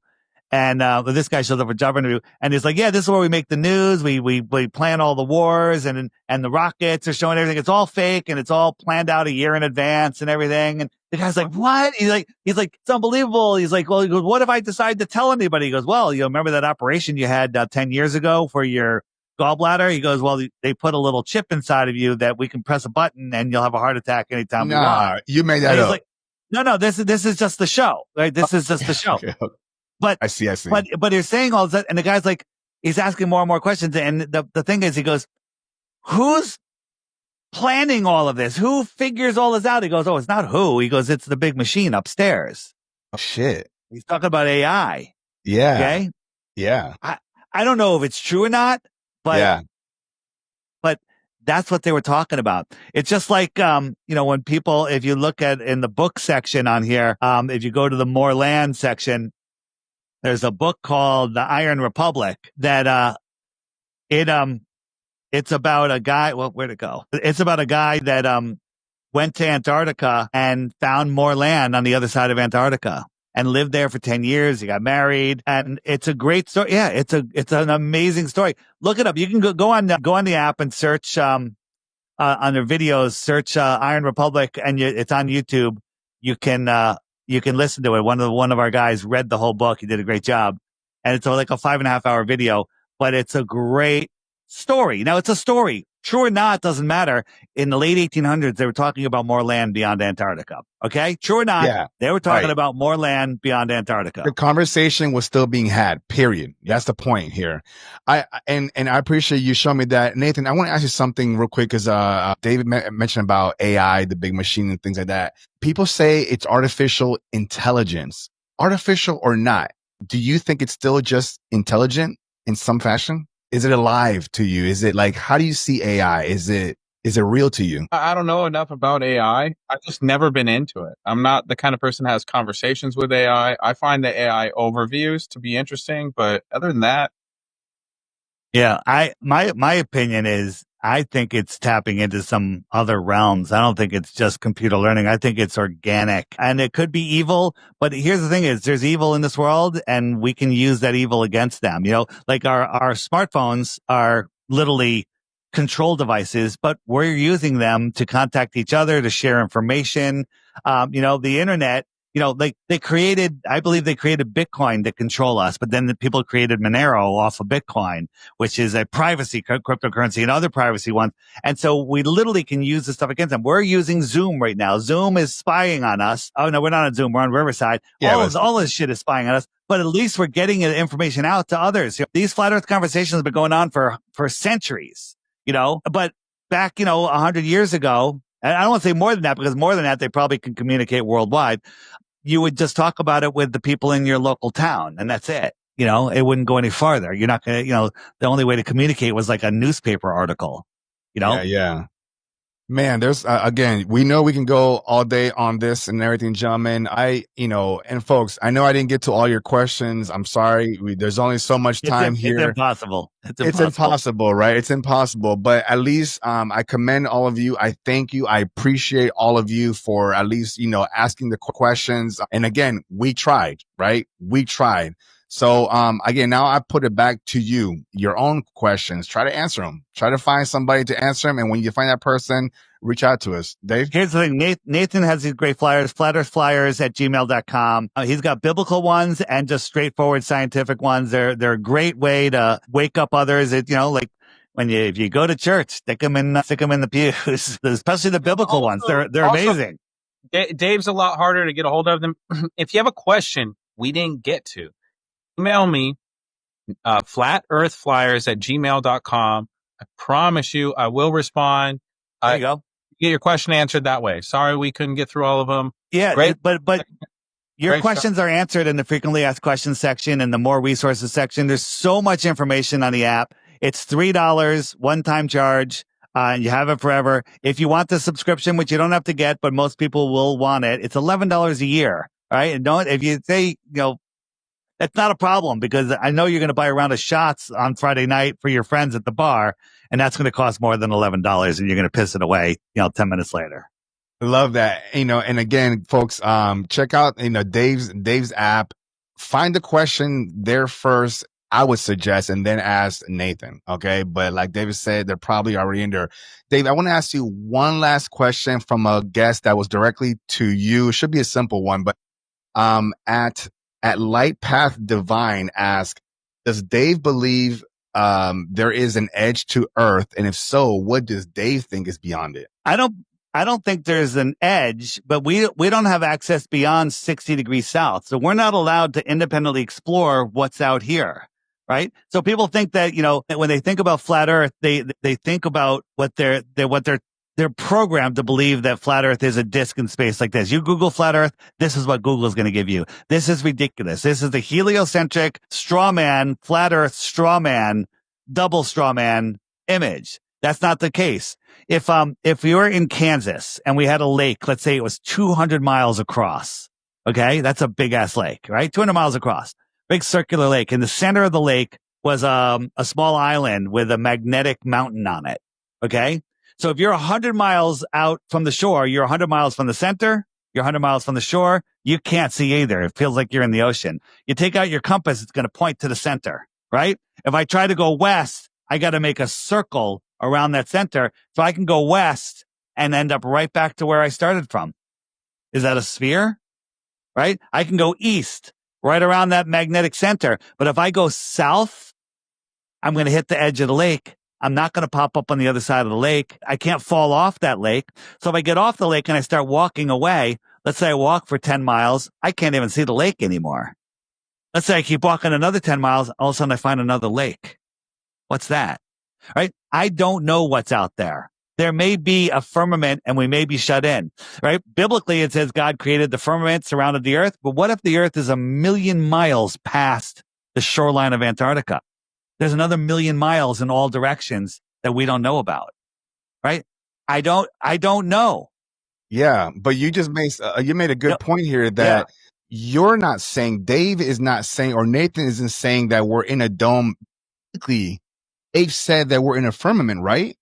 and this guy shows up for a job interview, and he's like, "Yeah, this is where we make the news. We plan all the wars, and the rockets are showing everything. It's all fake, and it's all planned out a year in advance and everything." And the guy's like, "What?" He's like, "It's unbelievable." He's like, "Well, he goes, what if I decide to tell anybody?" He goes, "Well, you remember that operation you had 10 years ago for your gallbladder?" He goes, "Well, they put a little chip inside of you that we can press a button and you'll have a heart attack anytime we want." Nah, you made that And he's up. like, "No, this is just the show, right? This is just the show." Okay. But I see. but you're saying all that, and the guy's like, he's asking more and more questions, and the thing is, he goes, "Who's planning all of this? Who figures all this out?" He goes, "Oh, it's not who." He goes, "It's the big machine upstairs." Oh, shit. He's talking about AI. Yeah. Okay. Yeah. I don't know if it's true or not, but Yeah. but that's what they were talking about. It's just like, you know, when people, if you look at in the book section on here, if you go to the more land section, there's a book called The Iron Republic that, it's about a guy. Well, where'd it go? It's about a guy that, went to Antarctica and found more land on the other side of Antarctica and lived there for 10 years. He got married, and it's a great story. Yeah, it's an amazing story. Look it up. You can go on the app and search, on their videos, search, Iron Republic, and it's on YouTube. You can listen to it. One of our guys read the whole book. He did a great job. And it's like a 5.5 hour video, but it's a great story. Now, it's a story. True or not, doesn't matter. In the late 1800s, they were talking about more land beyond Antarctica. Okay? True or not, Yeah. they were talking Right. about more land beyond Antarctica. The conversation was still being had, period. That's the point here. I appreciate you showing me that. Nathan, I want to ask you something real quick, because David mentioned about AI, the big machine and things like that. People say it's artificial intelligence. Artificial or not, do you think it's still just intelligent in some fashion? Is it alive to you? Is it like, how do you see AI? Is it real to you? I don't know enough about AI. I've just never been into it. I'm not the kind of person that has conversations with AI. I find the AI overviews to be interesting, but other than that, Yeah, my opinion is, I think it's tapping into some other realms. I don't think it's just computer learning. I think it's organic, and it could be evil. But here's the thing: is there's evil in this world, and we can use that evil against them. You know, like our smartphones are literally control devices, but we're using them to contact each other, to share information. You know, the internet. You know, I believe they created Bitcoin to control us, but then the people created Monero off of Bitcoin, which is a privacy cryptocurrency, and other privacy ones. And so we literally can use this stuff against them. We're using Zoom right now. Zoom is spying on us. Oh no, we're not on Zoom. We're on Riverside. Yeah, all this shit is spying on us, but at least we're getting information out to others. You know, these flat earth conversations have been going on for centuries, you know, but back, 100 years ago, and I don't want to say more than that, because more than that, they probably can communicate worldwide. You would just talk about it with the people in your local town, and that's it. You know, it wouldn't go any farther. You're not going to, the only way to communicate was like a newspaper article, Yeah. Man, there's again, we know we can go all day on this and everything, gentlemen. And folks, I know I didn't get to all your questions. I'm sorry. There's only so much time It's here. impossible. It's impossible, right? It's impossible. But at least I commend all of you. I thank you. I appreciate all of you for at least, asking the questions. And again, we tried, right? We tried. So again, now I put it back to you, your own questions. Try to answer them. Try to find somebody to answer them. And when you find that person, reach out to us. Dave? Here's the thing. Nathan has these great flyers, flatearthflyers@gmail.com. He's got biblical ones and just straightforward scientific ones. They're a great way to wake up others. Like if you go to church, stick them in the pews, especially the biblical ones. They're amazing. Dave's a lot harder to get a hold of them. If you have a question we didn't get to, email me, flatearthflyers@gmail.com. I promise you I will respond. There you go. Get your question answered that way. Sorry we couldn't get through all of them. Yeah, Great. but your Great questions are answered in the frequently asked questions section and the more resources section. There's so much information on the app. It's $3 one-time charge. And you have it forever. If you want the subscription, which you don't have to get, but most people will want it, it's $11 a year. All right. And if you say, that's not a problem because I know you're going to buy a round of shots on Friday night for your friends at the bar, and that's going to cost more than $11 and you're going to piss it away, 10 minutes later. I love that. And again, folks, check out, Dave's app. Find the question there first, I would suggest, and then ask Nathan. Okay. But like David said, they're probably already in there. Dave, I want to ask you one last question from a guest that was directly to you. It should be a simple one, but, at Light Path Divine ask, does Dave believe there is an edge to Earth? And if so, what does Dave think is beyond it? I don't think there's an edge, but we don't have access beyond 60 degrees south. So we're not allowed to independently explore what's out here. Right. So people think that, when they think about flat Earth, they think about what they're programmed to believe that flat Earth is a disk in space like this. You Google flat Earth, this is what Google is going to give you. This is ridiculous. This is the heliocentric straw man, flat Earth straw man, double straw man image. That's not the case. If we were in Kansas and we had a lake, let's say it was 200 miles across. Okay. That's a big ass lake, right? 200 miles across, big circular lake. In the center of the lake was, a small island with a magnetic mountain on it. Okay. So if you're 100 miles out from the shore, you're 100 miles from the center, you're 100 miles from the shore, you can't see either. It feels like you're in the ocean. You take out your compass, it's going to point to the center, right? If I try to go west, I got to make a circle around that center so I can go west and end up right back to where I started from. Is that a sphere? Right? I can go east right around that magnetic center. But if I go south, I'm going to hit the edge of the lake. I'm not going to pop up on the other side of the lake. I can't fall off that lake. So if I get off the lake and I start walking away, let's say I walk for 10 miles, I can't even see the lake anymore. Let's say I keep walking another 10 miles, all of a sudden I find another lake. What's that? Right? I don't know what's out there. There may be a firmament and we may be shut in, right? Biblically, it says God created the firmament, surrounded the earth. But what if the earth is 1,000,000 miles past the shoreline of Antarctica? There's another 1,000,000 miles in all directions that we don't know about, right? I don't know. Yeah, but you just made a good point here that you're not saying, Dave is not saying, or Nathan isn't saying that we're in a dome. Dave said that we're in a firmament, right?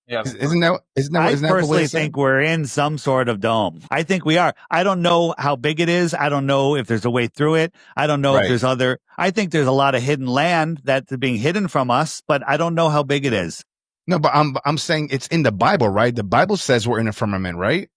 Yeah. I personally think we're in some sort of dome. I think we are. I don't know how big it is. I don't know if there's a way through it. I don't know if there's I think there's a lot of hidden land that's being hidden from us, but I don't know how big it is. No, but I'm saying it's in the Bible, right? The Bible says we're in a firmament, right?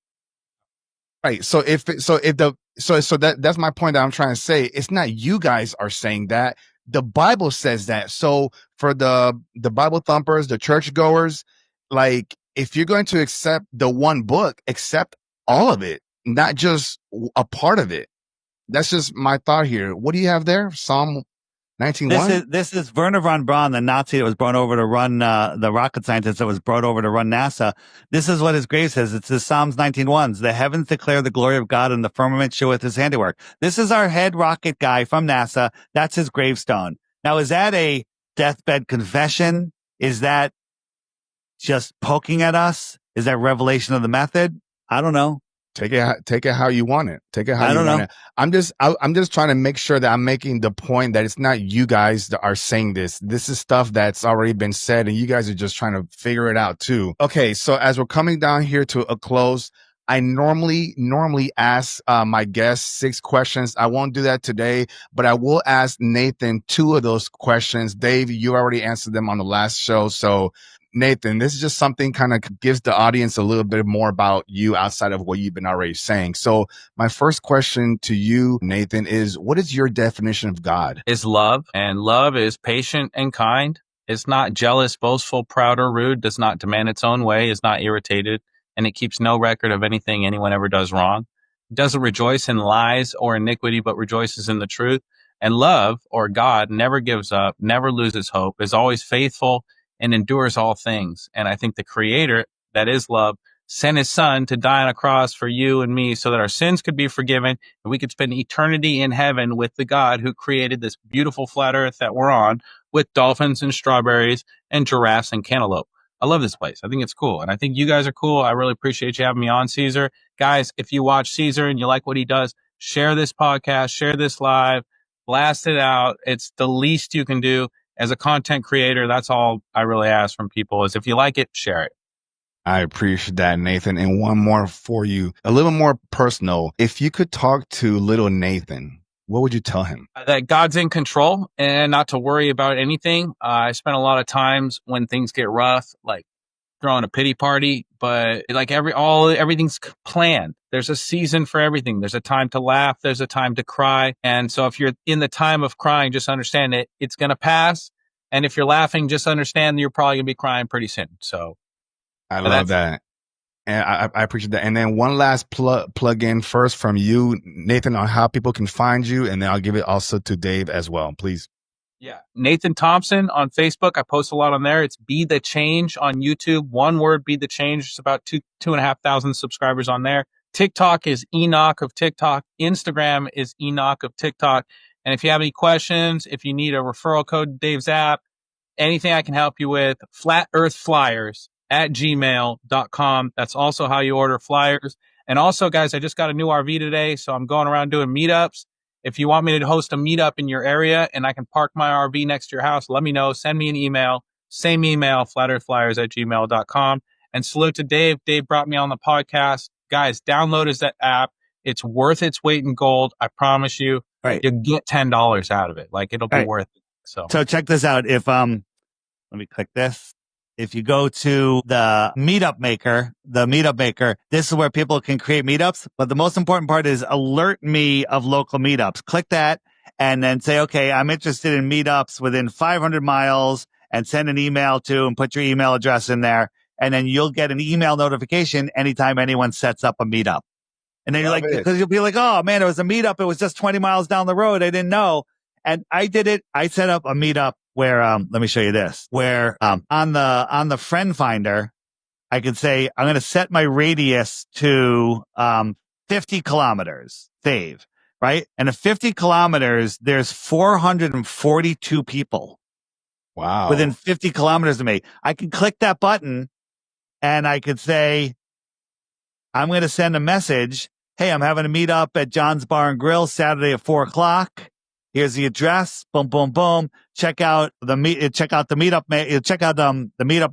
Right. So that's my point that I'm trying to say. It's not you guys are saying that. The Bible says that. So for the Bible thumpers, the churchgoers, like, if you're going to accept the one book, accept all of it, not just a part of it. That's just my thought here. What do you have there? Psalm 19:1? This is Werner von Braun, the Nazi that was brought over to run, the rocket scientist that was brought over to run NASA. This is what his grave says. It says Psalms 19:1. The heavens declare the glory of God and the firmament showeth his handiwork. This is our head rocket guy from NASA. That's his gravestone. Now, is that a deathbed confession? Is that just poking at us? Is that revelation of the method? I don't know. Take it how you want it. Take it how I you don't want know. it. I'm just trying to make sure that I'm making the point that it's not you guys that are saying this. This is stuff that's already been said, and you guys are just trying to figure it out too. Okay, so as we're coming down here to a close, I normally ask my guests 6 questions. I won't do that today, but I will ask Nathan 2 of those questions. Dave, you already answered them on the last show, so Nathan, this is just something kind of gives the audience a little bit more about you outside of what you've been already saying. So my first question to you, Nathan, is what is your definition of God? Is love, and love is patient and kind. It's not jealous, boastful, proud, or rude, does not demand its own way, is not irritated, and it keeps no record of anything anyone ever does wrong. It doesn't rejoice in lies or iniquity, but rejoices in the truth. And love, or God, never gives up, never loses hope, is always faithful, and endures all things. And I think the Creator, that is love, sent his son to die on a cross for you and me so that our sins could be forgiven and we could spend eternity in heaven with the God who created this beautiful flat earth that we're on with dolphins and strawberries and giraffes and cantaloupe. I love this place. I think it's cool. And I think you guys are cool. I really appreciate you having me on, Caesar. Guys, if you watch Caesar and you like what he does, share this podcast, share this live, blast it out. It's the least you can do. As a content creator, that's all I really ask from people is if you like it, share it. I appreciate that, Nathan. And one more for you, a little more personal. If you could talk to little Nathan, what would you tell him? That God's in control and not to worry about anything. I spent a lot of times when things get rough, like throwing a pity party, but like everything's planned. There's a season for everything. There's a time to laugh. There's a time to cry. And so if you're in the time of crying, just understand it's going to pass. And if you're laughing, just understand that you're probably going to be crying pretty soon. So I love that. And I appreciate that. And then one last plug in first from you, Nathan, on how people can find you. And then I'll give it also to Dave as well, please. Yeah. Nathan Thompson on Facebook. I post a lot on there. It's Be The Change on YouTube. One word, Be The Change. It's about 2,500 subscribers on there. TikTok is Enoch of TikTok. Instagram is Enoch of TikTok. And if you have any questions, if you need a referral code to Dave's app, anything I can help you with, flatearthflyers@gmail.com. That's also how you order flyers. And also, guys, I just got a new RV today, so I'm going around doing meetups. If you want me to host a meetup in your area and I can park my RV next to your house, let me know. Send me an email. Same email, flatearthflyers@gmail.com. And salute to Dave. Dave brought me on the podcast. Guys, download his app. It's worth its weight in gold. I promise you. Right. You'll get $10 out of it. Like, it'll be worth it. So check this out. If let me click this. If you go to the Meetup Maker, this is where people can create meetups. But the most important part is alert me of local meetups. Click that and then say, okay, I'm interested in meetups within 500 miles and send an email to and put your email address in there. And then you'll get an email notification anytime anyone sets up a meetup. And then because you'll be like, oh man, it was a meetup. It was just 20 miles down the road. I didn't know. And I did it. I set up a meetup where, let me show you this, where, on the friend finder, I could say, I'm going to set my radius to, 50 kilometers, save, right? And at 50 kilometers, there's 442 people. Wow. Within 50 kilometers of me. I can click that button and I could say, I'm going to send a message. Hey, I'm having a meetup at John's Bar and Grill Saturday at 4:00. Here's the address. Boom, boom, boom. Check out the meetup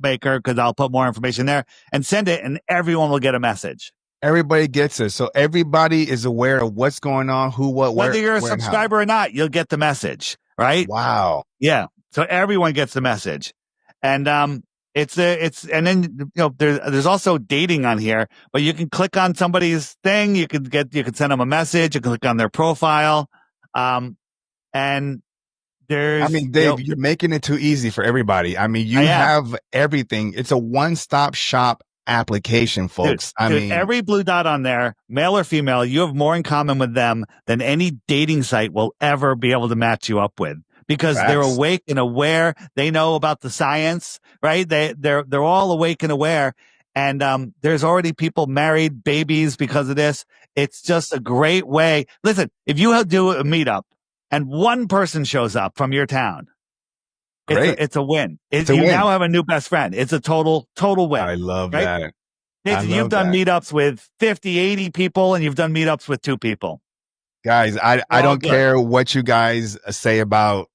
maker because I'll put more information there and send it, and everyone will get a message. Everybody gets it, so everybody is aware of what's going on, who, what, where. Whether you're a subscriber or not, you'll get the message, right? Wow. Yeah. So everyone gets the message, and and then there's also dating on here, but you can click on somebody's thing. You can send them a message. You can click on their profile. And there's, Dave, you're making it too easy for everybody. I mean, you have everything. It's a one-stop shop application, folks. Dude, every blue dot on there, male or female, you have more in common with them than any dating site will ever be able to match you up with because they're awake and aware. They know about the science, right? They're all awake and aware. And, there's already people married, babies because of this. It's just a great way. Listen, if you do a meetup, and one person shows up from your town, great. It's a win. You now have a new best friend. It's a total win. I love right? that. Nathan, you've done meetups with 50, 80 people, and you've done meetups with 2 people. Guys, I don't care what you guys say about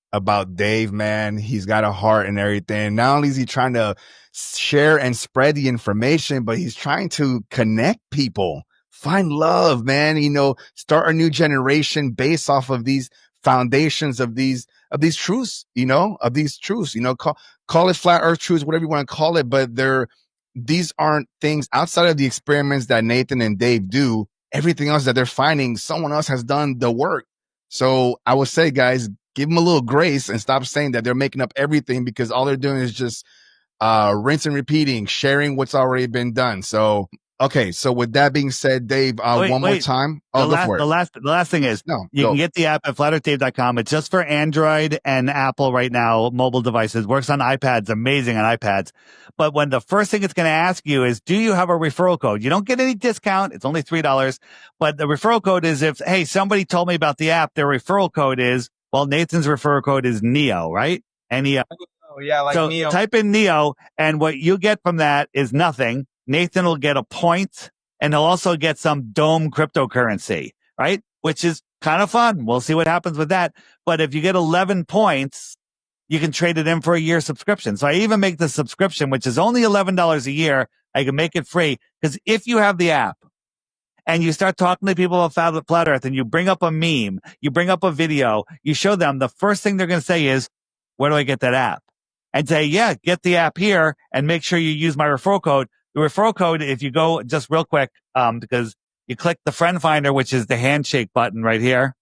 Dave, man. He's got a heart and everything. Not only is he trying to share and spread the information, but he's trying to connect people, find love, man. Start a new generation based off of these foundations of these truths, of these truths, call it flat earth truths, whatever you want to call it. But these aren't things outside of the experiments that Nathan and Dave do. Everything else that they're finding, someone else has done the work. So I would say, guys, give them a little grace and stop saying that they're making up everything, because all they're doing is just rinse and repeating, sharing what's already been done. So, okay. So with that being said, Dave, one more time. Oh, go for it. The last thing is, you can get the app at flatearthdave.com. It's just for Android and Apple right now, mobile devices. Works on iPads, amazing on iPads. But when the first thing it's going to ask you is, do you have a referral code? You don't get any discount. It's only $3. But the referral code is if, hey, somebody told me about the app, their referral code is, well, Nathan's referral code is NEO, right? NEO. Oh, yeah, like so NEO. Type in NEO, and what you get from that is nothing. Nathan will get a point, and he'll also get some Dome cryptocurrency, right? Which is kind of fun. We'll see what happens with that. But if you get 11 points, you can trade it in for a year subscription. So I even make the subscription, which is only $11 a year. I can make it free, because if you have the app and you start talking to people about flat earth and you bring up a meme, you bring up a video, you show them, the first thing they're going to say is, where do I get that app? And say, yeah, get the app here and make sure you use my referral code. The referral code, if you go just real quick, because you click the friend finder, which is the handshake button right here.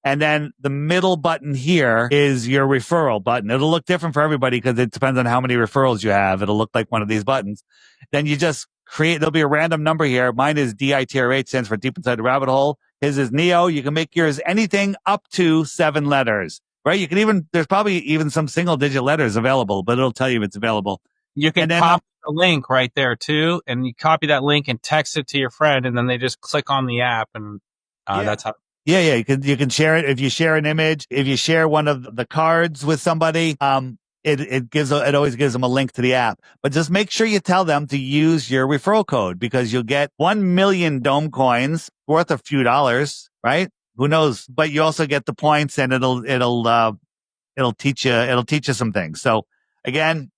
And then the middle button here is your referral button. It'll look different for everybody because it depends on how many referrals you have. It'll look like one of these buttons. Then you just there'll be a random number here. Mine is DITRH, stands for Deep Inside the Rabbit Hole. His is NEO. You can make yours anything up to 7 letters, right? You can there's probably even some single digit letters available, but it'll tell you it's available. You can copy the link right there too. And you copy that link and text it to your friend, and then they just click on the app, and that's how. Yeah. You can share it. If you share an image, if you share one of the cards with somebody, it always gives them a link to the app. But just make sure you tell them to use your referral code, because you'll get 1 million Dome coins worth a few dollars, right? Who knows? But you also get the points, and it'll teach you some things. So again,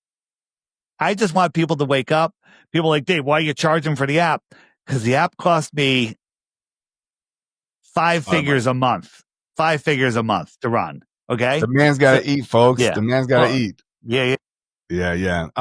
I just want people to wake up. People are like, Dave, why are you charging for the app? Because the app cost me 5 figures a month. 5 figures a month to run. Okay. The man's got to eat, folks. Yeah. The man's got to eat. Yeah.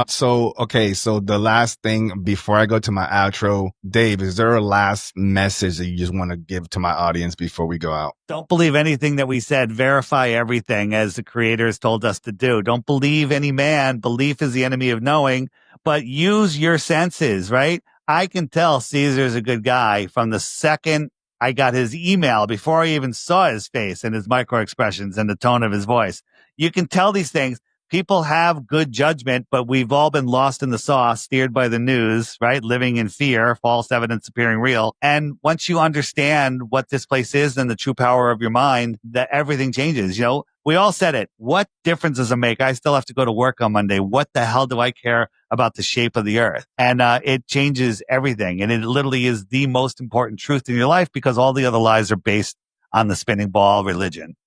So the last thing before I go to my outro, Dave, is there a last message that you just want to give to my audience before we go out? Don't believe anything that we said. Verify everything, as the creators told us to do. Don't believe any man. Belief is the enemy of knowing, but use your senses, right? I can tell Caesar's a good guy from the second I got his email, before I even saw his face and his micro expressions and the tone of his voice. You can tell these things. People have good judgment, but we've all been lost in the sauce, steered by the news, right? Living in fear, false evidence appearing real. And once you understand what this place is and the true power of your mind, that everything changes. We all said it. What difference does it make? I still have to go to work on Monday. What the hell do I care about the shape of the earth? And it changes everything. And it literally is the most important truth in your life, because all the other lies are based on the spinning ball religion.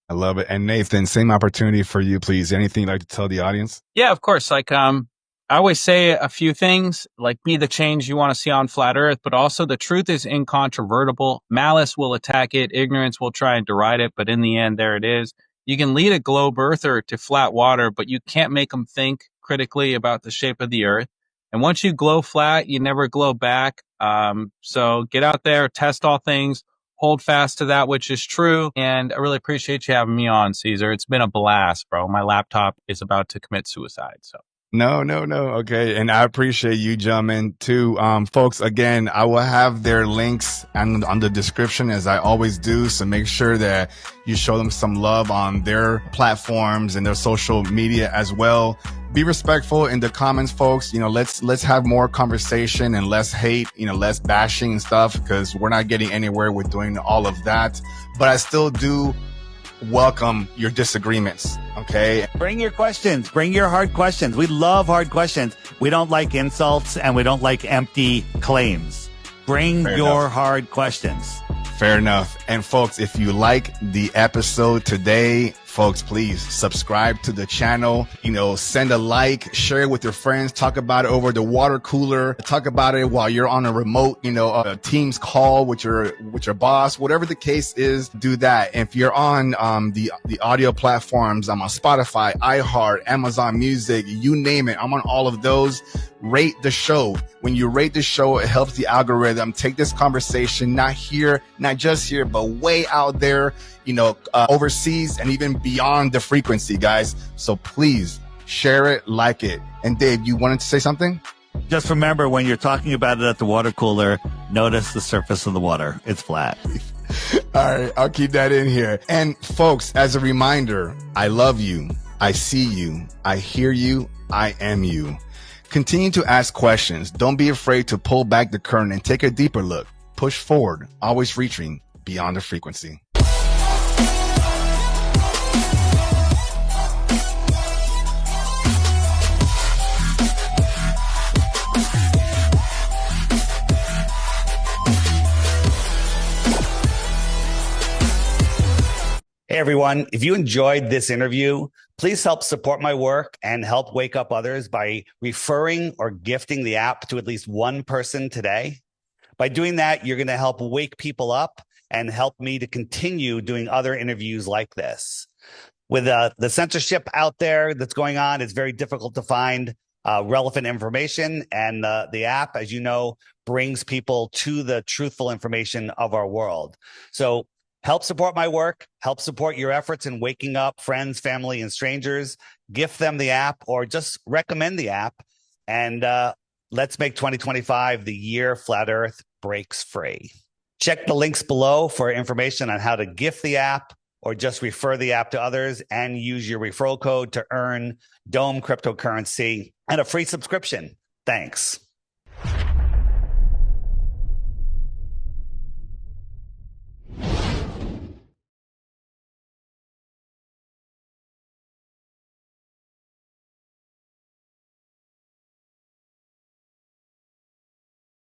I love it. And Nathan, same opportunity for you, please. Anything you'd like to tell the audience? Yeah, of course. Like, I always say a few things, like be the change you want to see on flat earth, but also the truth is incontrovertible. Malice will attack it. Ignorance will try and deride it. But in the end, there it is. You can lead a globe earther to flat water, but you can't make them think critically about the shape of the earth. And once you glow flat, you never glow back. So get out there, test all things, hold fast to that which is true. And I really appreciate you having me on, Caesar. It's been a blast, bro. My laptop is about to commit suicide. So. No. Okay. And I appreciate you, gentlemen, too. Folks, again, I will have their links on the description, as I always do. So make sure that you show them some love on their platforms and their social media as well. Be respectful in the comments, folks. Let's have more conversation and less hate, less bashing and stuff, because we're not getting anywhere with doing all of that. But I still do welcome your disagreements. Okay. Bring your questions. Bring your hard questions. We love hard questions. We don't like insults and we don't like empty claims. Bring your hard questions. Fair enough. And folks, if you like the episode today, folks, please subscribe to the channel, send a like, share it with your friends, talk about it over the water cooler, talk about it while you're on a remote, a Teams call with your boss, whatever the case is, do that. If you're on, the audio platforms, I'm on Spotify, iHeart, Amazon Music, you name it. I'm on all of those. Rate the show. When you rate the show, it helps the algorithm take this conversation, not just here, but way out there, overseas and even beyond the frequency, guys. So please share it, like it. And Dave, you wanted to say something? Just remember, when you're talking about it at the water cooler, notice the surface of the water. It's flat. All right, I'll keep that in here. And folks, as a reminder, I love you. I see you. I hear you. I am you. Continue to ask questions. Don't be afraid to pull back the curtain and take a deeper look. Push forward, always reaching beyond the frequency. Hey, everyone. If you enjoyed this interview, please help support my work and help wake up others by referring or gifting the app to at least one person today. By doing that, you're going to help wake people up and help me to continue doing other interviews like this. With the censorship out there that's going on, it's very difficult to find relevant information. And the app, as you know, brings people to the truthful information of our world. So help support my work, help support your efforts in waking up friends, family, and strangers. Gift them the app or just recommend the app. And let's make 2025 the year Flat Earth breaks free. Check the links below for information on how to gift the app or just refer the app to others and use your referral code to earn Dome cryptocurrency and a free subscription. Thanks.